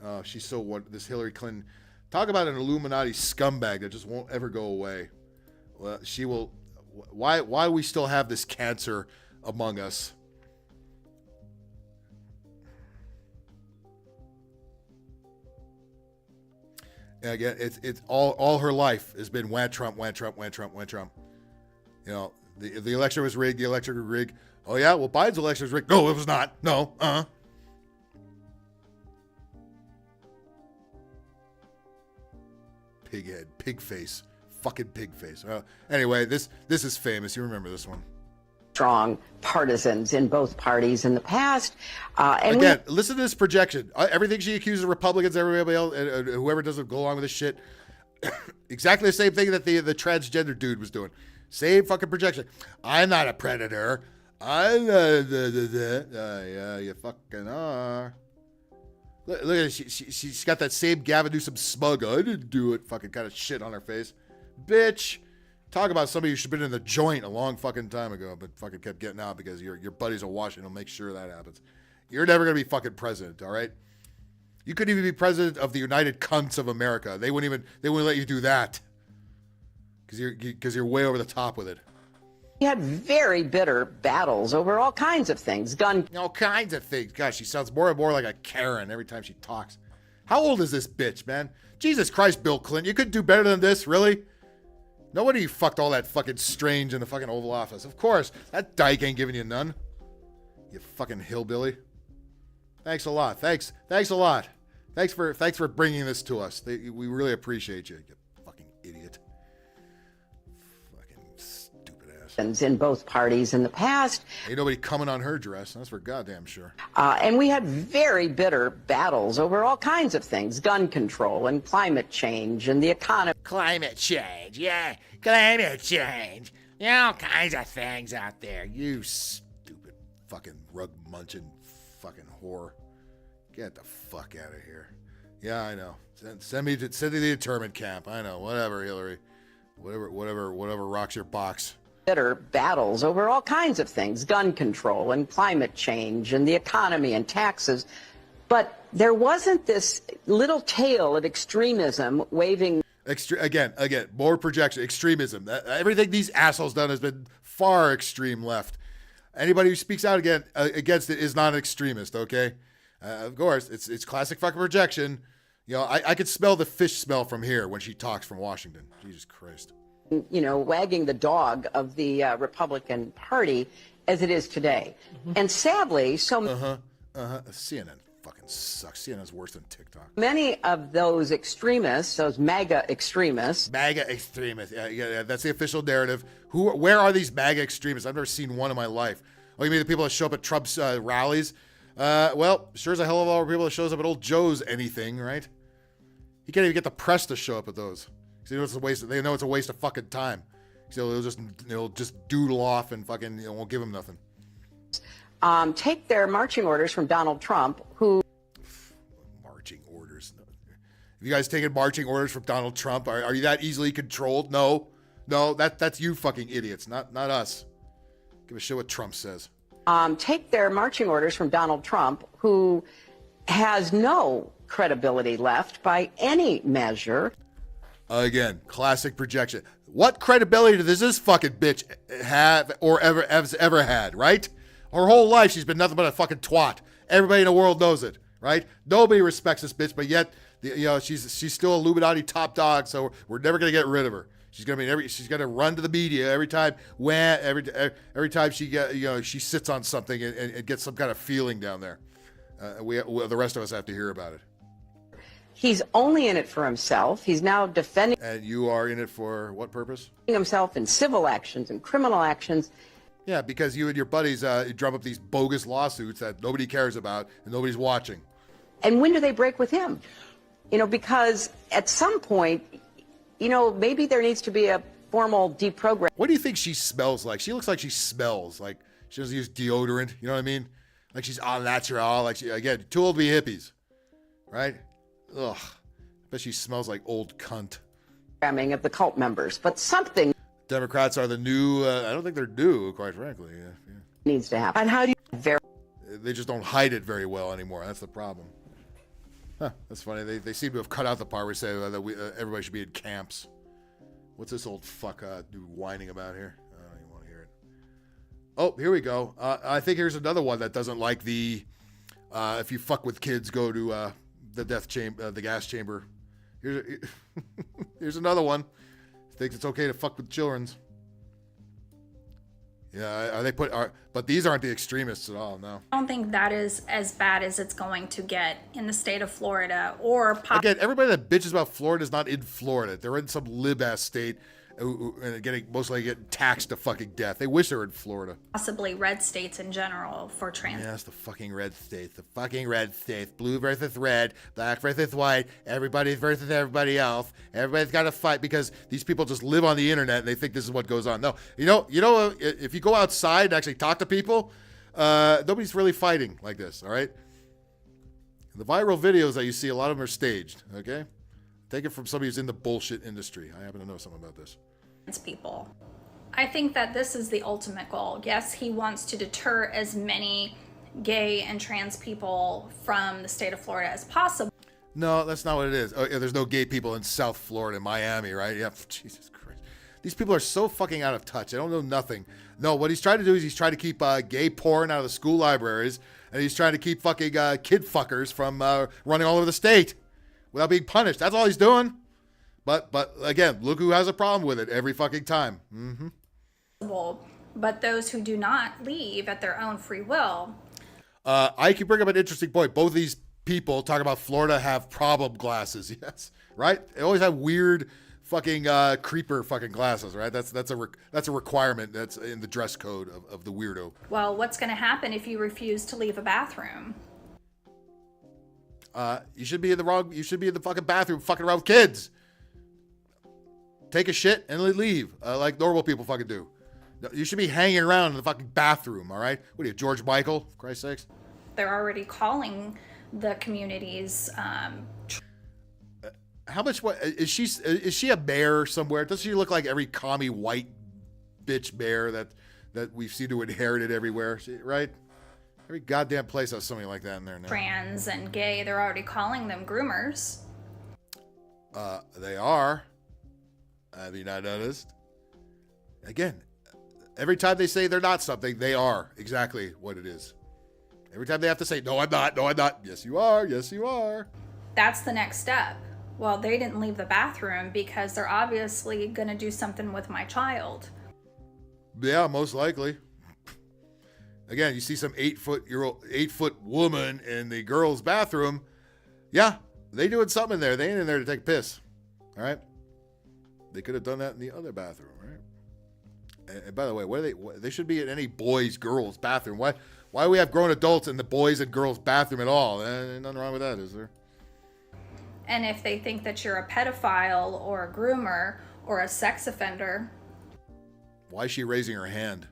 Oh, she's so this Hillary Clinton. Talk about an Illuminati scumbag that just won't ever go away. Well, she will. Why we still have this cancer among us? And again, it's all her life has been wham Trump. You know, the election was rigged. The election was rigged. Oh yeah, well Biden's election was rigged. No, it was not. No, Pig head, pig face, fucking pig face. Anyway, this is famous. You remember this one? Strong partisans in both parties in the past. And again, listen to this projection. Everything she accuses Republicans, everybody else, whoever doesn't go along with this shit, exactly the same thing that the transgender dude was doing. Same fucking projection. I'm not a predator. I'm yeah, you fucking are. Look at it. She's got that same Gavin Newsom smug, I didn't do it, fucking kind of shit on her face. Bitch. Talk about somebody who should have been in the joint a long fucking time ago, but fucking kept getting out because your buddies in Washington will make sure that happens. You're never going to be fucking president, all right? You couldn't even be president of the United Cunts of America. They wouldn't let you do that because you're way over the top with it. we had very bitter battles over all kinds of things. All kinds of things. Gosh, she sounds more and more like a Karen every time she talks. How old is this bitch, man? Jesus Christ, Bill Clinton. You couldn't do better than this, really? No wonder you fucked all that fucking strange in the fucking Oval Office. Of course, that dyke ain't giving you none. You fucking hillbilly. Thanks a lot. Thanks a lot. Thanks for bringing this to us. We really appreciate you fucking idiot. Fucking stupid ass. In both parties in the past. Ain't nobody coming on her dress. That's for goddamn sure. And we had very bitter battles over all kinds of things. Gun control and climate change and the economy. Climate change, yeah. Climate change. Yeah, all kinds of things out there. You stupid fucking rug munching fucking whore. Get the fuck out of here. Yeah, I know. Send me to the internment camp. I know. Whatever, Hillary. Whatever rocks your box. Bitter battles over all kinds of things. Gun control and climate change and the economy and taxes. But there wasn't this little tail of extremism waving. Again, more projection, extremism. Everything these assholes done has been far extreme left. Anybody who speaks out against it is not an extremist, okay? Of course, it's classic fucking projection. You know, I could smell the fish smell from here when she talks from Washington. Jesus Christ. You know, wagging the dog of the Republican Party as it is today. Mm-hmm. And sadly, CNN fucking sucks. CNN's worse than TikTok. Many of those extremists, those MAGA extremists. Yeah, that's the official narrative. Where are these MAGA extremists? I've never seen one in my life. Oh, you mean the people that show up at Trump's rallies? Well, sure as a hell of a lot of people that shows up at old Joe's anything, right? He can't even get the press to show up at those. They know it's a waste of fucking time. So they'll just doodle off and fucking won't give him nothing. Take their marching orders from Donald Trump, who... Marching orders. Have you guys taken marching orders from Donald Trump? Are you that easily controlled? No, that's you fucking idiots, not us. Give a shit what Trump says. Take their marching orders from Donald Trump, who has no credibility left by any measure. Again, classic projection. What credibility does this fucking bitch have or has ever had, right? Her whole life, she's been nothing but a fucking twat. Everybody in the world knows it, right? Nobody respects this bitch, but yet, she's still Illuminati top dog, so we're never going to get rid of her. She's gonna run to the media every time every time she sits on something and gets some kind of feeling down there. The rest of us have to hear about it. He's only in it for himself. He's now defending. And you are in it for what purpose? Himself in civil actions and criminal actions. Yeah, because you and your buddies drum up these bogus lawsuits that nobody cares about and nobody's watching. And when do they break with him? Because at some point, maybe there needs to be a formal deprogram. What do you think she smells like? She looks like she smells like she doesn't use deodorant. You know what I mean? Like she's all natural. Like again, too old to be hippies, right? Ugh. I bet she smells like old cunt. Of the cult members, but something. Democrats are the new. I don't think they're new, quite frankly. Yeah. Needs to happen. And how do you They just don't hide it very well anymore. That's the problem. Huh, that's funny. They seem to have cut out the part where they say that everybody should be in camps. What's this old fuck whining about here? I don't even want to hear it. Oh, here we go. I think here's another one that doesn't like the if you fuck with kids, go to the death chamber, the gas chamber. Here's another one. Thinks it's okay to fuck with children's. Yeah, but these aren't the extremists at all, no. I don't think that is as bad as it's going to get in the state of Florida or Again, everybody that bitches about Florida is not in Florida. They're in some lib-ass state and mostly getting taxed to fucking death. They wish they were in Florida. possibly red states in general for trans. Yeah, it's the fucking red states. The fucking red states. Blue versus red, black versus white, everybody versus everybody else. Everybody's got to fight because these people just live on the internet and they think this is what goes on. No, you know, if you go outside and actually talk to people, nobody's really fighting like this, all right? The viral videos that you see, a lot of them are staged, okay? Take it from somebody who's in the bullshit industry. I happen to know something about this. People. I think that this is the ultimate goal. Yes, he wants to deter as many gay and trans people from the state of Florida as possible. No, that's not what it is. Oh, yeah, there's no gay people in South Florida, Miami, right? Yeah, Jesus Christ. These people are so fucking out of touch. They don't know nothing. No, what he's trying to do is he's trying to keep gay porn out of the school libraries, and he's trying to keep fucking kid fuckers from running all over the state without being punished. That's all he's doing. But again, look who has a problem with it every fucking time. Mm-hmm. But those who do not leave at their own free will. I can bring up an interesting point. Both of these people talk about Florida have problem glasses. Yes, right? They always have weird fucking creeper fucking glasses, right? That's a requirement. That's in the dress code of the weirdo. Well, what's going to happen if you refuse to leave a bathroom? You should be in the fucking bathroom fucking around with kids. Take a shit and leave, like normal people fucking do. You should be hanging around in the fucking bathroom, all right? What are you, George Michael, for Christ's sakes? They're already calling the communities. How much? What is she? Is she a mayor somewhere? Doesn't she look like every commie white bitch mayor that we've seen to inherit it everywhere? Right? Every goddamn place has something like that in there now. Trans and gay, they're already calling them groomers. They are. Have you not noticed? Again, every time they say they're not something, they are exactly what it is. Every time they have to say, no, I'm not. No, I'm not. Yes, you are. Yes, you are. That's the next step. Well, they didn't leave the bathroom because they're obviously going to do something with my child. Yeah, most likely. Again, you see some 8-foot woman in the girls' bathroom. Yeah, they doing something in there. They ain't in there to take a piss. All right? They could have done that in the other bathroom, right? And by the way, they should be in any boys, girls bathroom. Why do we have grown adults in the boys and girls bathroom at all? Ain't nothing wrong with that, is there? And if they think that you're a pedophile or a groomer or a sex offender. Why is she raising her hand?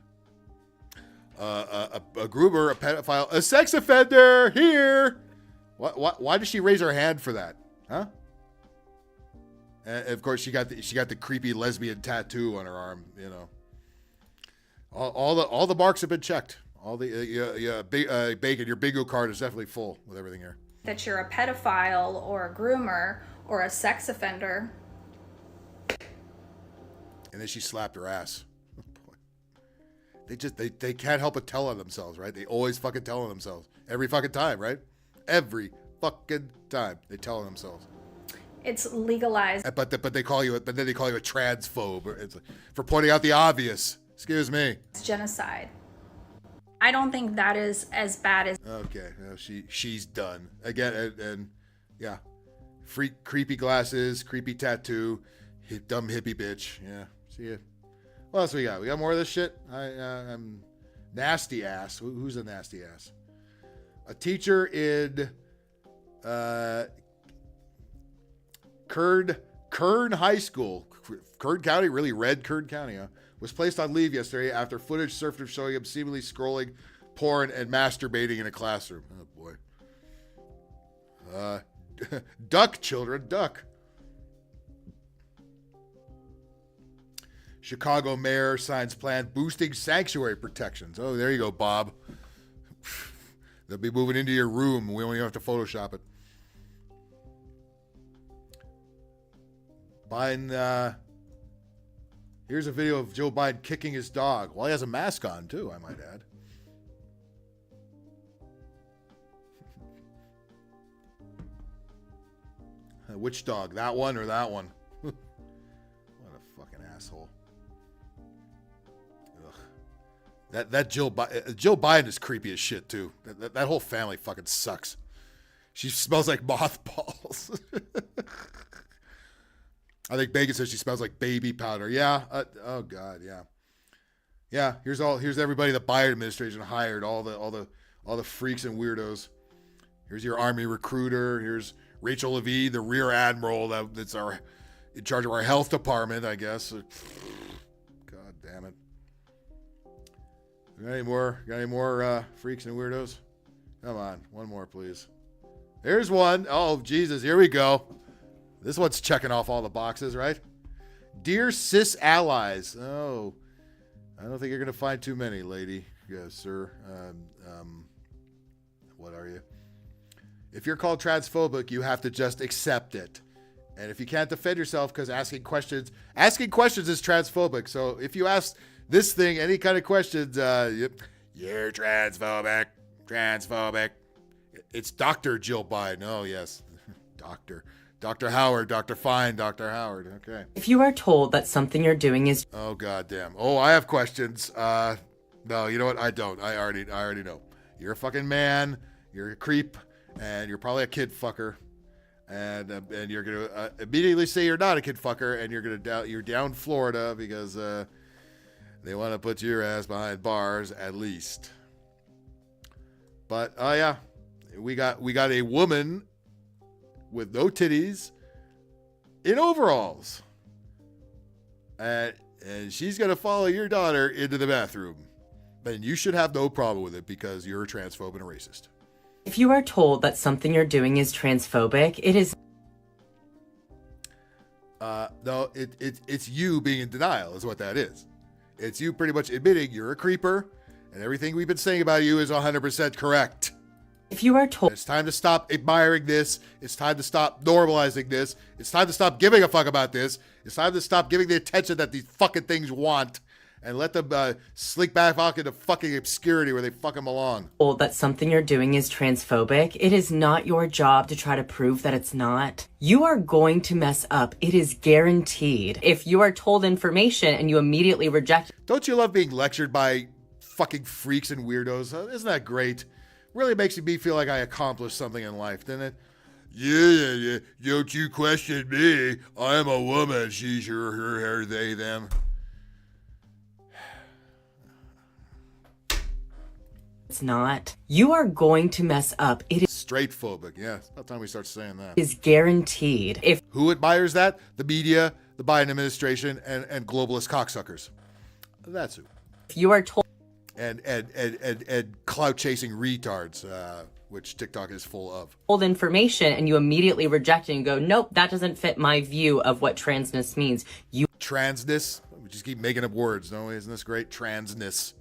A groomer, a pedophile, a sex offender, here. Why does she raise her hand for that? Huh? And of course, she got the creepy lesbian tattoo on her arm. You know, all the marks have been checked. All the Bacon, your bingo card is definitely full with everything here. That you're a pedophile or a groomer or a sex offender. And then she slapped her ass. Oh boy. They can't help but tell on themselves, right? They always fucking tell on themselves every fucking time, right? Every fucking time they tell on themselves. it's legalized. But they call you, but then they call you a transphobe. It's like, for pointing out the obvious. Excuse me. It's genocide. I don't think that is as bad as. Okay, no, she's done again, and yeah, creepy glasses, creepy tattoo, dumb hippie bitch. Yeah, see ya. What else we got? We got more of this shit. I'm nasty ass. Who's a nasty ass? A teacher in Kern High School, Kern County, really red Kern County, huh? Was placed on leave yesterday after footage surfaced showing him seemingly scrolling porn and masturbating in a classroom. Oh boy. Duck, children, duck. Chicago mayor signs plan boosting sanctuary protections. Oh, there you go, Bob. They'll be moving into your room. We don't even have to Photoshop it. Biden, here's a video of Joe Biden kicking his dog. Well, he has a mask on, too, I might add. Which dog? That one or that one? What a fucking asshole. Ugh. That Joe Biden is creepy as shit, too. That whole family fucking sucks. She smells like mothballs. I think Bacon says she smells like baby powder. Yeah. Oh God. Yeah. Yeah. Here's everybody the Biden administration hired. All the freaks and weirdos. Here's your army recruiter. Here's Rachel Levine, the rear admiral that's in charge of our health department, I guess. God damn it. Got any more freaks and weirdos? Come on, one more, please. There's one. Oh Jesus, here we go. This one's checking off all the boxes, right? Dear CIS Allies. Oh, I don't think you're going to find too many, lady. Yes, sir. What are you? If you're called transphobic, you have to just accept it. And if you can't defend yourself because asking questions is transphobic. So if you ask this thing any kind of questions, you're transphobic. It's Dr. Jill Biden. Oh, yes. Dr. Howard, Dr. Fine, Dr. Howard. Okay. If you are told that something you're doing is... Oh, goddamn. Oh, I have questions. No, you know what? I don't. I already know. You're a fucking man. You're a creep. And you're probably a kid fucker. And you're going to immediately say you're not a kid fucker. And you're down Florida because they want to put your ass behind bars at least. But, oh, yeah. We got a woman with no titties in overalls. And she's going to follow your daughter into the bathroom. Then you should have no problem with it because you're a transphobe and a racist. If you are told that something you're doing is transphobic, it is... No, it's you being in denial is what that is. It's you pretty much admitting you're a creeper and everything we've been saying about you is 100% correct. If you are told... It's time to stop admiring this. It's time to stop normalizing this. It's time to stop giving a fuck about this. It's time to stop giving the attention that these fucking things want and let them slink back into fucking obscurity where they fucking belong. That something you're doing is transphobic, it is not your job to try to prove that it's not. You are going to mess up. It is guaranteed. If you are told information and you immediately reject... Don't you love being lectured by fucking freaks and weirdos? Isn't that great? Really makes me feel like I accomplished something in life, doesn't it? Yeah. Don't you question me. I'm a woman. She's her, they, them. It's not. You are going to mess up. It is straight phobic. Yeah, it's about time we start saying that. Is guaranteed. If who admires that? The media, the Biden administration, and globalist cocksuckers. That's who. If you are told. And clout chasing retards, which TikTok is full of. Told information and you immediately reject it and go, nope, that doesn't fit my view of what transness means. Transness? We just keep making up words, don't we? Isn't this great? Transness.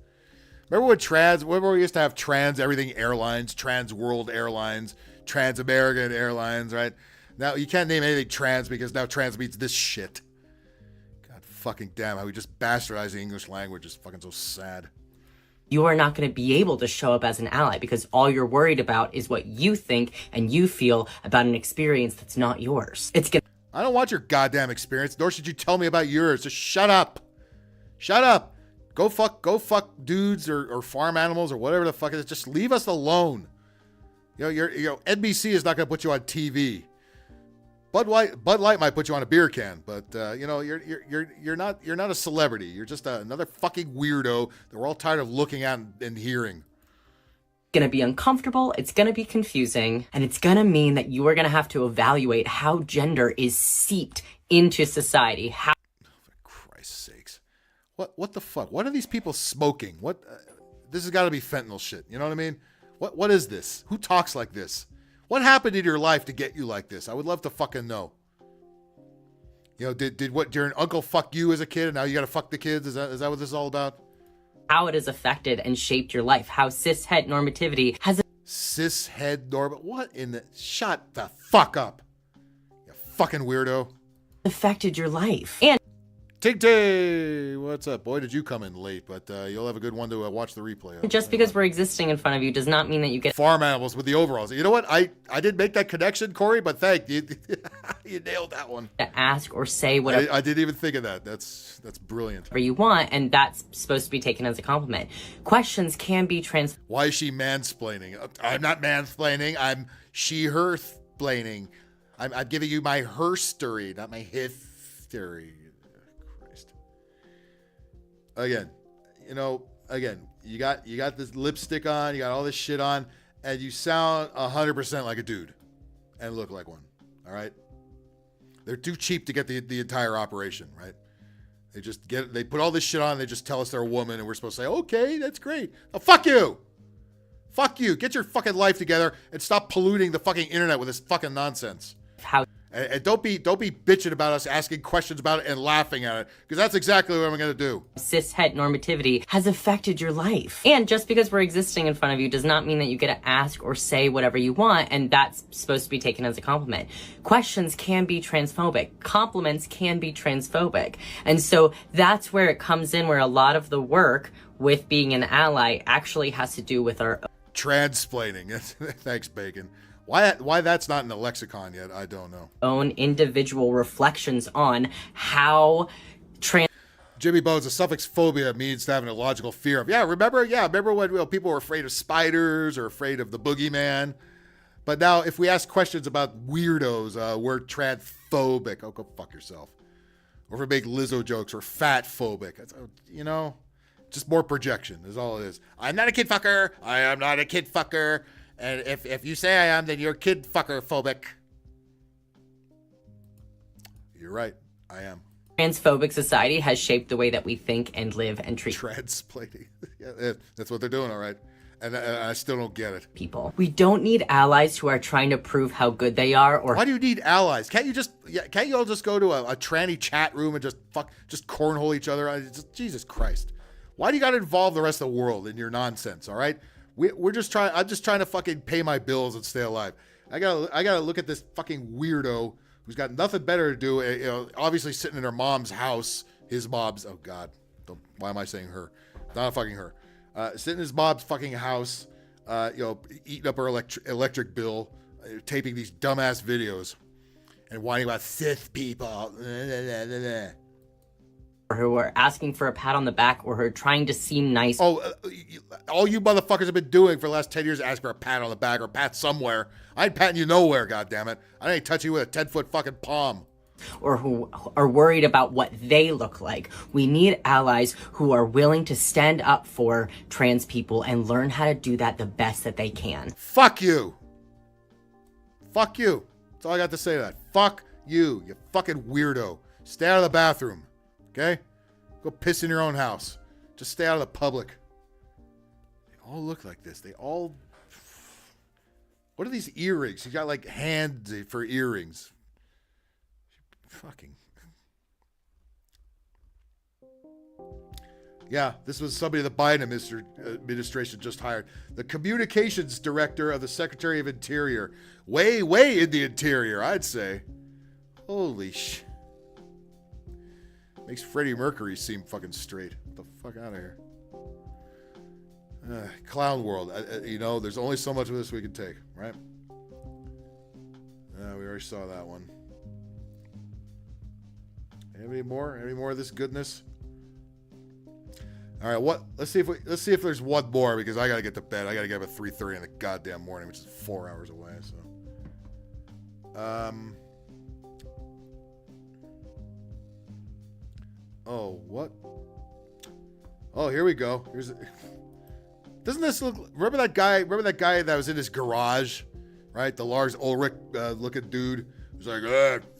Remember we used to have trans everything airlines, Trans World Airlines, Trans American Airlines, right? Now you can't name anything trans because now trans means this shit. God fucking damn, how we just bastardize the English language is fucking so sad. You are not going to be able to show up as an ally because all you're worried about is what you think and you feel about an experience that's not yours. It's gonna... I don't want your goddamn experience, nor should you tell me about yours. Just shut up. Shut up. Go fuck dudes or farm animals or whatever the fuck it is. Just leave us alone. You know, NBC is not going to put you on TV. Bud Light might put you on a beer can, but you know, you're not a celebrity. You're just another fucking weirdo that we're all tired of looking at and hearing. Going to be uncomfortable, it's going to be confusing, and it's going to mean that you are going to have to evaluate how gender is seeped into society. How for Christ's sakes. What the fuck? What are these people smoking? What this has got to be fentanyl shit. You know what I mean? What is this? Who talks like this? What happened in your life to get you like this? I would love to fucking know. You know, did your uncle fuck you as a kid and now you got to fuck the kids? Is that what this is all about? How it has affected and shaped your life. How cishet normativity has... Cishet norm... What in the... Shut the fuck up. You fucking weirdo. Affected your life. And... Tik Tok, what's up? Boy, did you come in late, but you'll have a good one to watch the replay of. Just because we're existing in front of you does not mean that you get... Farm animals with the overalls. You know what? I didn't make that connection, Corey, but thank you. You nailed that one. To ask or say whatever... I didn't even think of that. That's brilliant. You want, and that's supposed to be taken as a compliment. Questions can be Why is she mansplaining? I'm not mansplaining. I'm she-her-splaining. I'm giving you my herstory, not my history. Again, you know, you got this lipstick on, you got all this shit on, and you sound 100% like a dude and look like one. All right. They're too cheap to get the entire operation, right? They put all this shit on, they just tell us they're a woman, and we're supposed to say, okay, that's great. Oh, fuck you. Fuck you. Get your fucking life together and stop polluting the fucking internet with this fucking nonsense. And don't be bitching about us asking questions about it and laughing at it, because that's exactly what I'm going to do. Cishet normativity has affected your life. And just because we're existing in front of you does not mean that you get to ask or say whatever you want, and that's supposed to be taken as a compliment. Questions can be transphobic. Compliments can be transphobic. And so that's where it comes in, where a lot of the work with being an ally actually has to do with our... Transplaining. Thanks, Bacon. Why that's not in the lexicon yet, I don't know. Own individual reflections on how Jimmy Bones, a suffix phobia means to have an illogical fear of. Remember when people were afraid of spiders or afraid of the boogeyman? But now if we ask questions about weirdos, we're transphobic. Oh, go fuck yourself. Or if we make Lizzo jokes, we're fat phobic. You know, just more projection is all it is. I'm not a kid fucker. I am not a kid fucker. And if you say I am, then you're kid fucker phobic. You're right. I am. Transphobic society has shaped the way that we think and live and treat. Transplanting. Yeah, that's what they're doing, all right. And I still don't get it. People. We don't need allies who are trying to prove how good they are. Or why do you need allies? Can't you all just go to a tranny chat room and just cornhole each other? Jesus Christ. Why do you got to involve the rest of the world in your nonsense, all right? I'm just trying to fucking pay my bills and stay alive. I gotta look at this fucking weirdo who's got nothing better to do. You know, obviously sitting in her mom's house, his mom's. Oh God, why am I saying her? Not fucking her. Sitting in his mom's fucking house, you know, eating up her electric bill, taping these dumbass videos, and whining about cis people. Or who are asking for a pat on the back, or who are trying to seem nice. Oh, all you motherfuckers have been doing for the last 10 years is ask for a pat on the back or a pat somewhere. I ain't patting you nowhere, goddammit. I ain't touching you with a 10-foot fucking palm. Or who are worried about what they look like. We need allies who are willing to stand up for trans people and learn how to do that the best that they can. Fuck you. Fuck you. That's all I got to say to that. Fuck you, you fucking weirdo. Stay out of the bathroom. Okay? Go piss in your own house. Just stay out of the public. They all look like this. They all... What are these earrings? You got like hands for earrings. Fucking... Yeah, this was somebody the Biden administration just hired. The communications director of the Secretary of Interior. Way in the interior, I'd say. Holy shit. Makes Freddie Mercury seem fucking straight. Get the fuck out of here. Clown world. You know, there's only so much of this we can take, right? We already saw that one. Any more? Any more of this goodness? All right, what? Let's see if there's one more, because I gotta get to bed. I gotta get up at 3:30 in the goddamn morning, which is 4 hours away. So, oh, what? Oh, here we go. Doesn't this look? Remember that guy? Remember that guy that was in his garage, right? The Lars Ulrich looking dude. He's like,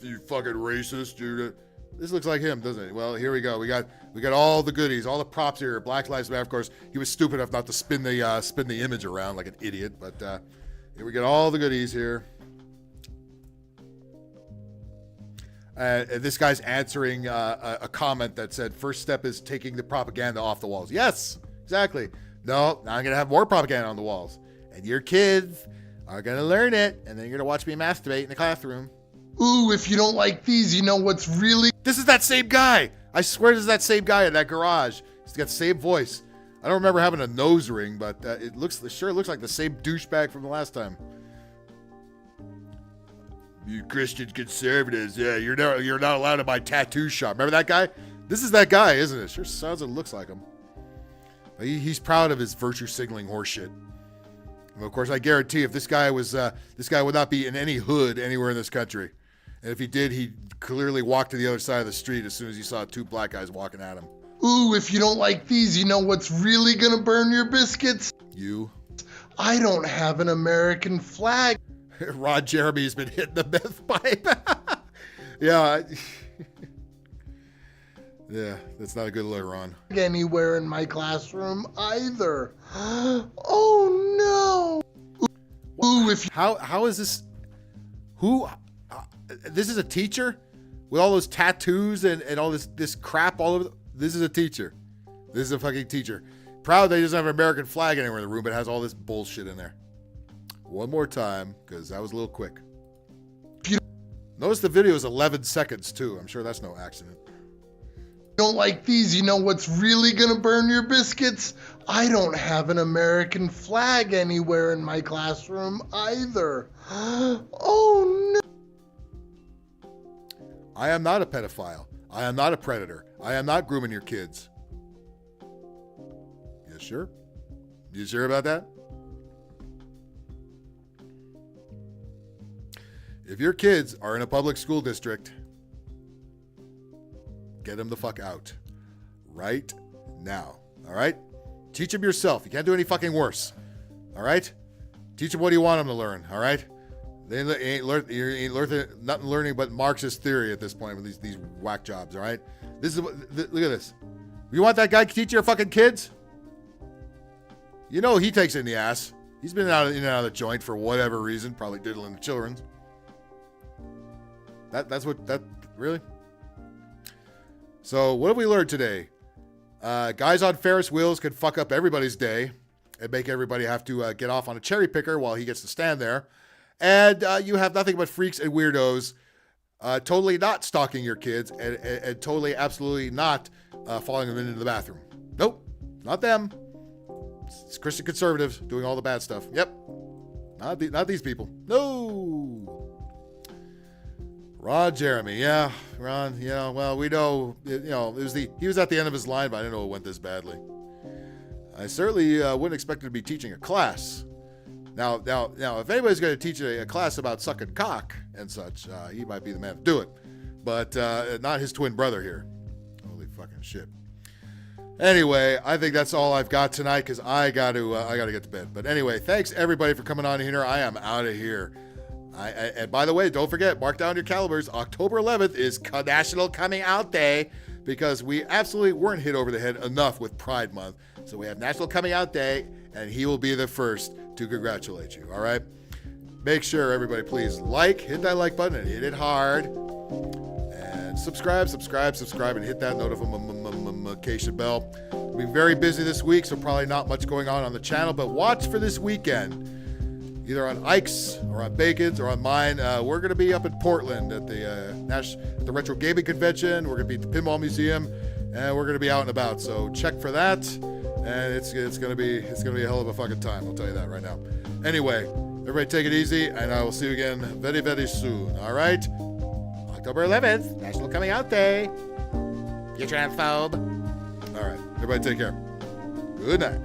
you fucking racist, dude. This looks like him, doesn't it? Well, here we go. We got all the goodies, all the props here. Black Lives Matter, of course. He was stupid enough not to spin the image around like an idiot, but here we get all the goodies here. This guy's answering a comment that said, "First step is taking the propaganda off the walls." Yes, exactly. No, now I'm gonna have more propaganda on the walls, and your kids are gonna learn it, and then you're gonna watch me masturbate in the classroom. Ooh, if you don't like these, you know what's really... This is that same guy. I swear this is that same guy in that garage. He's got the same voice. I don't remember having a nose ring, but it sure looks like the same douchebag from the last time. You Christian conservatives, yeah, you're not allowed to buy tattoo shop. Remember that guy? This is that guy, isn't it? Sure sounds and looks like him. He's proud of his virtue signaling horseshit. And of course, I guarantee if this guy would not be in any hood anywhere in this country. And if he did, he'd clearly walk to the other side of the street as soon as he saw two black guys walking at him. Ooh, if you don't like these, you know what's really gonna burn your biscuits? You. I don't have an American flag. Rod Jeremy's been hitting the meth pipe. Yeah. Yeah, that's not a good look, Ron. Anywhere in my classroom either. Oh no. Ooh, if how is this? Who? This is a teacher with all those tattoos and all this crap all over. This is a teacher. This is a fucking teacher. Proud that he doesn't have an American flag anywhere in the room, but has all this bullshit in there. One more time, because that was a little quick. Notice the video is 11 seconds too. I'm sure that's no accident. Don't like these, you know what's really gonna burn your biscuits? I don't have an American flag anywhere in my classroom either. Oh no. I am not a pedophile. I am not a predator. I am not grooming your kids. You sure? You sure about that? If your kids are in a public school district, get them the fuck out right now. All right? Teach them yourself. You can't do any fucking worse. All right? Teach them what you want them to learn. All right? They ain't nothing learning but Marxist theory at this point with these whack jobs. All right? This is look at this. You want that guy to teach your fucking kids? You know he takes it in the ass. He's been in and out of the joint for whatever reason, probably diddling the children. That really? So what have we learned today? Guys on Ferris wheels can fuck up everybody's day and make everybody have to get off on a cherry picker while he gets to stand there. And you have nothing but freaks and weirdos totally not stalking your kids and totally, absolutely not following them into the bathroom. Nope, not them. It's Christian conservatives doing all the bad stuff. Yep, not these people. No. Ron Jeremy, yeah, Ron, yeah, well, we know, he was at the end of his line, but I didn't know it went this badly. I certainly wouldn't expect him to be teaching a class. Now, if anybody's going to teach a class about sucking cock and such, he might be the man to do it, but not his twin brother here. Holy fucking shit. Anyway, I think that's all I've got tonight because I got to get to bed. But anyway, thanks everybody for coming on here. I am out of here. And by the way, don't forget, mark down your calendars. October 11th is National Coming Out Day because we absolutely weren't hit over the head enough with Pride Month. So we have National Coming Out Day, and he will be the first to congratulate you. All right? Make sure, everybody, please hit that like button and hit it hard. And subscribe, and hit that notification bell. We've been very busy this week, so probably not much going on the channel, but watch for this weekend. Either on Ike's or on Bacon's or on mine. We're going to be up in Portland at the Retro Gaming Convention. We're going to be at the Pinball Museum, and we're going to be out and about. So check for that, and it's going to be a hell of a fucking time. I'll tell you that right now. Anyway, everybody take it easy, and I will see you again very, very soon. All right, October 11th, National Coming Out Day. You transphobe. All right. Everybody take care. Good night.